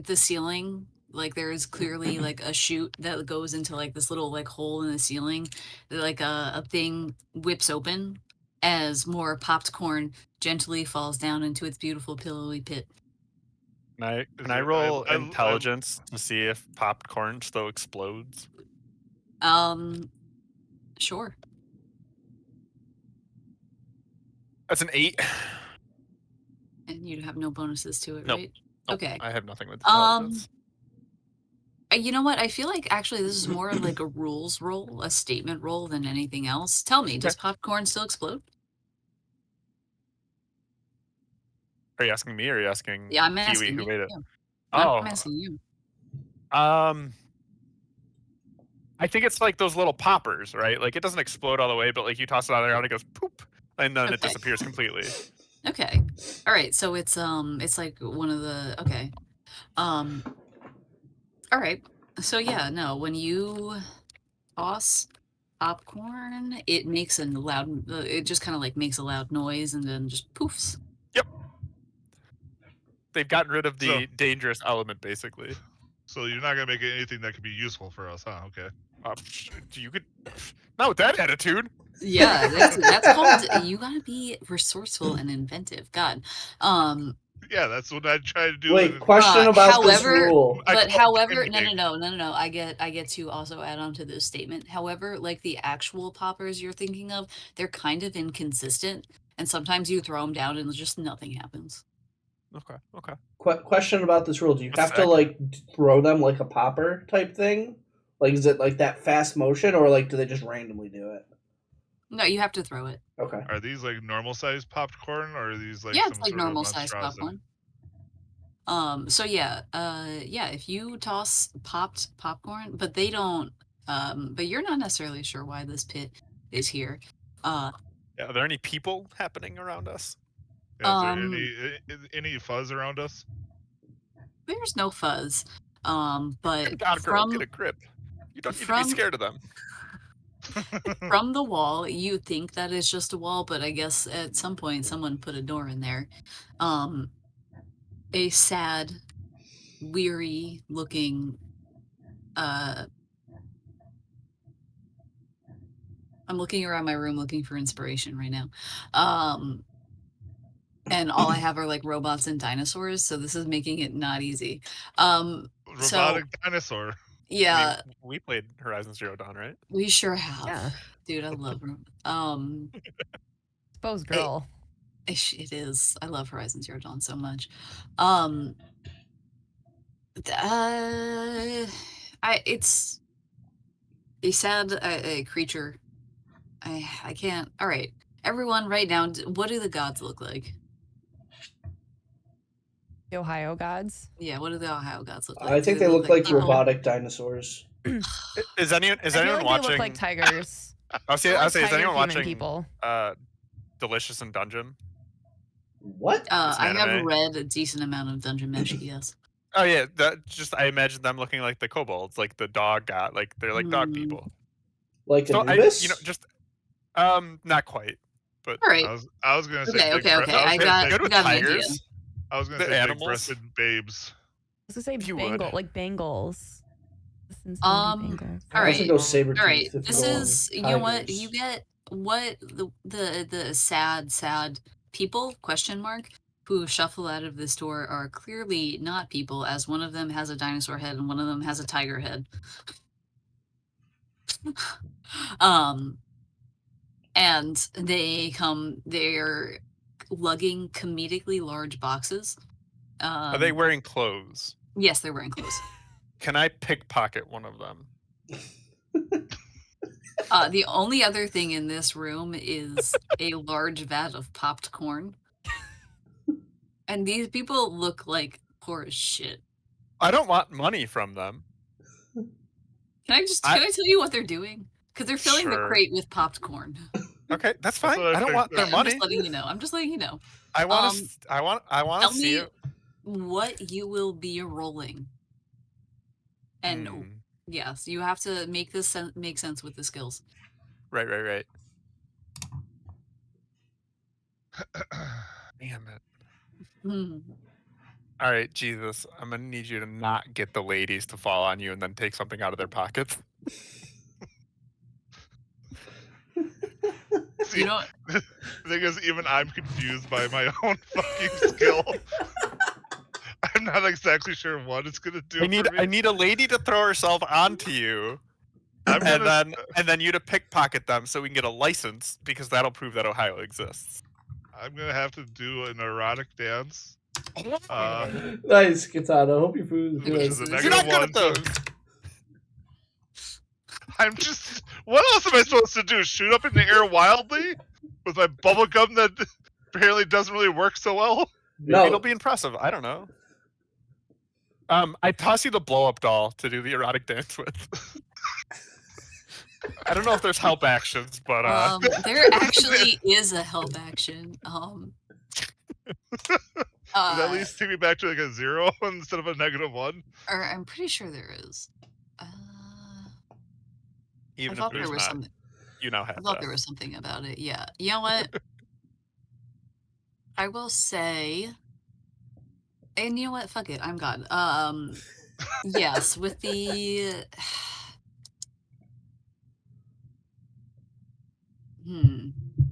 the ceiling, like there is clearly like a chute that goes into like this little like hole in the ceiling. Like a thing whips open as more popped corn gently falls down into its beautiful pillowy pit. Can I roll intelligence to see if popped corn still explodes? Sure. That's an 8. And you'd have no bonuses to it, nope. right? Nope. Okay. I have nothing with intelligence. You know what? I feel like actually this is more like a rules roll, a statement roll than anything else. Tell me, does popcorn still explode? Are you asking me or are you asking I'm Kiwi asking who made it? you. Oh. I'm asking you. I think it's like those little poppers, right? Like it doesn't explode all the way, but like you toss it on the ground, it goes poop, and then it disappears completely. Okay. All right. So it's like one of the all right. So yeah, no, when you toss popcorn, it makes a loud. It just kind of like makes a loud noise and then just poofs. Yep. They've gotten rid of the dangerous element, basically. So you're not gonna make it anything that could be useful for us, huh? Okay. You could not with that attitude. Yeah, that's called you gotta be resourceful and inventive. God. Yeah, that's what I try to do. Wait, question about this However, rule. however, no. I get to also add on to this statement. However, like the actual poppers you're thinking of, they're kind of inconsistent, and sometimes you throw them down and just nothing happens. Okay. Question about this rule. Do you What's have to like throw them like a popper type thing? Like, is it like that fast motion, or like do they just randomly do it? No, you have to throw it. Okay. Are these like normal sized popcorn, or are these like Yeah, some it's like sort of normal size monstrosity? popcorn. So yeah, if you toss popped popcorn, but they don't, but you're not necessarily sure why this pit is here. Are there any people happening around us? Yeah, is there any fuzz around us? There's no fuzz. But God, girl, get a grip. You don't need to be scared of them. From the wall, you think that it's just a wall, but I guess at some point someone put a door in there. A sad, weary looking I'm looking around my room looking for inspiration right now. And all I have are like robots and dinosaurs, so this is making it not easy. Robotic dinosaur. Yeah. We played Horizon Zero Dawn, right? We sure have. Yeah. Dude, I love them. Suppose girl. It is. I love Horizon Zero Dawn so much. It's a sad creature. I can't. All right, everyone, write down. What do the gods look like? The Ohio gods. Yeah, what do the Ohio gods look like? I think they look like robotic dinosaurs. Is anyone like watching? They look like tigers. I'll say. Is anyone watching people? Delicious in Dungeon? What? I have read a decent amount of Dungeon Mesh. Yes. Oh yeah, I imagine them looking like the kobolds, like the dog god, like they're like dog people. Like Anubis? Not quite, but all right. I was gonna say okay. I got good with tigers. I was gonna say animals. big-breasted babes. I was gonna say like Bengals. All right. All right. This is you know what you get. What the sad people ? Who shuffle out of this door are clearly not people, as one of them has a dinosaur head and one of them has a tiger head. And they're lugging comedically large boxes. Are they wearing clothes? Yes, they're wearing clothes. Can I pickpocket one of them? The only other thing in this room is a large vat of popped corn. And these people look like poor as shit. I don't want money from them. Can I tell you what they're doing? Because they're filling the crate with popped corn. Okay, that's fine. I don't want their money. I'm just letting you know. I want to see it. What you will be rolling. And yes, you have to make this make sense with the skills. Right. Damn it. All right, Jesus, I'm gonna need you to not get the ladies to fall on you and then take something out of their pockets. See, the thing is, even I'm confused by my own fucking skill. I'm not exactly sure what it's gonna do. I need a lady to throw herself onto you, and then you to pickpocket them so we can get a license, because that'll prove that Ohio exists. I'm gonna have to do an erotic dance. Nice, Katana. Hope your food is good. You're not good at those. I'm just. What else am I supposed to do? Shoot up in the air wildly with my bubble gum that apparently doesn't really work so well? No, it'll be impressive. I don't know. I toss you the blow up doll to do the erotic dance with. I don't know if there's help actions, but there actually is a help action. Does at least take me back to like a 0 instead of a -1? Or I'm pretty sure there is. Even if there's not, something. You now have. I thought there was something about it. Yeah. You know what? I will say. And you know what? Fuck it. I'm God. Yes, with the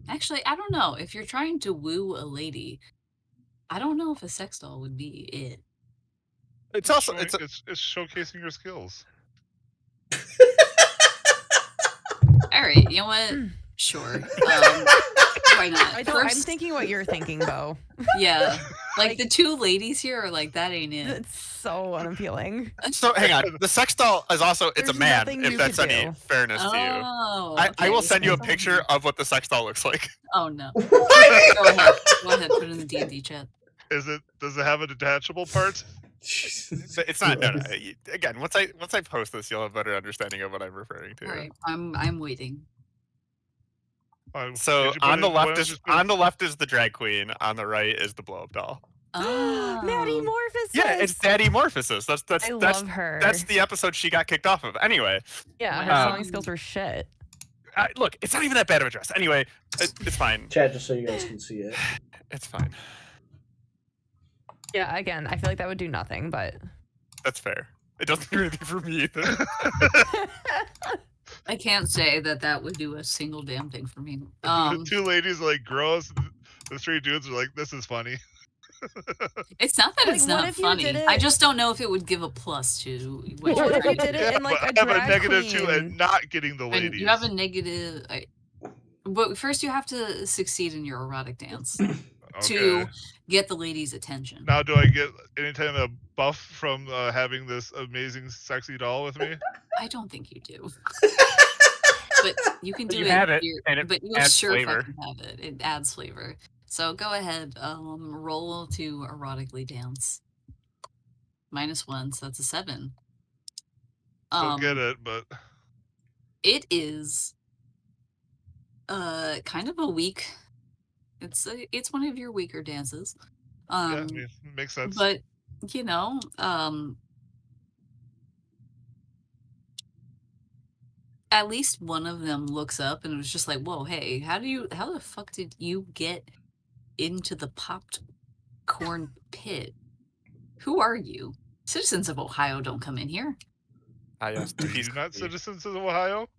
Actually, I don't know. If you're trying to woo a lady, I don't know if a sex doll would be it. It's also it's showcasing your skills. All right, you know what? Sure. Why not? I'm thinking what you're thinking, Bo. Yeah. Like the two ladies here are like, that ain't it. It's so unappealing. So hang on. The sex doll is also it's There's a man. nothing If you that's could any do. fairness to you. Oh, I will okay, send you a so- picture of what the sex doll looks like. Oh no. What? Go ahead. Go ahead. Put it in the D&D chat. Does it have a detachable part? Jesus It's not. No, no. Christ. Again, once I post this, you'll have a better understanding of what I'm referring to. All right, I'm waiting. So Did you put on the it- why left don't is you put- the drag queen. On the right is the blow up doll. Oh. Maddie Morphosis. Yeah, it's Daddy Morphosis. I love her. That's the episode she got kicked off of. Anyway, Yeah, her Wow. sewing skills were shit. look, it's not even that bad of a dress. Anyway, it's fine. Chat, just so you guys can see it. It's fine. Yeah, again, I feel like that would do nothing, but That's fair. It doesn't do anything for me either. I can't say that would do a single damn thing for me. The two ladies are like gross. The three dudes are like, this is funny. It's not that Like, it's what not if you funny. did I it- just don't know if it would give a plus to what What you're if you trying to did do. it in like a I have a drag negative two queen? and not getting the And ladies. you have a negative. But first, you have to succeed in your erotic dance to Okay. get the ladies' attention. Now, do I get any kind of buff from having this amazing, sexy doll with me? I don't think you do. But you can do You it. have it, here, and it but you adds sure flavor. fucking have it. It adds flavor. So go ahead, roll to erotically dance. -1, so that's a 7. Don't get it, but It is kind of a weak. It's one of your weaker dances. yeah, I mean, makes sense. But you know, at least one of them looks up and was just like, "Whoa, hey, how the fuck did you get into the popped corn pit? Who are you? Citizens of Ohio don't come in here." Yes, Are you not citizens of Ohio?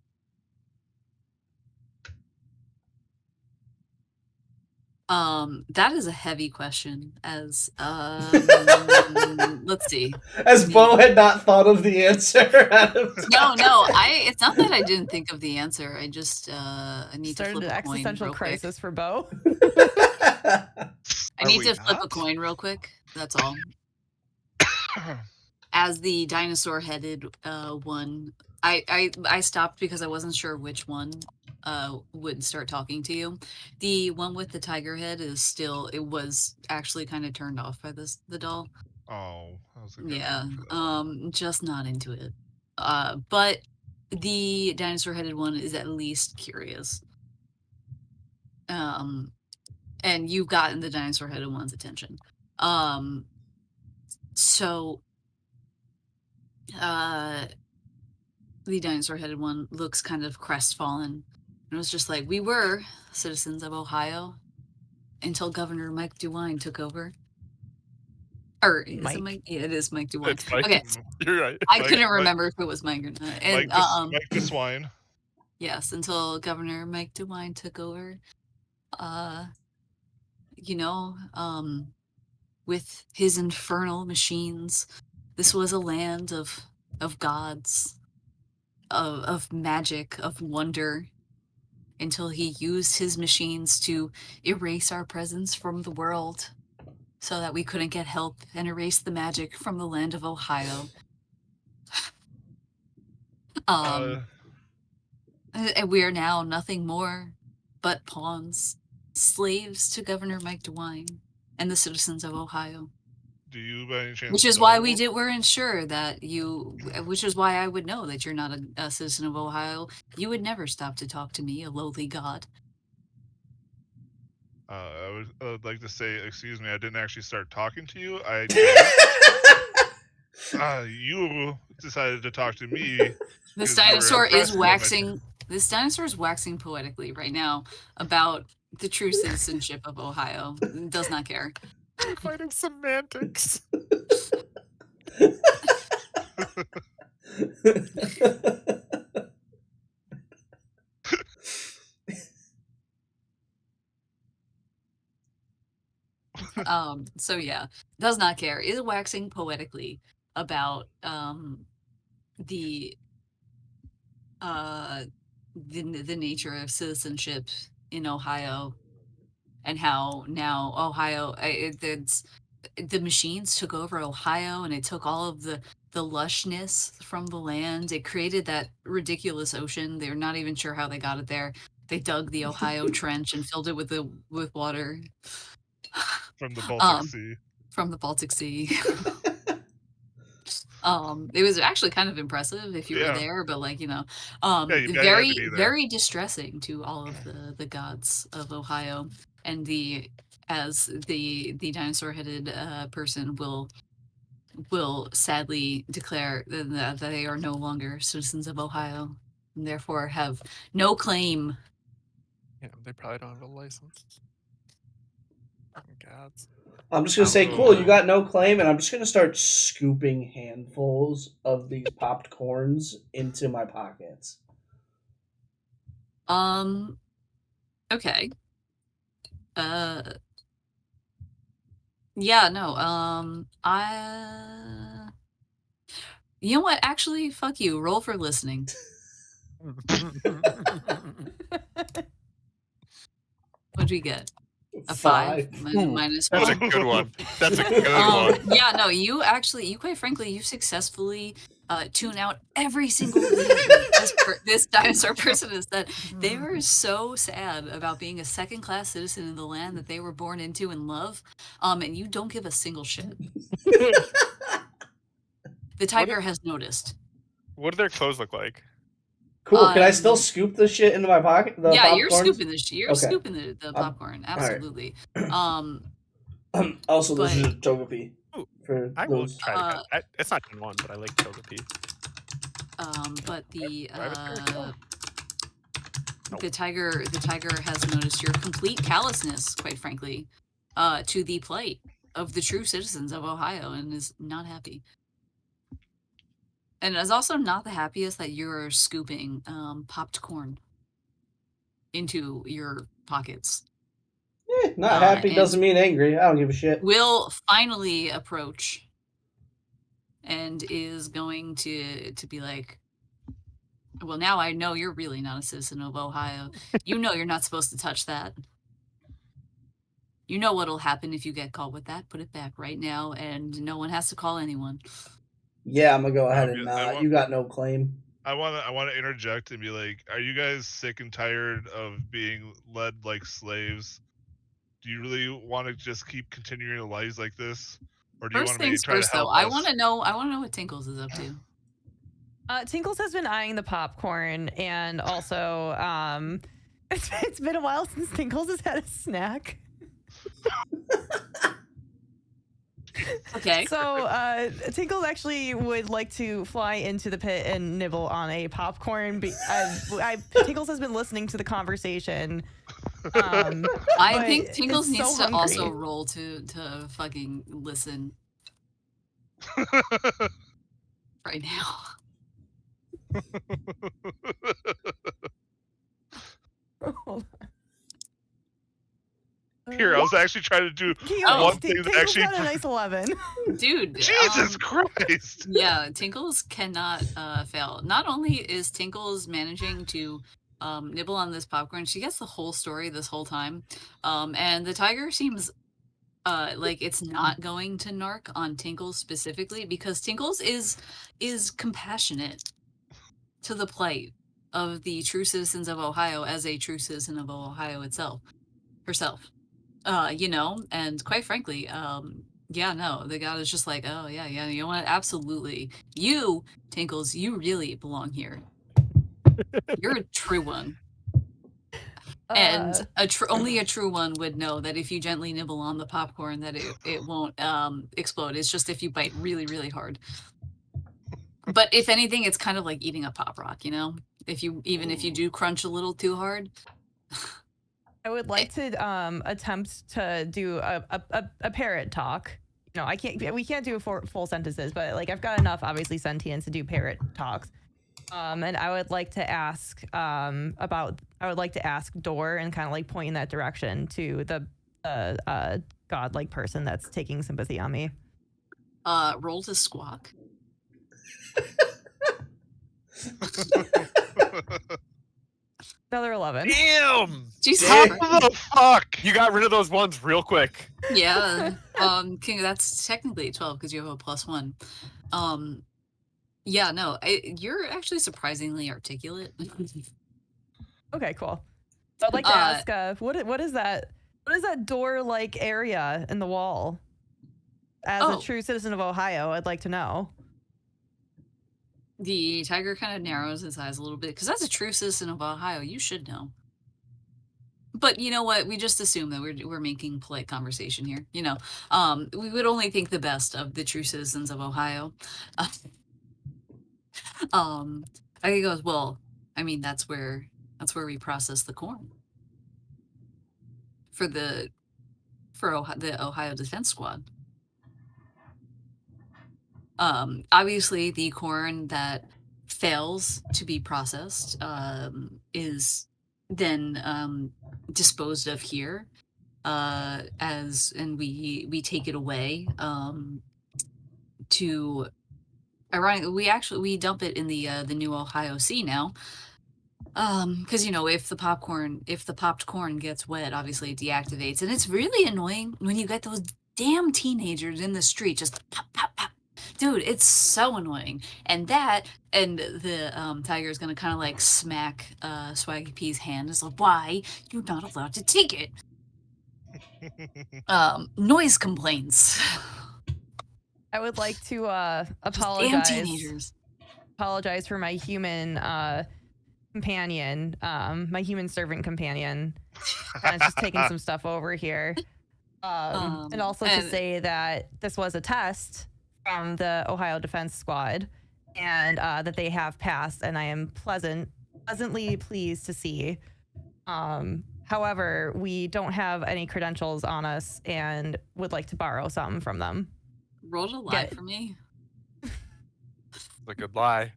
That is a heavy question. As let's see. As Bo had not thought of the answer. No, it's not that I didn't think of the answer. I just I need Started to an flip a coin existential real quick. crisis for Bo. I need to flip a coin real quick. That's all. As the dinosaur-headed one, I stopped because I wasn't sure which one would start talking to you. The one with the tiger head it was actually kind of turned off by the doll. Oh, I was like, Yeah, just not into it. But the dinosaur-headed one is at least curious. And you've gotten the dinosaur-headed one's attention. So the dinosaur-headed one looks kind of crestfallen. It was just like, we were citizens of Ohio until Governor Mike DeWine took over. Or is Mike. it Mike? Yeah, it is Mike DeWine. It's Mike. Okay, You're right. I Mike- couldn't Mike- remember if it was Mike or not. And Mike the swine. yes, until Governor Mike DeWine took over. With his infernal machines, this was a land of gods, of magic, of wonder, until he used his machines to erase our presence from the world so that we couldn't get help and erase the magic from the land of Ohio. And we are now nothing more but pawns, slaves to Governor Mike DeWine and the citizens of Ohio. Do you by any chance Which is why know- weren't sure that which is why I would know that you're not a citizen of Ohio. You would never stop to talk to me, a lowly god. I would like to say, excuse me, I didn't actually start talking to you. You decided to talk to me. This Because you were dinosaur impressed is by my- waxing. This dinosaur is waxing poetically right now about the true citizenship of Ohio. Does not care. Fighting semantics. So yeah, does not care. Is waxing poetically about the the nature of citizenship in Ohio and how now Ohio it's the machines took over Ohio and it took all of the lushness from the land. It created that ridiculous ocean. They're not even sure how they got it there. They dug the Ohio Trench and filled it with water. From the Baltic Um, Sea. from the Baltic Sea. It was actually kind of impressive if you were there, but like, you had to be there. very distressing to all of the gods of Ohio and as the dinosaur-headed person will sadly declare that they are no longer citizens of Ohio and therefore have no claim. Yeah, they probably don't have a license. Fucking gods. I'm just gonna say, cool, you got no claim, and I'm just gonna start scooping handfuls of these popped corns into my pockets. Okay. Yeah, no, you know what? Actually, fuck you. Roll for listening. What'd we get? A 5 minus That's 1. a good one. That's a good one. Yeah, no, you quite frankly, you successfully tune out every single thing that this dinosaur person has said. They were so sad about being a second-class citizen in the land that they were born into and love, and you don't give a single shit. The tiger has noticed. What do their clothes look like? Cool. Can I still scoop the shit into my pocket? Yeah, you're scooping the shit. You're scooping the popcorn. Absolutely. Right. Also, this is Togepi. For I will try to. It's not Gen 1, but I like Togepi. But the tiger has noticed your complete callousness, quite frankly, to the plight of the true citizens of Ohio, and is not happy. And is also not the happiest that you're scooping popped corn into your pockets. Not happy doesn't mean angry. I don't give a shit. Will finally approach and is going to be like, well, now I know you're really not a citizen of Ohio. You know you're not supposed to touch that. You know what'll happen if you get caught with that. Put it back right now, and no one has to call anyone. Yeah, I'm gonna go ahead and you got no claim. I want to interject and be like, are you guys sick and tired of being led like slaves? Do you really want to just keep continuing your lives like this, or do you want to try to help us? I want to know what Tinkles is up to. Tinkles has been eyeing the popcorn, and also it's been a while since Tinkles has had a snack. Okay. So Tinkles actually would like to fly into the pit and nibble on a popcorn. Tinkles has been listening to the conversation. I think Tinkles needs to also roll to fucking listen right now. Hold on. Here, I was actually trying to do one thing that actually got a nice 11. Dude, Jesus Christ. Yeah, Tinkles cannot fail. Not only is Tinkles managing to nibble on this popcorn, she gets the whole story this whole time. And the tiger seems like it's not going to narc on Tinkles specifically because Tinkles is compassionate to the plight of the true citizens of Ohio as a true citizen of Ohio herself. And quite frankly, yeah, no, the god is just like, oh yeah, you know what? Absolutely. You, Tinkles, you really belong here. You're a true one. And only a true one would know that if you gently nibble on the popcorn that it won't explode. It's just if you bite really, really hard. But if anything, it's kind of like eating a pop rock, you know? If you do crunch a little too hard. I would like to attempt to do a parrot talk No, I can't. We can't do full sentences, but like I've got enough, obviously, sentience to do parrot talks. And I would like to ask Door and kind of like point in that direction to the godlike person that's taking sympathy on me. Roll to squawk. Another 11. Damn! Jesus What Christ. the fuck? You got rid of those ones real quick. Yeah. King, that's technically 12 because you have a +1. Yeah, no, you're actually surprisingly articulate. Okay, cool. So I'd like to ask, what is that? What is that door-like area in the wall? As a true citizen of Ohio, I'd like to know. The tiger kind of narrows his eyes a little bit because as a true citizen of Ohio, you should know. But you know what? We just assume that we're making polite conversation here. You know, we would only think the best of the true citizens of Ohio. I think he goes, well, I mean, that's where we process the corn for the Ohio Defense Squad. Obviously, the corn that fails to be processed is then disposed of here, and we take it away to. Ironically, we dump it in the new Ohio Sea now. Because you know, if the popped corn gets wet, obviously it deactivates, and it's really annoying when you get those damn teenagers in the street just pop pop pop. Dude, it's so annoying. And the tiger is gonna kind of like smack Swaggy P's hand. It's like, why you're not allowed to take it? Noise complaints. I would like to apologize. Damn teenagers. Apologize for my human companion, my human servant companion, and just taking some stuff over here. And also to say that this was a test from the Ohio Defense Squad, and that they have passed, and I am pleasantly pleased to see. However, we don't have any credentials on us, and would like to borrow something from them. Roll a lie for me. It's a good lie.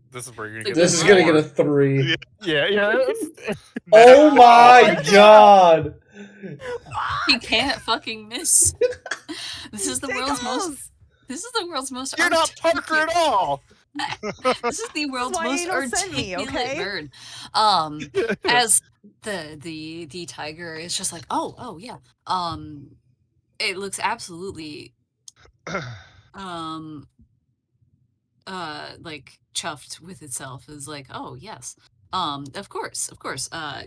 This is where you're gonna get. This is gonna get a 3. Yeah. Oh my god! You can't fucking miss. This is the world's most. This is the world's most. You're not Parker at all. This is the world's most articulate bird. As the tiger is just like, oh yeah. It looks absolutely like chuffed with itself, is like, oh yes, of course,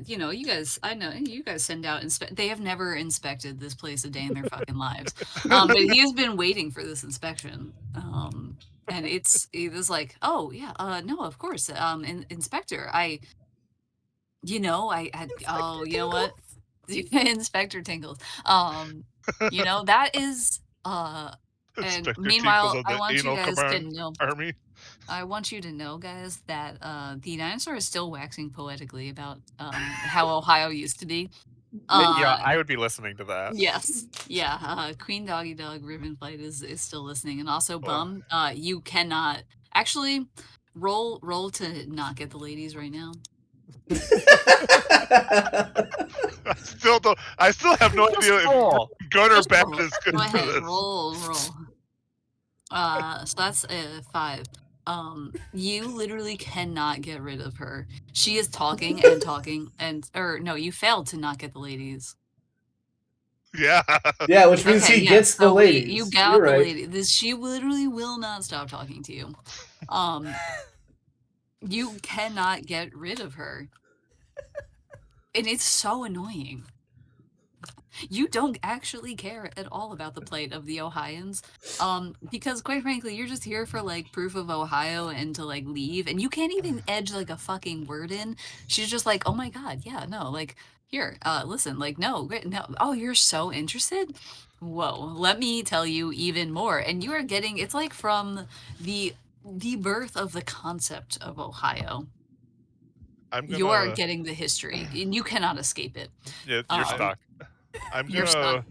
you know, you guys, I know you guys send out they have never inspected this place a day in their fucking lives, but he has been waiting for this inspection, and it was like, oh yeah, no, of course, Inspector, you know what, Inspector Tinkles, you know, that is and meanwhile, I want you guys to know. Army. I want you to know, guys, that the dinosaur is still waxing poetically about how Ohio used to be. Yeah, I would be listening to that. Yes, yeah. Queen Doggy Dog Ribbon Flight is still listening, and also Bum. You cannot actually roll to not get the ladies right now. I still have no idea if good or bad is good Go for ahead, this. roll. So that's a 5. You literally cannot get rid of her. She is talking and talking, or no, you failed to not get the ladies. Yeah. Yeah, which means he gets the ladies. You got the ladies. She literally will not stop talking to you. You cannot get rid of her. And it's so annoying. You don't actually care at all about the plight of the Ohioans, because quite frankly, you're just here for like proof of Ohio and to like leave, and you can't even edge like a fucking word in. She's just like, oh my god, yeah, no, like here, listen, like no, oh, you're so interested. Whoa, let me tell you even more, and you are getting it's like from the birth of the concept of Ohio. You are getting the history, and you cannot escape it. Yeah, you're stuck. I'm gonna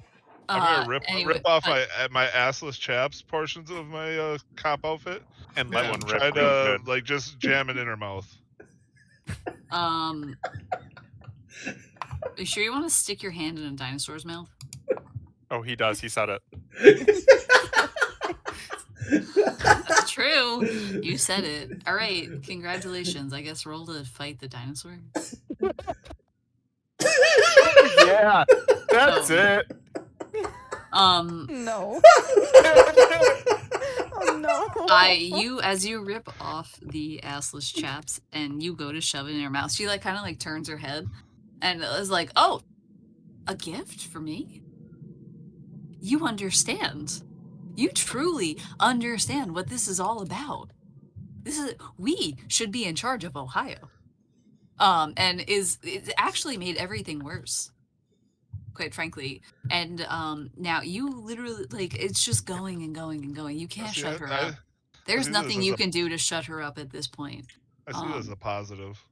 I'm gonna rip Anyway, off my assless chaps portions of my cop outfit And let Okay. one rip try real to good. like just jam it in her mouth. Are you sure you want to stick your hand in a dinosaur's mouth? Oh, he does. He said it. That's true. You said it. All right. Congratulations. I guess roll to fight the dinosaur. Yeah, that's Oh. it. No. Oh no. As you rip off the assless chaps and you go to shove it in her mouth, she like kind of like turns her head and is like, "Oh, a gift for me? You understand. You truly understand what this is all about. We should be in charge of Ohio." And it actually made everything worse, quite frankly. And now you literally like it's just going and going and going. You can't See, shut her I up. There's see this nothing as you can do to shut her up at this point. I see this as Um, a positive.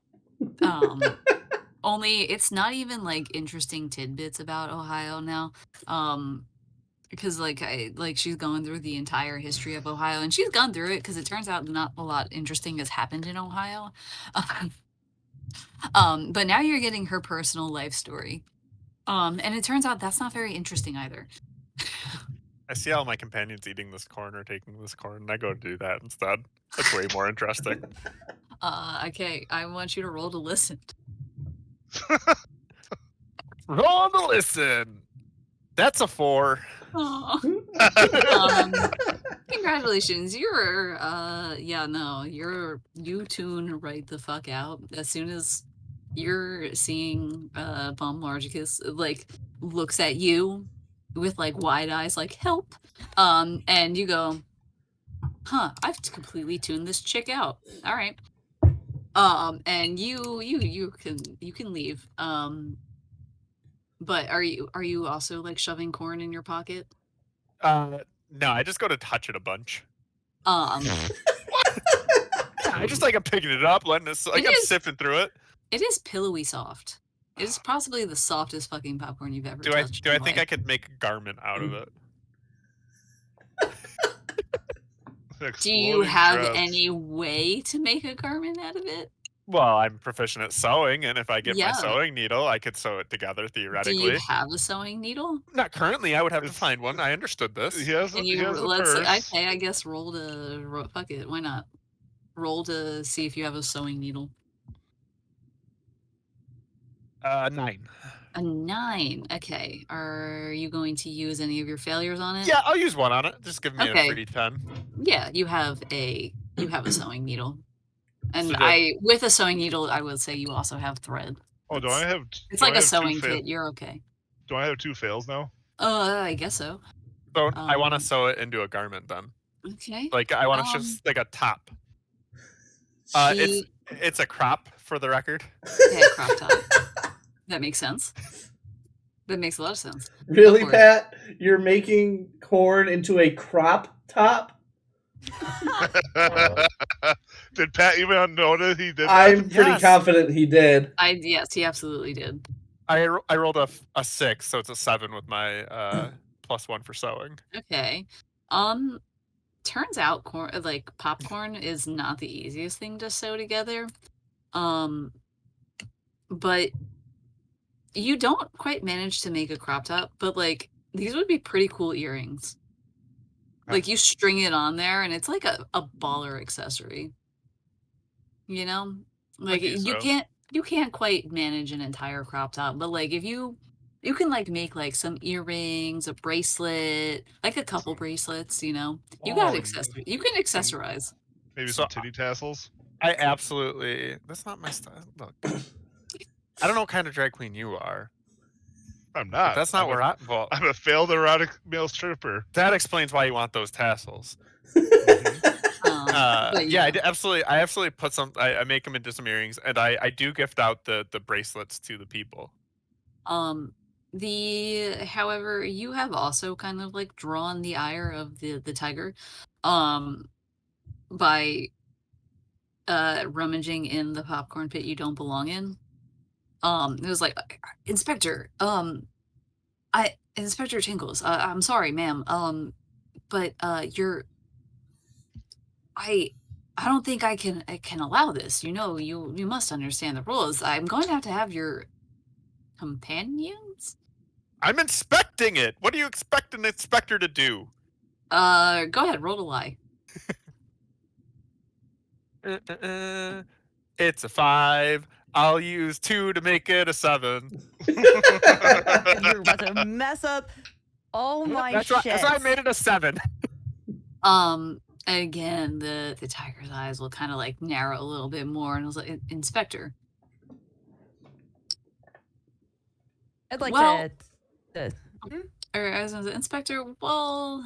Only it's not even like interesting tidbits about Ohio now. Because she's going through the entire history of Ohio and she's gone through it because it turns out not a lot interesting has happened in Ohio. But now you're getting her personal life story. And it turns out that's not very interesting either. I see all my companions eating this corn or taking this corn, and I go to do that instead. That's way more interesting. Okay, I want you to roll to listen. Roll to listen. That's a 4. Congratulations, you tune right the fuck out as soon as you're seeing Bum Largicus like looks at you with like wide eyes like help, and you go, huh, I've completely tuned this chick out. All right. And you can leave. But are you also like shoving corn in your pocket? No, I just go to touch it a bunch. Yeah, I just like I'm picking it up, letting it like I'm sipping through it. It is pillowy soft. It is possibly the softest fucking popcorn you've ever Do touched. I think I could make a garment out of it? Do you have any way to make a garment out of it? Well, I'm proficient at sewing, and if I get my Yeah. sewing needle, I could sew it together theoretically. Do you have a sewing needle? Not currently. I would have to find one. I understood this. He has a purse. Okay, I guess fuck it, why not? Roll to see if you have a sewing needle. 9. A 9. Okay. Are you going to use any of your failures on it? Yeah, I'll use one on it. Just give me a free 10. Yeah, you have a sewing needle. And So with a sewing needle, I would say you also have thread. Oh, do I have? It's like a sewing kit. You're okay. Do I have 2 fails now? I guess so. So I want to sew it into a garment then. Okay. Like I want to just like a top. It's a crop for the record. Okay, crop top. That makes sense. That makes a lot of sense. Really, Pat? You're making corn into a crop top? Did Pat even know that he did that? I'm pretty confident he did. Yes, he absolutely did. I rolled a 6, so it's a 7 with my +1 for sewing. Okay. Turns out popcorn is not the easiest thing to sew together. But you don't quite manage to make a crop top, but like these would be pretty cool earrings. Like you string it on there and it's like a baller accessory. You know? Like you can't quite manage an entire crop top, but like if you can like make like some earrings, a bracelet, like a couple bracelets, you know. You got accessory. You can accessorize. Maybe some titty tassels. I absolutely. That's not my style. Look, I don't know what kind of drag queen you are. I'm not. That's not where I'm. Well, I'm a failed erotic male stripper. That explains why you want those tassels. Yeah, I absolutely put some. I make them into some earrings, and I do gift out the bracelets to the people. However, you have also kind of like drawn the ire of the tiger, by rummaging in the popcorn pit you don't belong in. It was like, Inspector, Inspector Tinkles, I'm sorry, ma'am. But I don't think I can allow this. You know, you must understand the rules. I'm going to have your companions. I'm inspecting it. What do you expect an inspector to do? Go ahead, roll to lie. It's a 5. I'll use 2 to make it a 7. You're about to mess up all my shit. That's why I made it a 7. Again, the tiger's eyes will kind of like narrow a little bit more, and it was like, Inspector. I'd like Well, to or as an Inspector, well,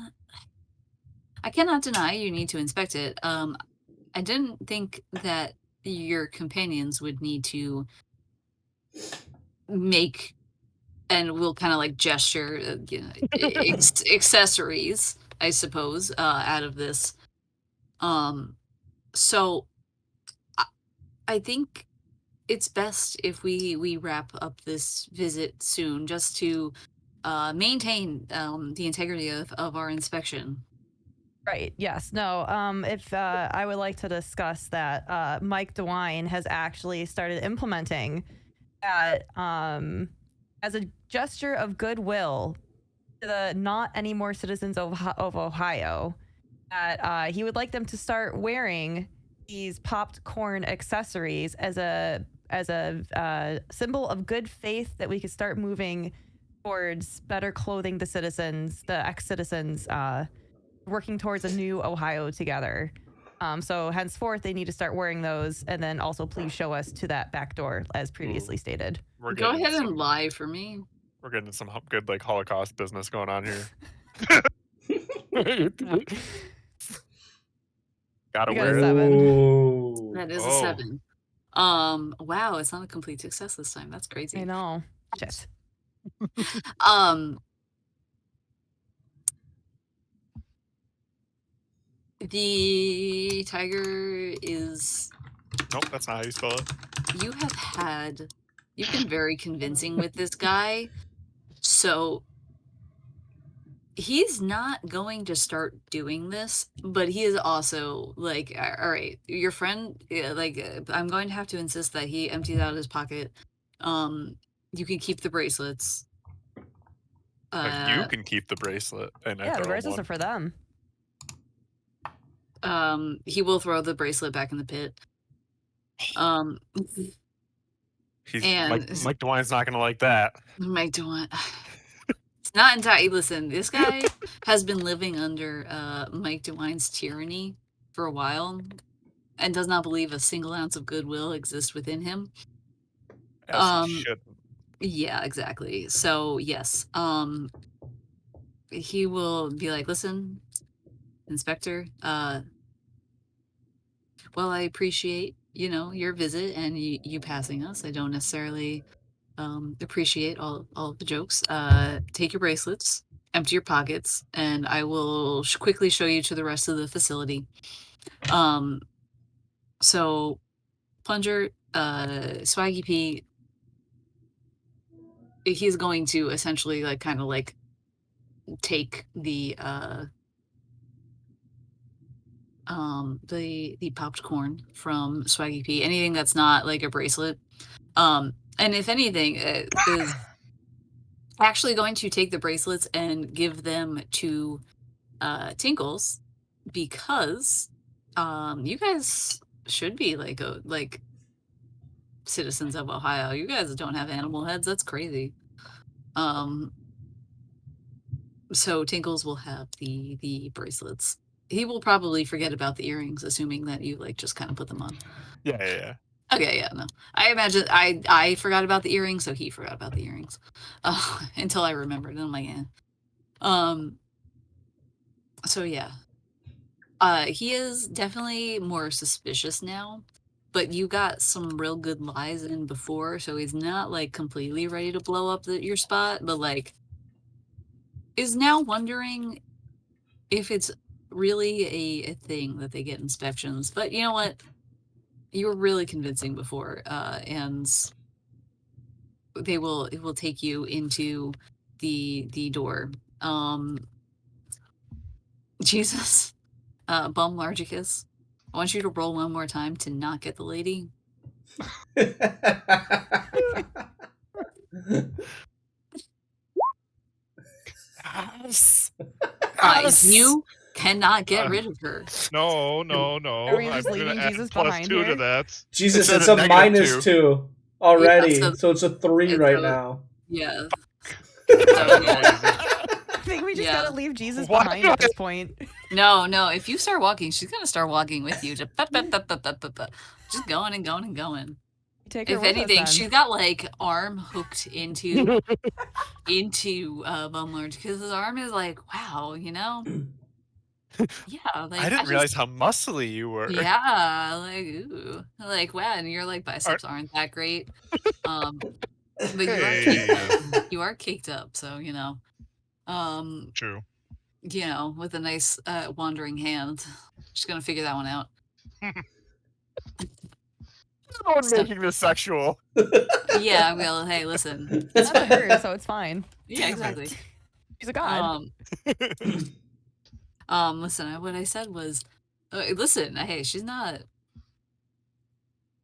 I cannot deny you need to inspect it. I didn't think that your companions would need to make, and we'll kind of like gesture, you know, accessories, I suppose, out of this. So I think it's best if we wrap up this visit soon, just to maintain the integrity of our inspection. Right. Yes. No. If I would like to discuss that, Mike DeWine has actually started implementing that as a gesture of goodwill to the not anymore citizens of Ohio, that he would like them to start wearing these popped corn accessories as a symbol of good faith, that we could start moving towards better clothing the citizens, the ex-citizens, working towards a new Ohio together. So henceforth, they need to start wearing those, and then also please show us to that back door, as previously stated. Go ahead and lie for me. We're getting some good like Holocaust business going on here. Gotta wear a 7. That is a 7. Wow, it's not a complete success this time. That's crazy. I know. Shit. The tiger is... Nope, that's not how you spell it. You've been very convincing with this guy, so he's not going to start doing this, but he is also like, all right, your friend, I'm going to have to insist that he empties out his pocket. You can keep the bracelets. You can keep the bracelet. And yeah, the bracelets are for them. He will throw the bracelet back in the pit. Mike DeWine's not gonna like that. Mike DeWine. It's not entirely. Listen, this guy has been living under Mike DeWine's tyranny for a while, and does not believe a single ounce of goodwill exists within him. Yeah, exactly. So yes, he will be like, listen, Inspector, well, I appreciate, your visit and you passing us. I don't necessarily appreciate all the jokes. Take your bracelets, empty your pockets, and I will quickly show you to the rest of the facility. So Plunger, Swaggy P, he's going to essentially take the popped corn from Swaggy P, anything that's not like a bracelet, and if anything, is actually going to take the bracelets and give them to Tinkles, because you guys should be like citizens of Ohio. You guys don't have animal heads. That's crazy. So Tinkles will have the bracelets. He will probably forget about the earrings, assuming that you just kind of put them on. Yeah. Okay, yeah, no. I imagine I forgot about the earrings, so he forgot about the earrings. Until I remembered, and I'm like, so yeah. He is definitely more suspicious now, but you got some real good lies in before, so he's not completely ready to blow up your spot, but is now wondering if it's really a thing that they get inspections. But you know what? You were really convincing before, and it will take you into the door. Jesus, Bum Largicus, I want you to roll one more time to not get the lady. Yes. You cannot get rid of her. No. Are we I'm just gonna leaving add Jesus +2 behind to here? that. Jesus, It's it's at a a -2 already, so it's a 3 it's right a- now. Yeah. I'll yeah. use it. I think we just Yeah. gotta leave Jesus Why behind do at this point. No. If you start walking, she's gonna start walking with you. Just just going and going and going. Take her If with anything, us then. she's got like arm hooked into Bum Large because his arm is like, wow, yeah, like I didn't realize how muscly you were. yeah, like ooh, like wow, and your like biceps aren't that great, but you are caked up. You are caked up, so True. with a nice wandering hand. Just gonna figure that one out. No one's So- making this sexual. Yeah, well, hey, listen, It's not her, so it's fine. yeah, exactly. She's a god. Listen, what I said was, listen, hey, she's not.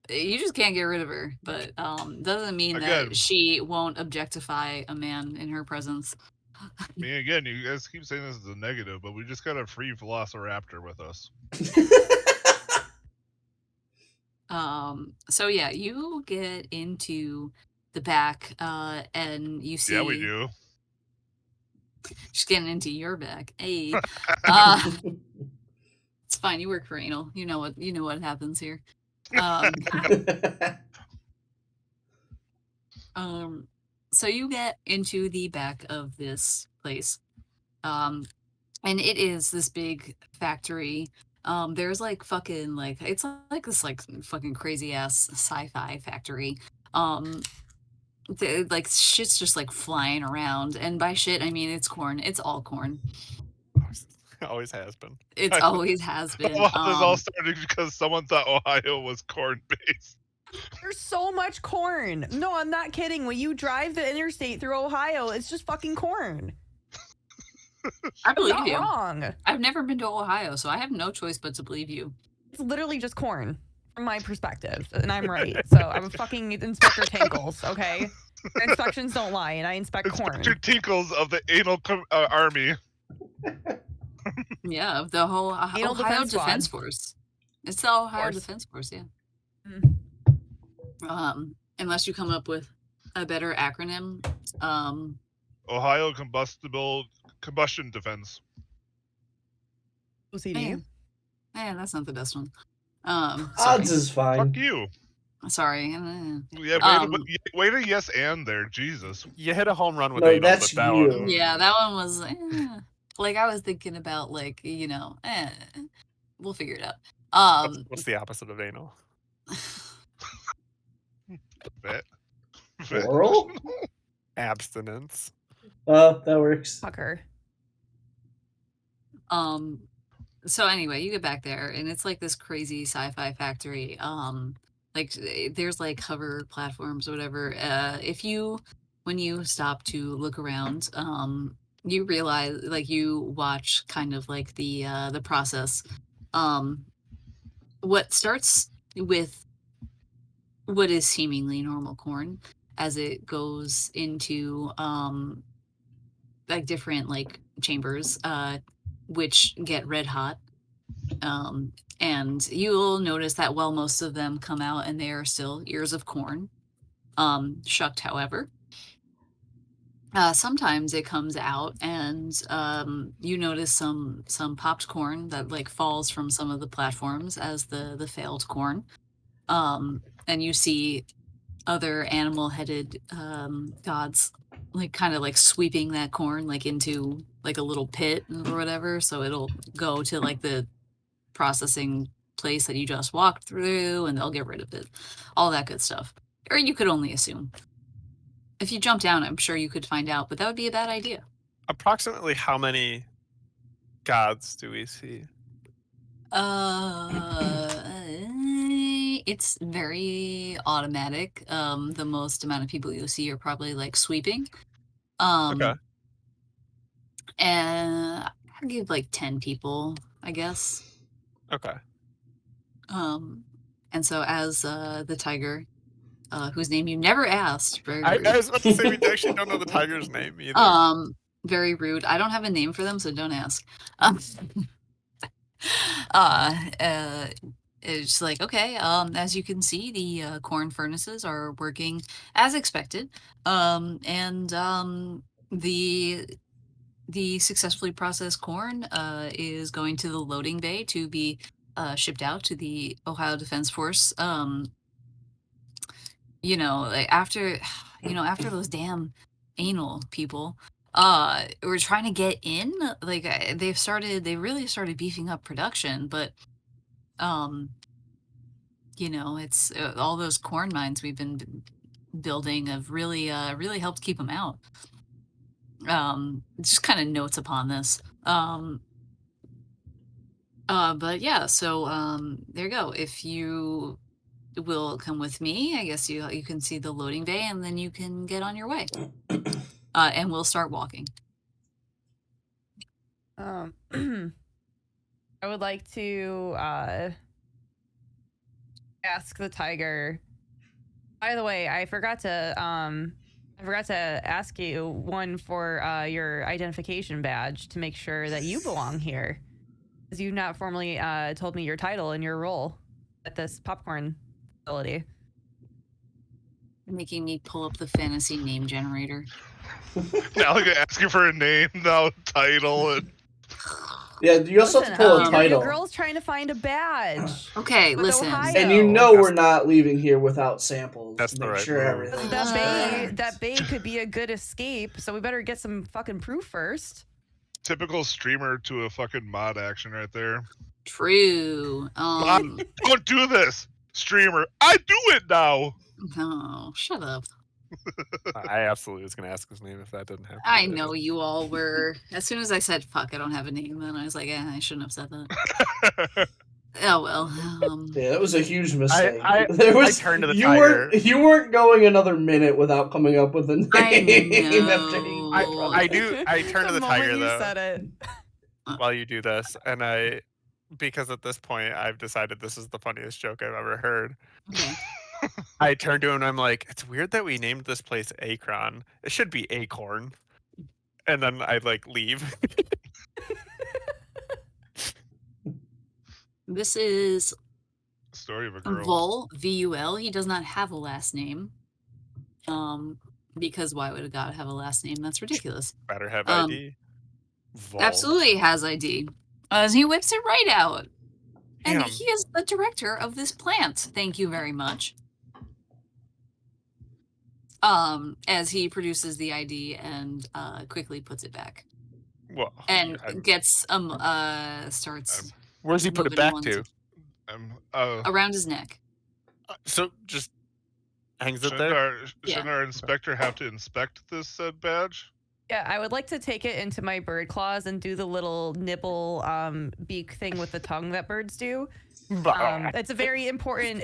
You just can't get rid of her, but doesn't mean Again. that she won't objectify a man in her presence. I mean, again, you guys keep saying this is a negative, but we just got a free Velociraptor with us. So yeah, you get into the back, and you see. Yeah, we do. She's getting into your back. Hey, it's fine. You work for anal. You know what happens here. So you get into the back of this place, and it is this big factory. There's like fucking like it's like this like fucking crazy ass sci-fi factory. Like shit's just like flying around, and by shit I mean it's corn. It's all corn. Always has been. It's always has been. Well, this all started because someone thought Ohio was corn-based. There's so much corn. No, I'm not kidding. When you drive the interstate through Ohio, it's just fucking corn. I believe Not you. wrong. I've never been to Ohio, so I have no choice but to believe you. It's literally just corn from my perspective, and I'm right. So I'm a fucking Inspector Tinkles, okay? Inspections don't lie, and I inspect corn. Inspector Tinkles of the anal army. Yeah, of the whole Anal Ohio Defense Defense Squad. Force. It's the Ohio Force. Defense Force, yeah. Mm. Unless you come up with a better acronym. Ohio Combustion Defense. OCD. That's not the best one. Odds is fine. Fuck you. Sorry. Yeah, way to yes and there, Jesus. You hit a home run with No, anal, that's but that you. one. Yeah, that one was like I was thinking about like we'll figure it out. What's the opposite of anal? Vet. Oral? Abstinence. Oh, that works. Fucker. So anyway, you get back there and it's like this crazy sci-fi factory. Like there's like hover platforms or whatever. When you stop to look around, you realize like you watch kind of like the process. What starts with what is seemingly normal corn as it goes into like different like chambers which get red hot, and you'll notice that while most of them come out and they are still ears of corn, shucked however, sometimes it comes out and you notice some popped corn that like falls from some of the platforms as the failed corn, and you see other animal-headed gods like kind of like sweeping that corn like into like a little pit or whatever, so it'll go to like the processing place that you just walked through and they'll get rid of it, all that good stuff. Or you could only assume. If you jump down, I'm sure you could find out, but that would be a bad idea. Approximately how many gods do we see? It's very automatic. The most amount of people you'll see are probably like sweeping. Okay. And I'll give like 10 people, I guess. Okay. And so as the tiger, whose name you never asked, very I rude. was about to say we actually don't know the tiger's name either. Very rude. I don't have a name for them, so don't ask. It's like, okay, as you can see, the corn furnaces are working as expected. And the successfully processed corn is going to the loading bay to be shipped out to the Ohio Defense Force. Like after after those damn anal people were trying to get in, like they really started beefing up production, but it's all those corn mines we've been building have really helped keep them out. Just kind of notes upon this. But yeah, so there you go. If you will come with me, I guess you can see the loading bay, and then you can get on your way. And we'll start walking. I would like to ask the tiger. By the way, I forgot to ask you one for your identification badge to make sure that you belong here, because you've not formally told me your title and your role at this popcorn facility. Making me pull up the fantasy name generator. Now I'm asking for a name, now title, and Yeah, you also have to pull a title. Your girl's trying to find a badge. Okay, listen. Ohio. And we're not leaving here without samples. That's to the make right sure move. everything. That bay could be a good escape, so we better get some fucking proof first. typical streamer to a fucking mod action right there. True. Mod, don't do this, streamer. I do it now. No, shut up. I absolutely was going to ask his name if that didn't happen. I know you all were. As soon as I said "fuck," I don't have a name, then I was like, I shouldn't have said that. Oh well. Yeah, that was a huge mistake. I turned to the tiger. You weren't going another minute without coming up with a name. I turned to the tiger you though. Said it. While you do this, and because at this point I've decided this is the funniest joke I've ever heard. Okay. I turned to him and I'm like, it's weird that we named this place Akron. It should be Acorn. And then I leave. This is story of a girl. Vul, V-U-L. He does not have a last name. Because why would a god have a last name? That's ridiculous. Better have ID. Vul. Absolutely has ID. As he whips it right out. And Damn. he is the director of this plant. Thank you very much. As he produces the ID and quickly puts it back. Well, and gets starts. Where's he put it back to? Around his neck. So just hangs it there. Shouldn't our inspector have to inspect this said badge? Yeah, I would like to take it into my bird claws and do the little nibble beak thing with the tongue that birds do. It's a very important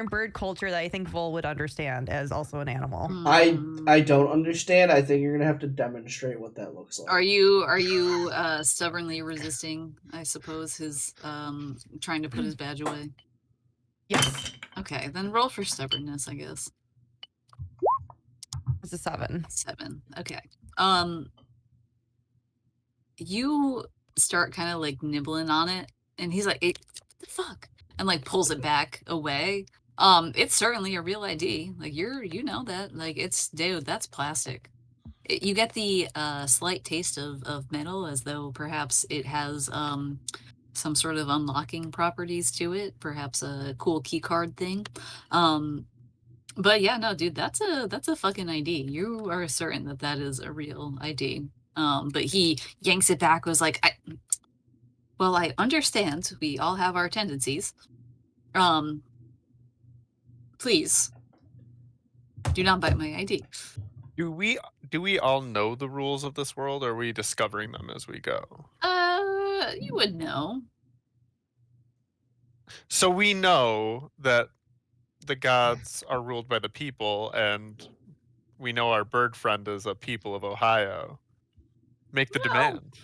bird culture that I think Vol would understand as also an animal. I don't understand. I think you're gonna have to demonstrate what that looks like. Are you stubbornly resisting, I suppose, his trying to put his badge away? Yes. Okay, then roll for stubbornness, I guess. It's a 7. 7. Okay. You start kind of nibbling on it, and he's like, hey, what the fuck? And pulls it back away. It's certainly a real ID. You know that. Dude, that's plastic. You get the slight taste of metal, as though perhaps it has some sort of unlocking properties to it, perhaps a cool key card thing. But yeah, no, dude, that's a fucking ID. You are certain that is a real ID. But he yanks it back, was like, I understand we all have our tendencies. Please do not bite my ID. Do we all know the rules of this world, or are we discovering them as we go? You would know. So we know that the gods are ruled by the people, and we know our bird friend is a people of Ohio. make the No. demand.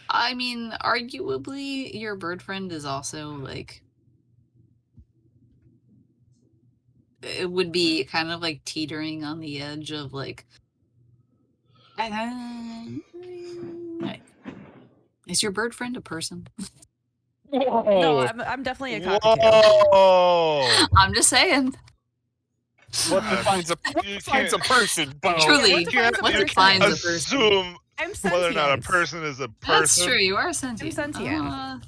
I mean, arguably, your bird friend is also, like... It would be kind of, like, teetering on the edge of, like... Is your bird friend a person? No, I'm definitely a cockatoo. Whoa! I'm just saying. What defines a person, Bo? Truly, Yeah, what defines a person? what defines a person? Assume I'm whether or not a sentient. person is a person. That's true. You are sentient. I'm sentient.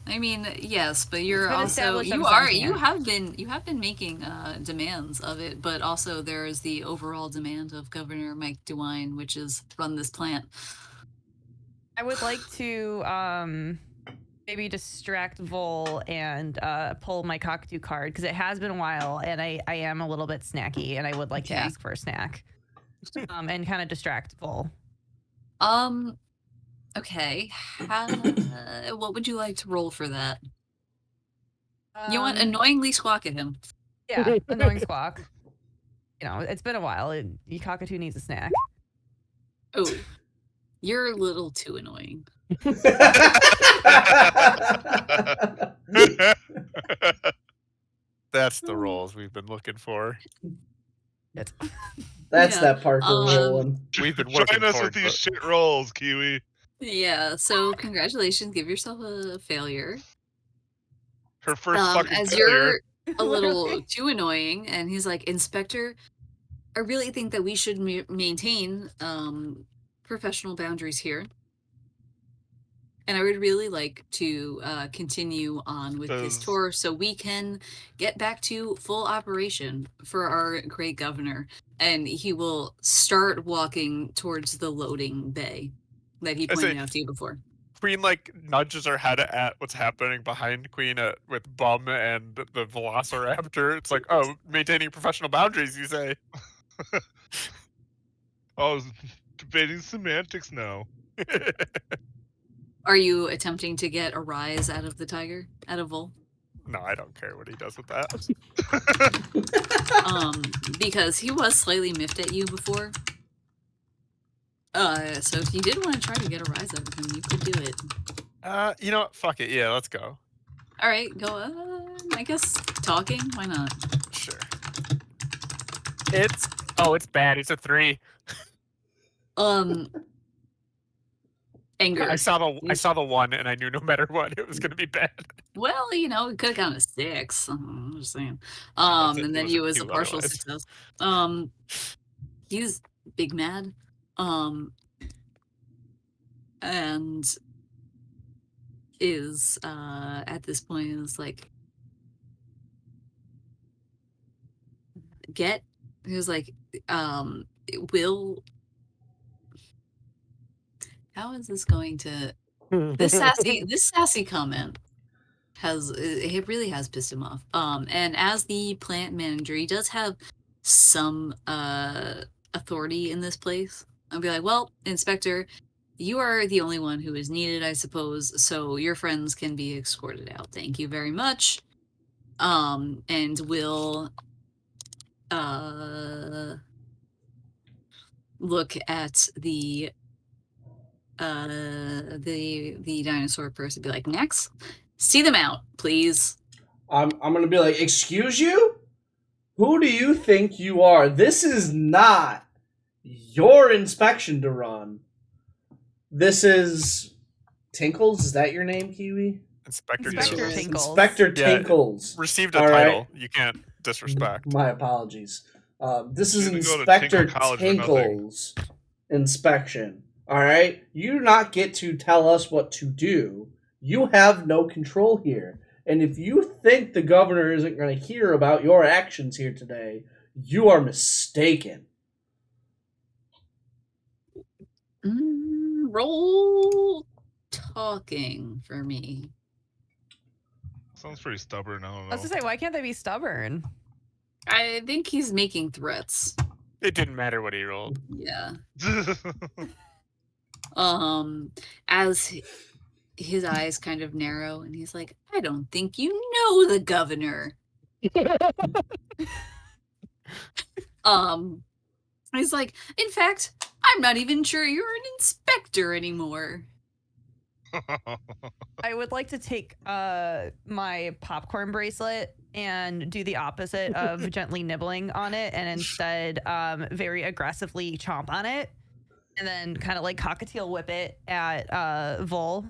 I mean, yes, but you're It's been also established I'm you sentient. have been making demands of it, but also there is the overall demand of Governor Mike DeWine, which is run this plant. I would like to maybe distract Vol and pull my cockatoo card because it has been a while and I am a little bit snacky and I would like to ask for a snack. And kind of distract Vol. Okay. What would you like to roll for that? You want annoyingly squawk at him. Yeah, annoying squawk. You know, it's been a while. Your cockatoo needs a snack. Oh, you're a little too annoying. That's the roles we've been looking for. That's that Parker rolling. We've been working Join us with these shit rolls, Kiwi. Yeah, so congratulations. Give yourself a failure. Her first fucking as failure. You're a little too annoying, and he's like, Inspector, I really think that we should maintain professional boundaries here. And I would really like to continue on with this tour so we can get back to full operation for our great governor. And he will start walking towards the loading bay that he pointed out to you before. Queen like nudges her head at what's happening behind Queen with Bum and the Velociraptor. It's like, oh, maintaining professional boundaries, you say? Oh, debating semantics now. Are you attempting to get a rise out of the tiger, out of Vol? No, I don't care what he does with that. Because he was slightly miffed at you before. So if you did want to try to get a rise out of him, you could do it. You know what? Fuck it. Yeah, let's go. All right, go. I guess talking. Why not? Sure. It's bad. It's a 3. Anger. I saw the 1, and I knew no matter what, it was gonna be bad. Well, you know, it could have gone a 6. I'm just saying. And then you as a partial success. He's big mad. And is at this point is like he was like will how is this going to this sassy comment it really has pissed him off. And as the plant manager, he does have some authority in this place. I'll be like, well, Inspector, you are the only one who is needed, I suppose, so your friends can be escorted out. Thank you very much. And we'll look at the dinosaur person, be like, next, see them out, please. I'm gonna be like, excuse you? Who do you think you are? This is not your inspection to run. This is Tinkles. Is that your name, Kiwi? Inspector Tinkles. Inspector Tinkles. Yeah, received a title. Right. You can't disrespect. My apologies. This is Inspector Tinkles inspection. All right? You do not get to tell us what to do. You have no control here. And if you think the governor isn't going to hear about your actions here today, you are mistaken. Roll talking for me. Sounds pretty stubborn. I don't know. I was to say, why can't they be stubborn? I think he's making threats. It didn't matter what he rolled. Yeah. As his eyes kind of narrow, and he's like, I don't think you know the governor. He's like, in fact, I'm not even sure you're an inspector anymore. I would like to take my popcorn bracelet and do the opposite of gently nibbling on it, and instead very aggressively chomp on it, and then kind of like cockatiel whip it at Vol.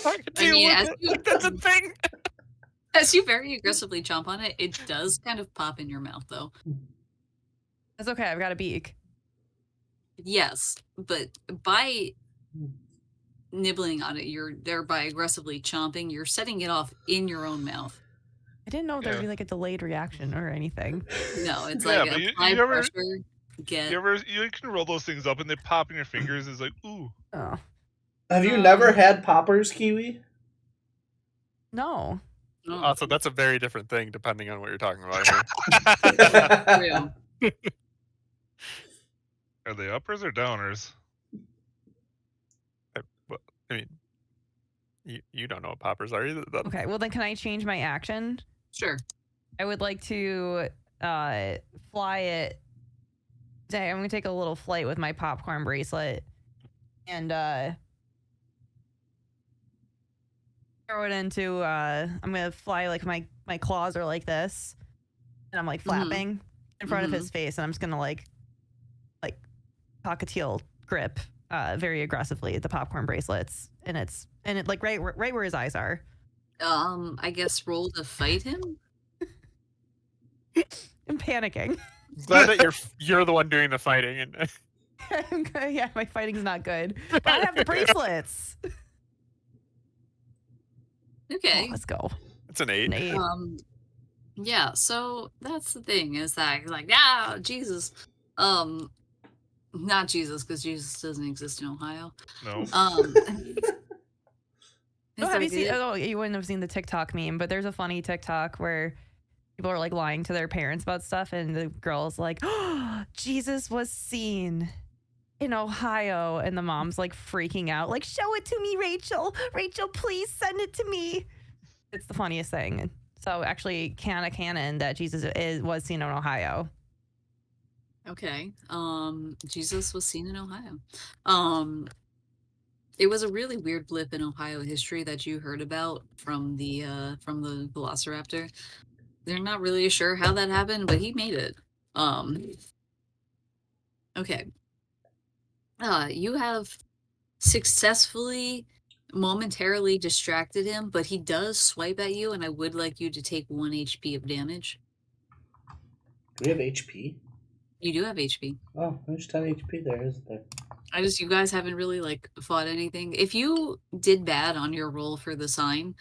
That's a thing. As you very aggressively chomp on it, it does kind of pop in your mouth, though. That's okay. I've got a beak. Yes, but by nibbling on it, you're thereby aggressively chomping. You're setting it off in your own mouth. I didn't know there'd be like a delayed reaction or anything. No, it's like apply pressure. You can roll those things up and they pop in your fingers. It's like, ooh. Oh. Have you never had poppers, Kiwi? No. Oh. So that's a very different thing depending on what you're talking about here. Are they uppers or downers? I mean, you don't know what poppers are either. Okay, well then can I change my action? Sure. I would like to fly it. I'm gonna take a little flight with my popcorn bracelet and throw it into I'm gonna fly like my claws are like this, and I'm like flapping in front of his face, and I'm just gonna like cockatiel grip very aggressively at the popcorn bracelets, and it like right where his eyes are. I guess roll to fight him. I'm panicking. Glad that you're the one doing the fighting, and yeah, my fighting's not good, but I have the bracelets. Okay, let's go. It's an 8. Yeah. So that's the thing is that like Jesus, not Jesus because Jesus doesn't exist in Ohio. No. Have you seen? Oh, you wouldn't have seen the TikTok meme, but there's a funny TikTok where people are like lying to their parents about stuff, and the girl's like, "Oh, Jesus was seen in Ohio," and the mom's like freaking out, like, "Show it to me, Rachel. Rachel, please send it to me." It's the funniest thing. So actually, canon that Jesus was seen in Ohio. Okay. Jesus was seen in Ohio. It was a really weird blip in Ohio history that you heard about from the Velociraptor. They're not really sure how that happened, but he made it. Okay. You have successfully momentarily distracted him, but he does swipe at you, and I would like you to take 1 HP of damage. Do we have HP? You do have HP. Oh, there's 10 HP there, isn't there? You guys haven't really like fought anything. If you did bad on your roll for the sign,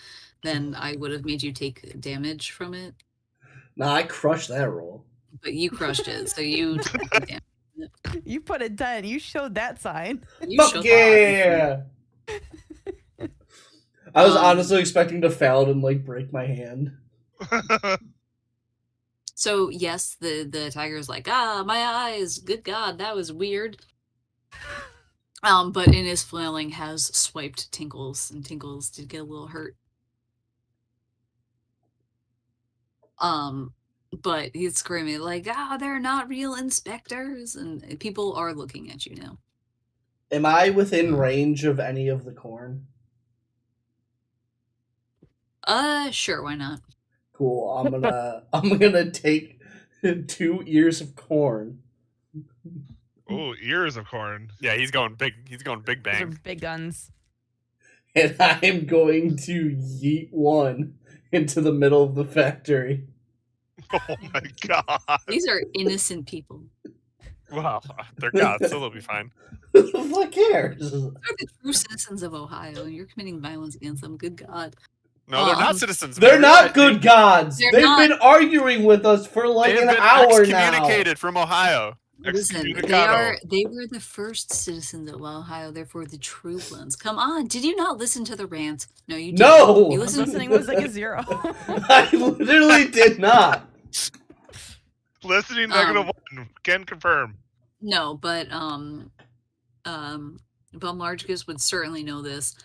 then I would have made you take damage from it. Nah, I crushed that roll. But you crushed it, so you took the damage. You put a 10. You showed that sign. Fuck yeah! I was honestly expecting to fail and like break my hand. So yes, the tiger's like, my eyes, good God, that was weird. But in his flailing has swiped Tinkles, and Tinkles did get a little hurt. But he's screaming like, they're not real inspectors, and people are looking at you now. Am I within range of any of the corn? Sure, why not? Cool. I'm gonna take 2 ears of corn. Oh, ears of corn. Yeah, he's going big. He's going big bang. Those are big guns. And I'm going to yeet one into the middle of the factory. Oh my God. These are innocent people. Wow, they're gods, so they'll be fine. Who the fuck cares? They're the true citizens of Ohio, and you're committing violence against them. Good God. No, they're not citizens. They're not good gods. They've been arguing with us for like an hour now. Excommunicated from Ohio. Listen, they were the first citizens of Ohio, therefore the true ones. Come on, did you not listen to the rant? No, you didn't. No! You Listening was like a 0. I literally did not. Listening -1, can confirm. No, but Large would certainly know this.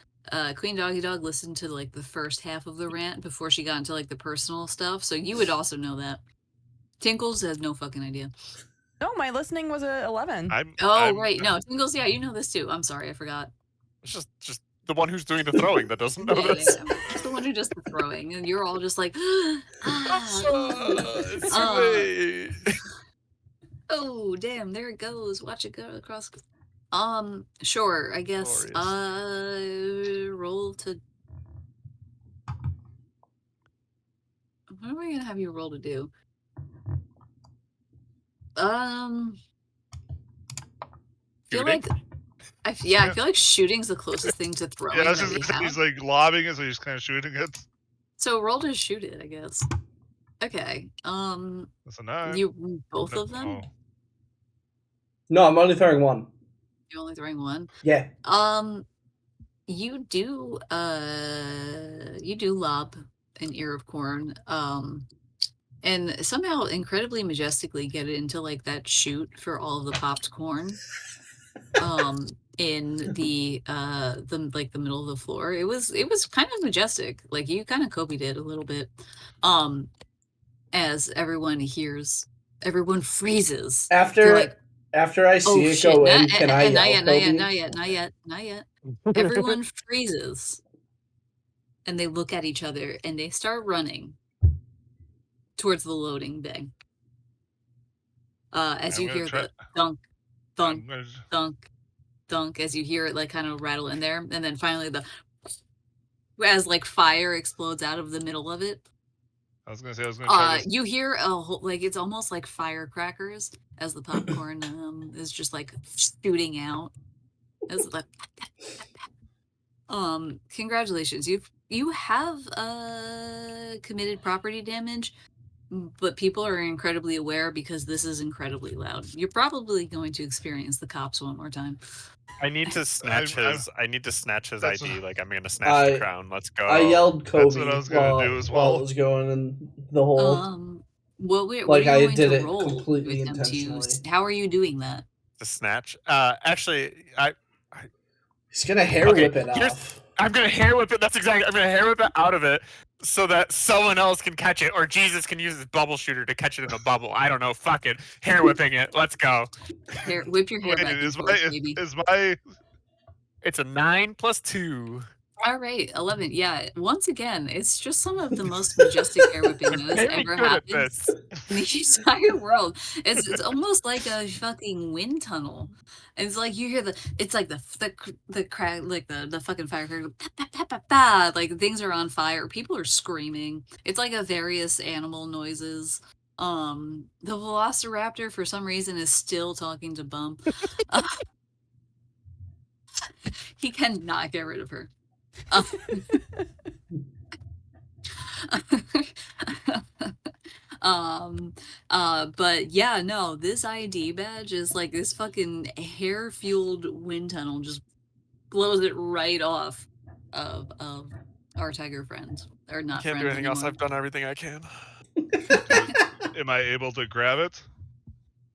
Queen Doggy Dog listened to like the first half of the rant before she got into like the personal stuff, so you would also know that. Tinkles has no fucking idea. No, my listening was a 11. Right. No, Tingles, yeah, you know this too. I'm sorry, I forgot. It's just the one who's doing the throwing that doesn't know Yeah, this. just the one who does the throwing, and you're all just like, It's too late. oh, damn, there it goes. Watch it go across. Sure, I guess. Glorious. Roll to. What am I gonna have you roll to do? Feel like I feel like shooting's the closest thing to throwing Yeah, that we have. he's like lobbing it, so he's kind of shooting it. So roll to shoot it, I guess. Okay. That's a 9. You both of them? Oh. No, I'm only throwing one. You're only throwing one? Yeah. You do lob an ear of corn, and somehow incredibly majestically get it into like that chute for all of the popped corn. In the like the middle of the floor. It was kind of majestic. Like you kind of copied it a little bit. As everyone freezes. After I see it go in, can I yell, Kobe? Not yet. Everyone freezes. And they look at each other and they start running towards the loading bay. As you hear the thunk, thunk, thunk, thunk, as you hear it like kind of rattle in there, and then finally as like fire explodes out of the middle of it. I was gonna try you hear a whole, like it's almost like firecrackers as the popcorn is just like shooting out. As like congratulations, you have committed property damage, but people are incredibly aware because this is incredibly loud. You're probably going to experience the cops one more time. I need to snatch his ID. Like I'm gonna snatch the crown. Let's go. I yelled Kobe. That's what I was gonna do as well. While it was going in the hole. What are like you I going did to it roll completely with them intentionally. How are you doing that? The snatch. Actually, he's gonna hair whip it off. I'm gonna hair whip it. That's exactly. I'm gonna hair whip it out of it so that someone else can catch it, or Jesus can use his bubble shooter to catch it in a bubble. I don't know. Fuck it. Hair whipping it. Let's go. Whip your hair back and forth, baby. It's a 9 + 2. All right, 11. Yeah, once again, it's just some of the most majestic hair whipping that ever happens in the entire world. It's almost like a fucking wind tunnel. It's like you hear it's like the crack, like the fucking firecracker, like things are on fire. People are screaming. It's like a various animal noises. The Velociraptor for some reason is still talking to Bump. He cannot get rid of her. But yeah, no, this ID badge is like this fucking hair-fueled wind tunnel just blows it right off of our tiger friends. Or not Can't do anything else. I've done everything I can. Am I able to grab it?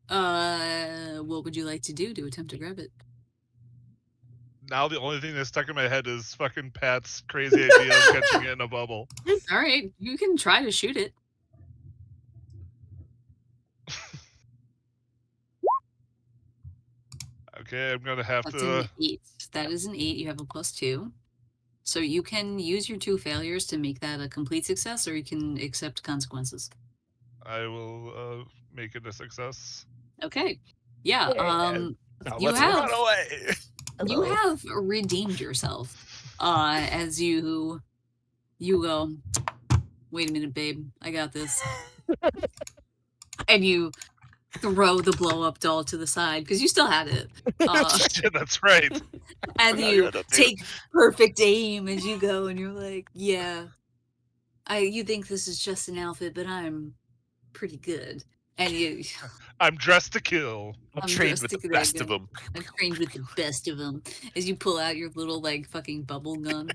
What would you like to do to attempt to grab it? Now the only thing that's stuck in my head is fucking Pat's crazy idea of catching it in a bubble. All right, you can try to shoot it. Okay, I'm gonna have That's an 8. That is an 8. You have a +2. So you can use your 2 failures to make that a complete success, or you can accept consequences. I will make it a success. Okay. Yeah. Now let's run away. You have redeemed yourself. As you go, wait a minute, babe. I got this. And you throw the blow-up doll to the side because you still had it. That's right. And you take perfect aim as you go, and you're like, "Yeah, you think this is just an outfit, but I'm pretty good." And I'm dressed to kill. I'm trained with the best of them. I'm trained with the best of them. As you pull out your little like fucking bubble gun,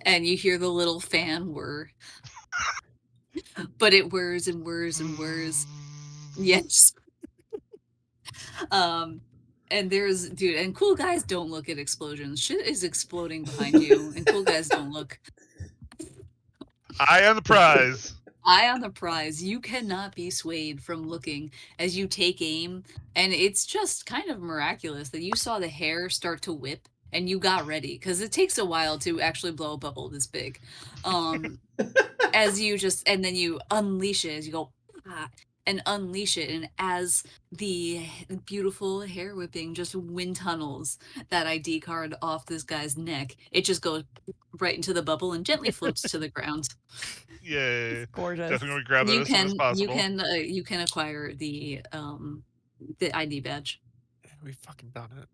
and you hear the little fan whir. But it whirs and whirs and whirs. Yes. And there's and cool guys don't look at explosions. Shit is exploding behind you, and cool guys don't look. Eye on the prize. eye on the prize. You cannot be swayed from looking as you take aim, and it's just kind of miraculous that you saw the hair start to whip and you got ready, because it takes a while to actually blow a bubble this big. As you just, and then you unleash it as you go, ah, and unleash it, and as the beautiful hair whipping just wind tunnels that ID card off this guy's neck, it just goes right into the bubble and gently floats to the ground. Yay! Gorgeous. Definitely grab it as soon as possible. You can acquire the ID badge. We've fucking done it.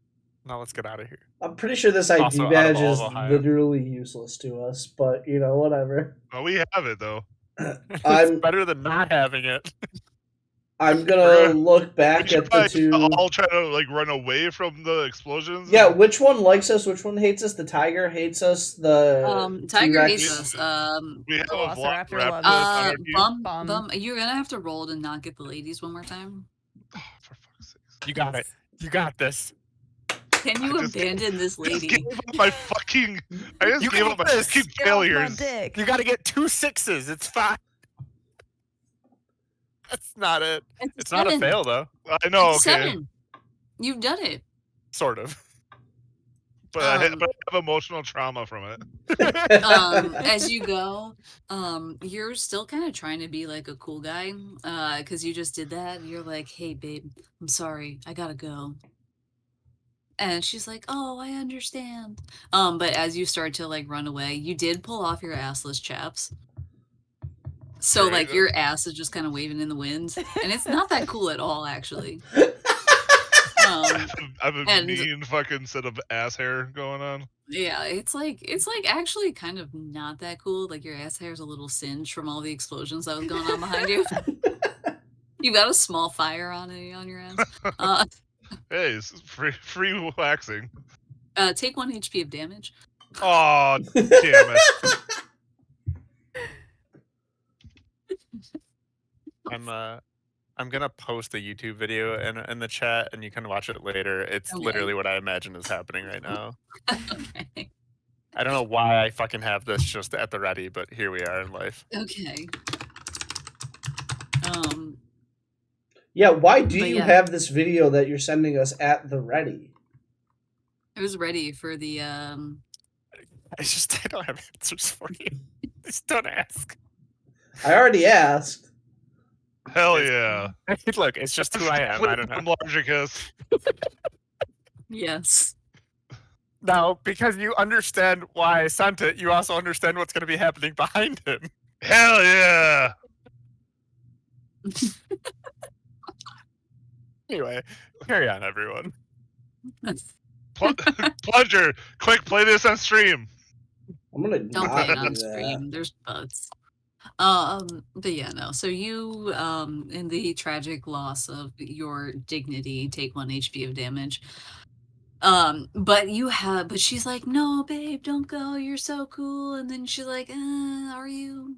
Now let's get out of here. I'm pretty sure this ID badge is literally useless to us, but you know, whatever. Well, we have it though. It's better than not having it. I'm gonna look back at the two. All try to like run away from the explosions. Yeah, which one likes us? Which one hates us? The tiger hates us. The tiger hates us. We have a Velociraptor. Bum. You're gonna have to roll to not get the ladies one more time. Oh, for fuck's sake! You got it. You got this. Can you abandon this lady? I just gave up my fucking failures. You got to get 2 6s. It's fine. That's not it. It's not a fail though. I know. Okay. 7. You've done it. Sort of. But I have emotional trauma from it. As you go, you're still kind of trying to be like a cool guy, because you just did that. You're like, "Hey, babe, I'm sorry, I gotta go." And she's like, "Oh, I understand." But as you start to like run away, you did pull off your assless chaps. So like your ass is just kind of waving in the wind, and it's not that cool at all, actually. I have a mean fucking set of ass hair going on. Yeah, it's like actually kind of not that cool. Like your ass hair is a little singed from all the explosions that was going on behind you. You got a small fire on your ass. Hey, it's free waxing. Take 1 HP of damage. Oh, damn it. I'm gonna post a YouTube video in the chat, and you can watch it later. It's literally what I imagine is happening right now. Okay. I don't know why I fucking have this just at the ready, but here we are in life. Okay. Yeah, why do you have this video that you're sending us at the ready? It was ready for the I don't have answers for you. Just don't ask. I already asked. Hell yeah. Look, it's just who I am. I don't know. Logicus. Yes. Now, because you understand why I sent it, you also understand what's going to be happening behind him. Hell yeah. Anyway, carry on, everyone. Plunger, quick, play this on stream. I'm gonna don't play it on stream. There's bugs. But yeah, no. So you, in the tragic loss of your dignity, take 1 HP of damage. But she's like, "No, babe, don't go. You're so cool." And then she's like, "Are you?"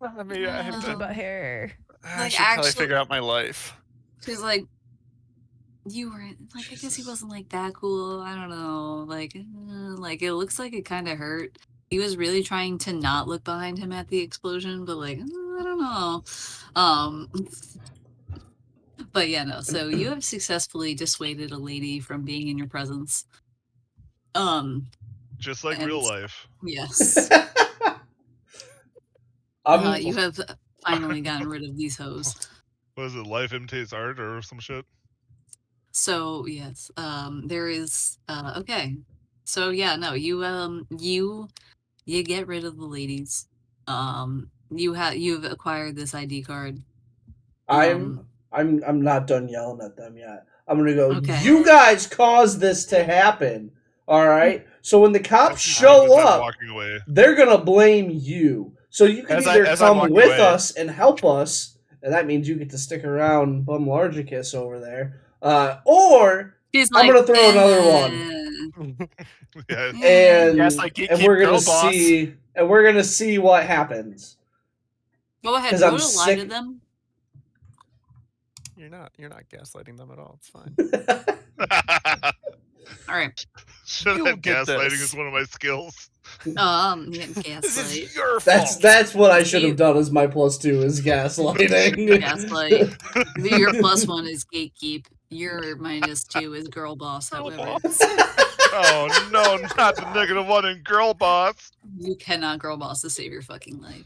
I mean, I have to about hair. I should probably figure out my life. She's like, "You were like, I guess he wasn't like that cool. I don't know. Like it looks like it kind of hurt. He was really trying to not look behind him at the explosion, but like, I don't know." But yeah, no. So you have successfully dissuaded a lady from being in your presence. Just like real life. Yes. You have finally gotten rid of these hoes. What is it? Life imitates art or some shit? So yes, there is. Okay. So yeah, no, you get rid of the ladies. You've acquired this ID card. I'm not done yelling at them yet. I'm gonna go, okay. You guys caused this to happen. Alright? So when the cops show up, they're gonna blame you. So you can either come with us and help us, and that means you get to stick around Bumlargicus over there. Or I'm gonna throw another one. And we're gonna see what happens. Go ahead, roll to lie to them. You're not gaslighting them at all. It's fine. All right. Gaslighting is one of my skills. Yeah, This gaslight. is your fault. That's what I should have done as my +2 is gaslighting. Gaslight. Your +1 is gatekeep. Your -2 is girl boss, however. Oh no, not the -1 in girl boss. You cannot girl boss to save your fucking life.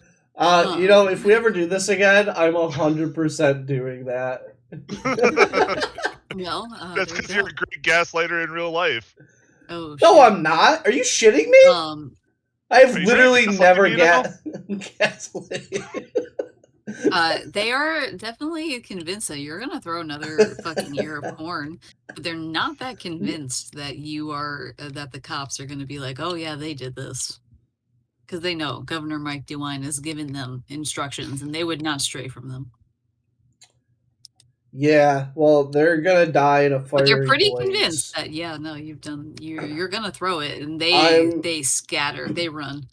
You know, if we ever do this again, I'm 100% doing that. Well, that's because you're a great gaslighter in real life. Oh, shit. No, I'm not. Are you shitting me? I've literally never gaslit. They are definitely convinced that you're gonna throw another fucking year of porn, but they're not that convinced that you are that the cops are gonna be like, oh yeah, they did this, because they know Governor Mike DeWine has given them instructions, and they would not stray from them. Yeah, well, they're gonna die in a fiery But they're pretty blaze. convinced that yeah, no, you're gonna throw it, and they scatter, they run.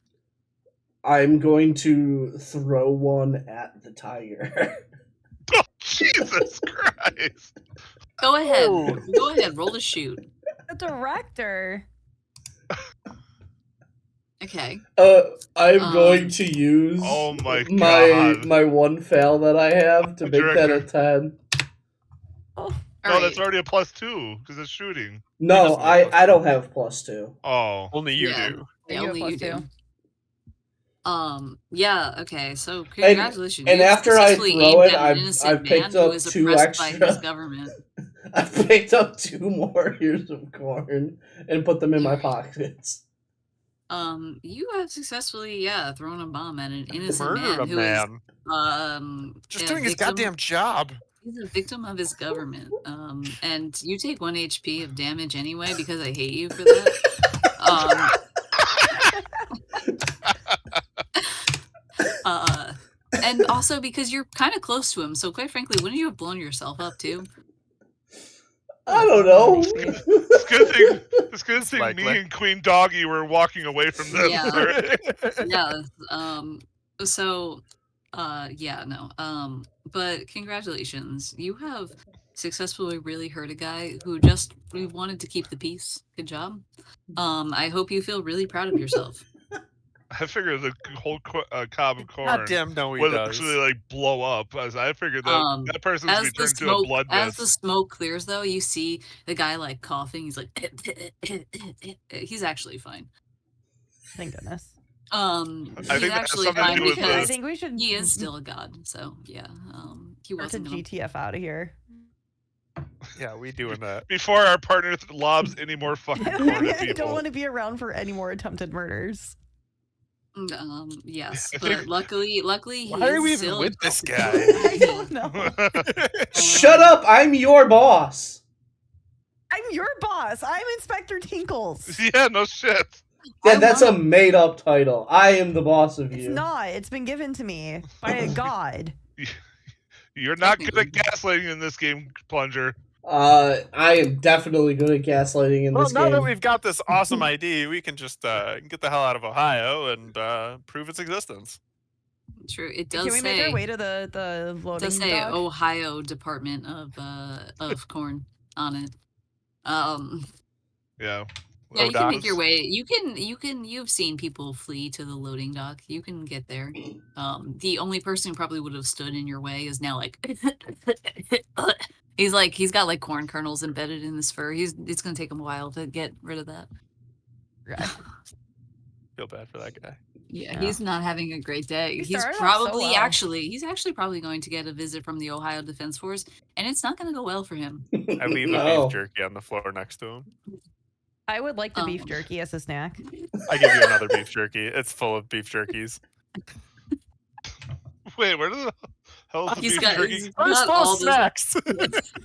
I'm going to throw one at the tiger. Oh, Jesus Christ! Go ahead, go ahead, roll to shoot. The director. Okay. I'm going to use oh my God. my one fail that I have to make that a 10. Oh. No, that's already a +2 because it's shooting. No, I don't have +2. Oh, only you do. Yeah, only you do. +2. Yeah, okay, so congratulations. And after I throw it, I've picked up 2 extra. By his government. I've picked up 2 more ears of corn and put them in my pockets. You have successfully, thrown a bomb at an innocent man who is just doing his goddamn job. He's a victim of his government. And you take 1 HP of damage anyway because I hate you for that. And also because you're kind of close to him, so quite frankly, wouldn't you have blown yourself up too? I don't know. It's good thing me and Queen Doggy were walking away from them. Yeah. So, but congratulations. You have successfully really hurt a guy who just wanted to keep the peace. Good job. I hope you feel really proud of yourself. I figured the whole cob of corn would actually like blow up. As I figured that person's gonna be turned to a blood as mist. the smoke clears, though, you see the guy like coughing. He's like, he's actually fine. Thank goodness. He's actually fine because I think we should. He is still a god, so yeah. He wasn't to GTF out of here. Yeah, we doing that before our partner lobs any more fucking corn at people. I don't want to be around for any more attempted murders. Yes, but luckily, why are we even with this guy? I don't know. Shut up! I'm your boss. I'm your boss. I'm Inspector Tinkles. Yeah, no shit. Yeah, that's a made-up title. I am the boss of you. It's not. It's been given to me by a god. You're not good at gaslighting in this game, Plunger. I am definitely good at gaslighting in this game. Well, now that we've got this awesome ID, we can just get the hell out of Ohio and prove its existence. True. It does. Can we make our way to the loading? It does say Ohio Department of Corn on it. Yeah. Yeah, you can make your way. You've seen people flee to the loading dock. You can get there. The only person who probably would have stood in your way is now like he's got like corn kernels embedded in his fur. It's gonna take him a while to get rid of that. Right. Feel bad for that guy. Yeah, he's not having a great day. He's actually probably going to get a visit from the Ohio Defense Force, and it's not gonna go well for him. I leave a beef jerky on the floor next to him. I would like the beef jerky as a snack. I give you another beef jerky. It's full of beef jerkies. Wait, where the hell is the beef jerky? Where's those snacks?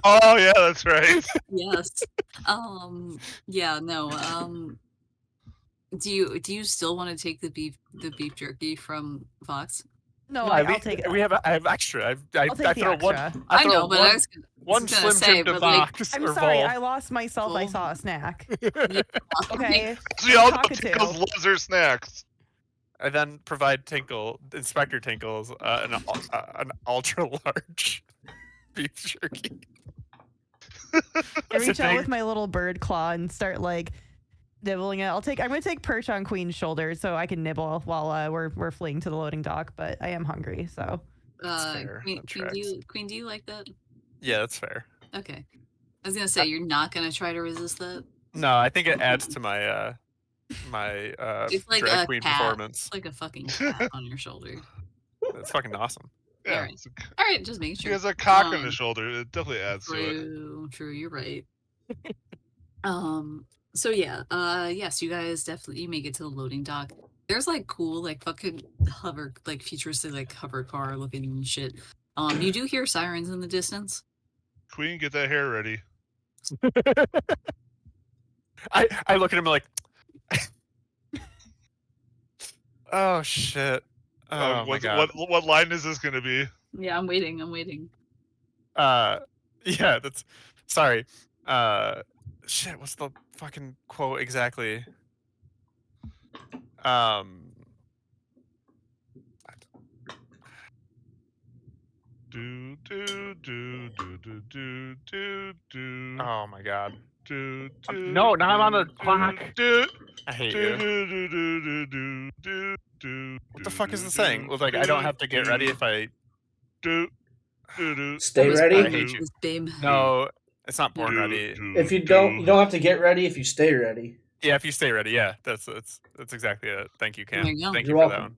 Oh yeah, that's right. Yes. Yeah. No. Do you still want to take the beef jerky from Fox? No, I'll take it. I have extra. I throw extra. One. I know, but one Slim Jim to Fox. I'm sorry, I lost myself. I saw a snack. Okay. So y'all know Tinkles loves her snacks. I then provide Inspector Tinkles, an ultra large beef jerky. I reach out with my little bird claw and start like nibbling it. I'm gonna take perch on Queen's shoulder so I can nibble while we're fleeing to the loading dock. But I am hungry, so. That's fair. Queen, do you like that? Yeah, that's fair. Okay. I was gonna say you're not gonna try to resist that. No, I think it adds to my It's like drag a queen cat. performance. It's like a fucking cat on your shoulder. That's fucking awesome. Yeah. All right, just making sure. He has a cock on his shoulder. It definitely adds to it. True, you're right. So yeah, yes, you guys definitely make it to the loading dock. There's like cool, like fucking hover, like futuristic, like hover car looking shit. You do hear sirens in the distance. Queen, get that hair ready. I look at him like, oh shit. Oh my god. What line is this gonna be? Yeah, I'm waiting. Yeah, that's sorry. Shit, what's the fucking quote exactly? Do do do do do do do do. Oh my god. Do, no, not on the clock. I hate you. What the fuck is the saying? Well, like I don't have to get ready if I stay ready. I hate you. No, it's not born ready. If you don't have to get ready if you stay ready. Yeah, if you stay ready. Yeah, that's exactly it. Thank you, Cam. There you go. Thank You're you for welcome.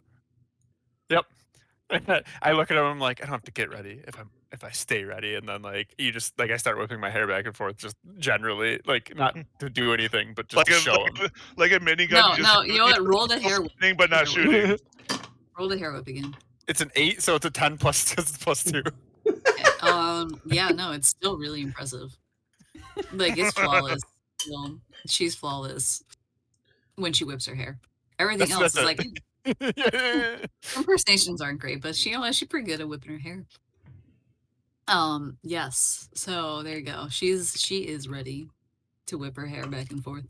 that one. Yep. I look at him. I'm like, I don't have to get ready if I stay ready, and then like you just like I start whipping my hair back and forth, just generally like not to do anything, but just like to show him. Like a minigun. No, you know what? Roll the hair whip. Shooting, but not shooting. Roll the hair whip again. It's an 8, so it's a 10 plus 2. Yeah, no, it's still really impressive. Like it's flawless. Still, she's flawless when she whips her hair. Everything else is like impersonations aren't great, but she's pretty good at whipping her hair. Yes. So there you go. She is ready to whip her hair back and forth.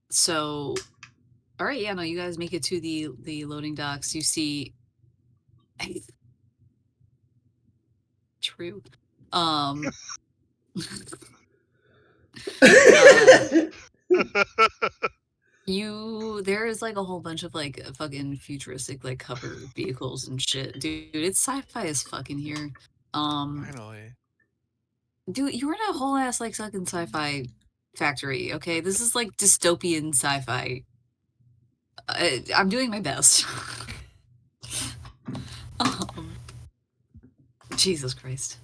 So all right, yeah, no, you guys make it to the loading docks. You see true. There is like a whole bunch of like fucking futuristic like hover vehicles and shit, dude. It's sci-fi as fucking here. Finally, dude, you were in a whole ass like fucking sci-fi factory. Okay, this is like dystopian sci-fi. I'm doing my best. Jesus Christ.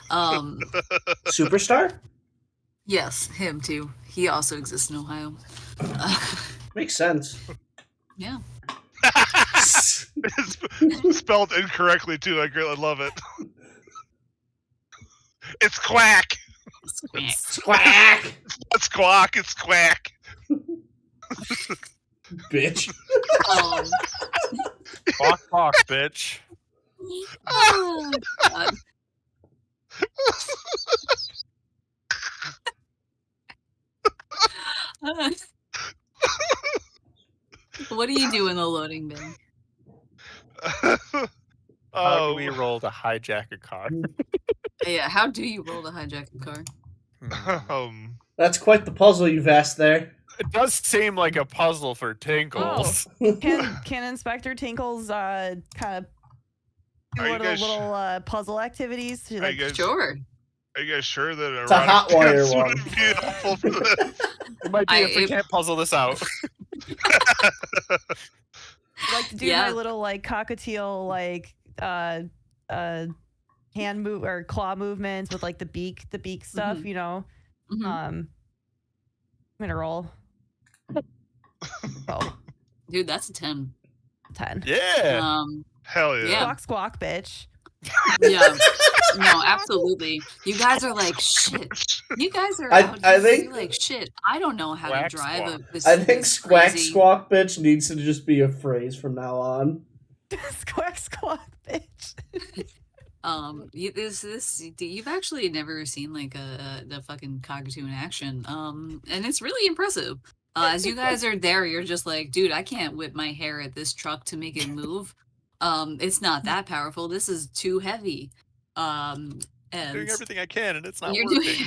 Superstar? Yes, him too. He also exists in Ohio. Makes sense. Yeah. It's spelled incorrectly too. I love it. It's quack. Quack. It's squawk. It's quack. Bitch. Quack, bitch. Oh, God. What do you do in the loading bay? How do we roll to hijack a car? Yeah, how do you roll to hijack a car? That's quite the puzzle you've asked there. It does seem like a puzzle for Tinkles. Oh. Can Inspector Tinkles kind of do one of the little puzzle activities? Sure. Are you guys sure that it's a hot wire one? Wouldn't be helpful for this? It might be if we can't puzzle this out. Like to do my little like cockatiel like hand move or claw movements with like the beak stuff, you know. I'm gonna roll. Oh, dude, that's a 10. 10. Yeah. Hell yeah. Squawk, squawk, bitch. Yeah. No, absolutely. You guys are like shit. You guys are I think like shit. I don't know how to drive this. I think squawk squawk bitch needs to just be a phrase from now on. Squawk squawk bitch. You've actually never seen like the fucking cockatoo in action. And it's really impressive. As you guys are there, you're just like, dude, I can't whip my hair at this truck to make it move. It's not that powerful. This is too heavy. And doing everything I can, and it's not you're working. doing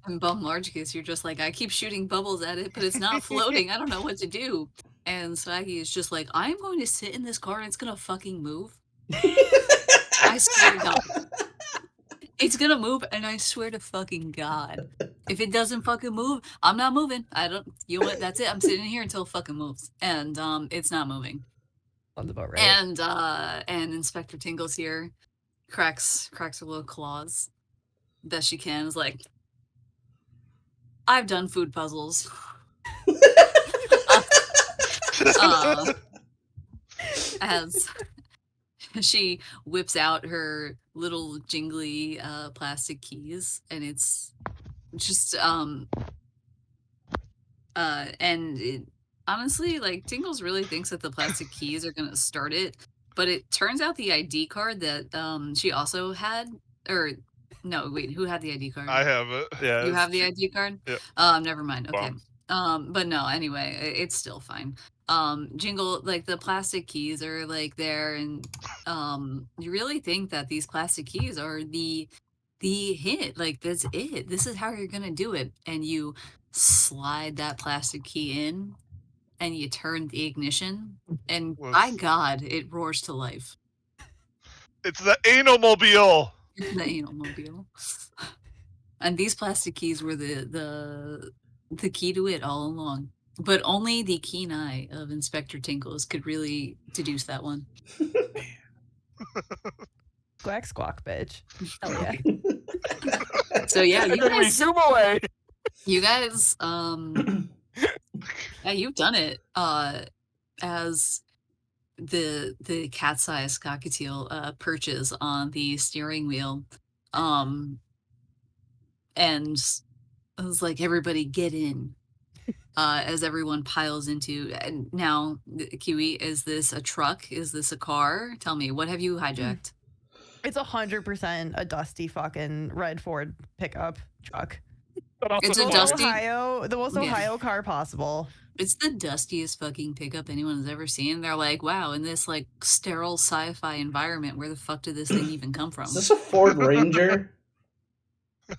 in Bum Largicus, you're just like, I keep shooting bubbles at it, but it's not floating. I don't know what to do. And Swaggy is just like, I'm going to sit in this car and it's gonna fucking move. I swear to God. It's gonna move, and I swear to fucking God. If it doesn't fucking move, I'm not moving. You know what? That's it. I'm sitting here until it fucking moves. And it's not moving. Sounds about right. And Inspector Tingle's here, cracks her little claws best she can, is like, I've done food puzzles. As she whips out her little jingly plastic keys, and it's just and it, honestly, like, Tingles really thinks that the plastic keys are gonna start it, but it turns out the ID card that she also had, or no, wait, who had the ID card? I have it. Yeah, You have the ID card? Yeah. Never mind. Okay. But no, anyway, it's still fine. Jingle, like, the plastic keys are like there, and you really think that these plastic keys are the hint, like, that's it. This is how you're gonna do it. And you slide that plastic key in, and you turn the ignition, and by God, it roars to life. It's the anal-mobile. It's the anal-mobile. And these plastic keys were the key to it all along. But only the keen eye of Inspector Tinkles could really deduce that one. Squawk squawk, bitch. Hell yeah. So yeah, you then we guys, zoom away. You guys, yeah, you've done it. As the cat-sized cockatiel perches on the steering wheel, and I was like, everybody get in. As everyone piles into, and now, Kiwi, is this a truck? Is this a car? Tell me, what have you hijacked? It's 100% a dusty fucking red Ford pickup truck. It's a dusty the most Ohio car possible. It's the dustiest fucking pickup anyone has ever seen. They're like, wow, in this like sterile sci-fi environment, where the fuck did this thing even come from? Is this a Ford Ranger?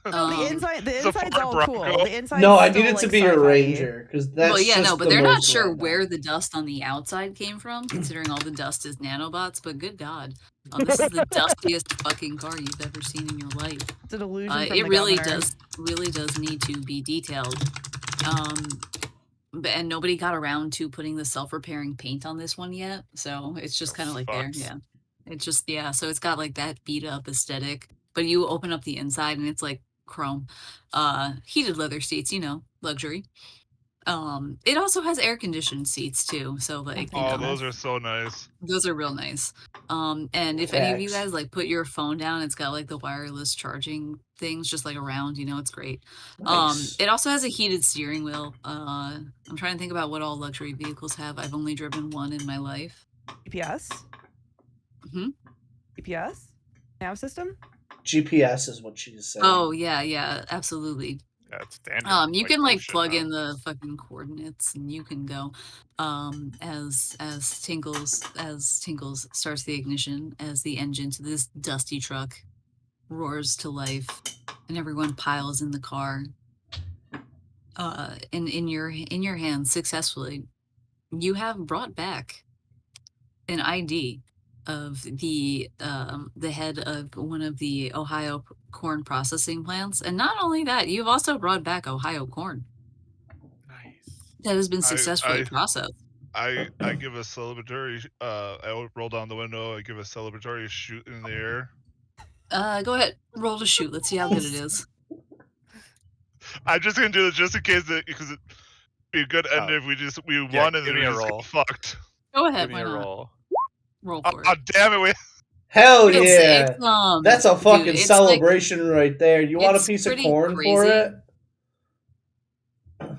No, the inside's all cool. The inside. No, I need it to be a Ranger, because that's well, yeah, just no, but the they're not most sure random. where the dust on the outside came from, considering all the dust is nanobots. But good God, this is the dustiest fucking car you've ever seen in your life. It's an illusion. It really does need to be detailed. And nobody got around to putting the self-repairing paint on this one yet, so it's just kind of like there, yeah. It's just, yeah, so it's got like that beat up aesthetic, but you open up the inside and it's like chrome, heated leather seats, you know, luxury. It also has air-conditioned seats too, so like, you know, those are so nice. Those are real nice. And if any of you guys like put your phone down, it's got like the wireless charging things just like around, you know, it's great. Nice. It also has a heated steering wheel. I'm trying to think about what all luxury vehicles have. I've only driven one in my life. GPS? GPS? Nav system? GPS is what she's saying. Oh yeah, absolutely. That's standard. You can like plug in the fucking coordinates, and you can go. As Tinkles starts the ignition, as the engine to this dusty truck roars to life, and everyone piles in the car. And in your hands, successfully, you have brought back an ID of the head of one of the Ohio corn processing plants, and not only that, you've also brought back Ohio corn. Nice. That has been successfully processed. I give a celebratory. I roll down the window. I give a celebratory shoot in the air. Go ahead, roll to shoot. Let's see how good it is. I'm just gonna do this just in case, because it'd be a good end if we won and then we just get fucked. Go ahead, give me a roll. Roll for it. Oh damn it! Hell yeah! That's a fucking dude, celebration right there. You want a piece of corn for it?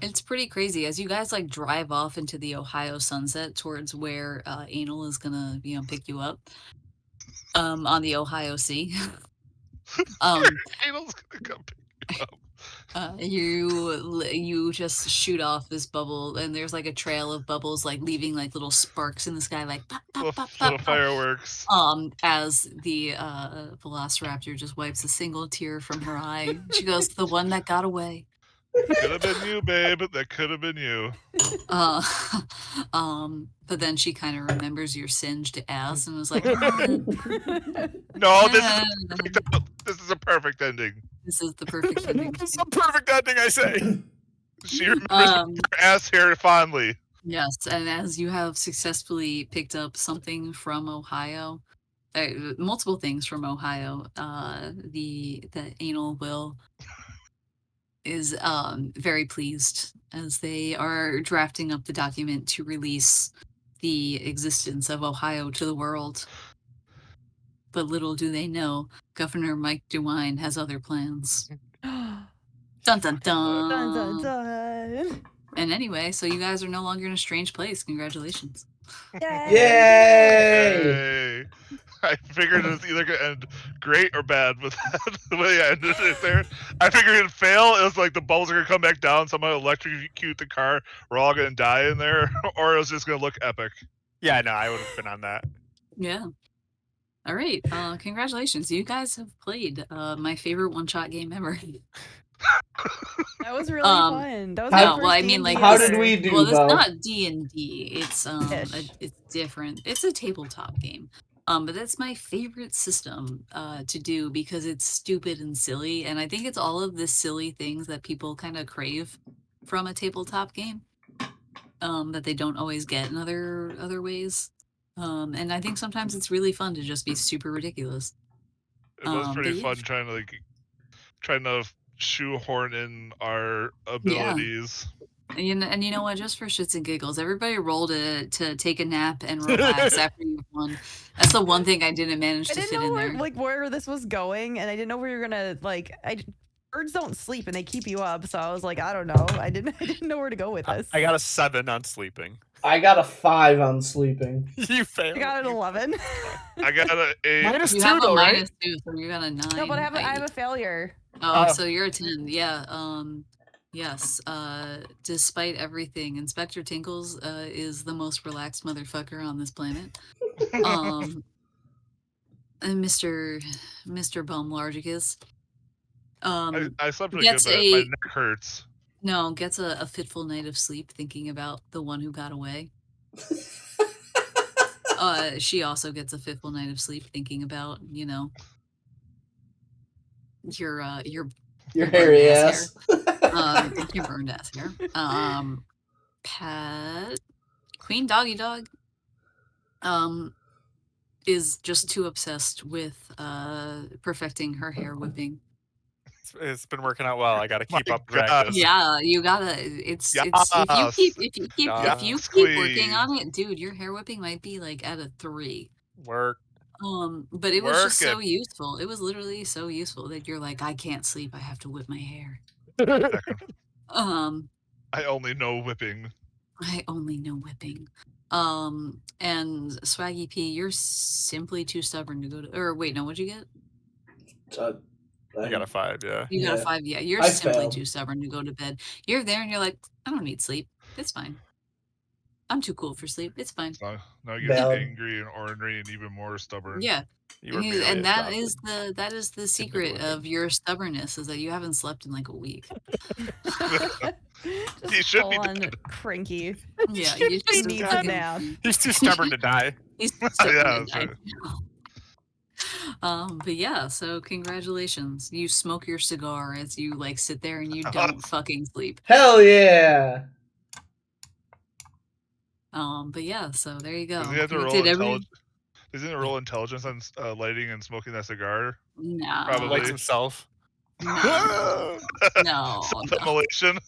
It's pretty crazy as you guys like drive off into the Ohio sunset towards where Anal is gonna, you know, pick you up. On the Ohio Sea. Anal's gonna come pick you up. You just shoot off this bubble, and there's like a trail of bubbles, like leaving like little sparks in the sky, like pop, pop, pop, Little pop, pop. fireworks. As the Velociraptor just wipes a single tear from her eye, she goes, "The one that got away." Could have been you, babe. That could have been you. Uh, but then she kind of remembers your singed ass and was like, No, this is a perfect ending. "This is the perfect ending." This is a perfect ending, I say. She remembers her ass hair fondly. Yes, and as you have successfully picked up something from Ohio, multiple things from Ohio, the anal will is very pleased as they are drafting up the document to release the existence of Ohio to the world. But little do they know, Governor Mike DeWine has other plans. Dun dun dun. Dun, dun, dun. And anyway, so you guys are no longer in a strange place. Congratulations. Yay! I figured it was either going to end great or bad, but the way I ended it there, I figured it'd fail. It was like the bubbles are going to come back down, somehow electrocute the car, we're all going to die in there, or it was just going to look epic. Yeah, no, I would have been on that. Yeah. All right. Congratulations. You guys have played my favorite one-shot game ever. That was really fun. That was How- my well, I first mean, like, D&D How ever. did we do, well, it's Bo? not D&D. It's Ish. it's different. It's a tabletop game. But that's my favorite system to do because it's stupid and silly, and I think it's all of the silly things that people kind of crave from a tabletop game that they don't always get in other ways. And I think sometimes it's really fun to just be super ridiculous. It was pretty but yeah. fun trying to shoehorn in our abilities. And you know what? Just for shits and giggles, everybody roll to take a nap and relax after you've won. That's the one thing I didn't manage I to didn't fit know in there. where this was going, and I didn't know where you're gonna birds don't sleep and they keep you up, so I was like, I don't know. I didn't know where to go with this. I got a 7 on sleeping. I got a 5 on sleeping. You failed. I got an 11. I got an 8. Minus You 2 have a though, right? -2, so you got a 9. No, but I have a failure. Oh, so you're a 10. Yeah. Yes. Despite everything, Inspector Tinkles is the most relaxed motherfucker on this planet. And Mr. Bumlargicus. I slept pretty good, but my neck hurts. No, gets a fitful night of sleep thinking about the one who got away. She also gets a fitful night of sleep thinking about, you know, your hairy ass. Your burned ass hair. Pat Queen Doggy Dog is just too obsessed with perfecting her hair whipping. It's been working out well. I got to keep up God. practice. Yeah, you gotta. It's if you keep working on it, dude, your hair whipping might be like at a 3. Work. But it was just so useful. It was literally so useful that you're like, I can't sleep. I have to whip my hair. I only know whipping. I only know whipping. And Swaggy P, you're simply too stubborn to go to. Or wait, no, what'd you get? I got a 5, yeah. You got a 5, yeah. You're simply too stubborn to go to bed. You're there and you're like, I don't need sleep. It's fine. I'm too cool for sleep. It's fine. So now you get angry and ornery and even more stubborn. Yeah. And that is the secret of your stubbornness, is that you haven't slept in like a week. He should be dead. Cranky. Yeah, you just needs a nap. He's too stubborn to die. He's too stubborn to die. But yeah, so congratulations. You smoke your cigar as you like sit there and you don't fucking sleep. Hell yeah. But yeah, so there you go. Does he have to roll intelligence? Does he roll intelligence on lighting and smoking that cigar? No. Probably likes himself. No. No. Self-immolation?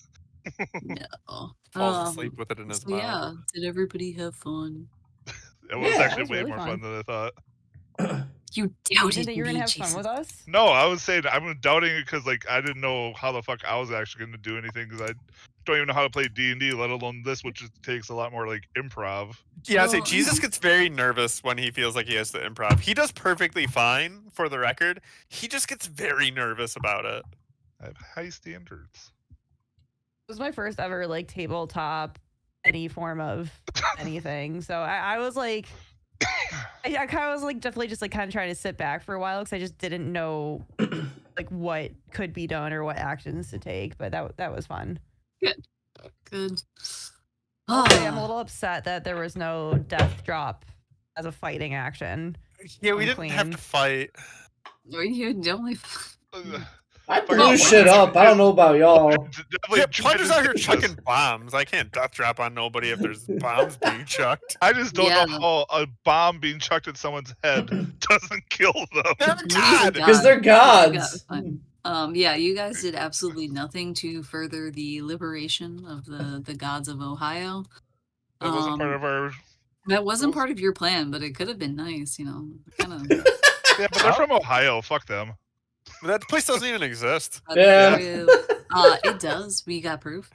No. Falls asleep with it in his mouth. Yeah. Did everybody have fun? It was actually way more fun than I thought. You doubted that you were gonna me, have Jason. fun with us? No, I was saying I'm doubting it because like I didn't know how the fuck I was actually going to do anything because I don't even know how to play D&D, let alone this, which takes a lot more like improv. Yeah, I say Jesus gets very nervous when he feels like he has to improv. He does perfectly fine, for the record. He just gets very nervous about it. I have high standards. It was my first ever like tabletop, any form of anything. So I was like, I kind of was like definitely just like kind of trying to sit back for a while because I just didn't know like what could be done or what actions to take. But that was fun. Good. Good. I'll say I'm a little upset that there was no death drop as a fighting action. Yeah, we didn't have to fight. You only. I blew shit up. I don't know about y'all. Yeah, Plunder's out here chucking bombs. I can't death drop on nobody if there's bombs being chucked. I just don't know how a bomb being chucked at someone's head doesn't kill them. They're God. Because they're gods. Yeah, you guys did absolutely nothing to further the liberation of the gods of Ohio. That wasn't part of our. That wasn't part of your plan, but it could have been nice, you know. Kind of. Yeah, but they're from Ohio. Fuck them. That place doesn't even exist. Yeah. It does. We got proof.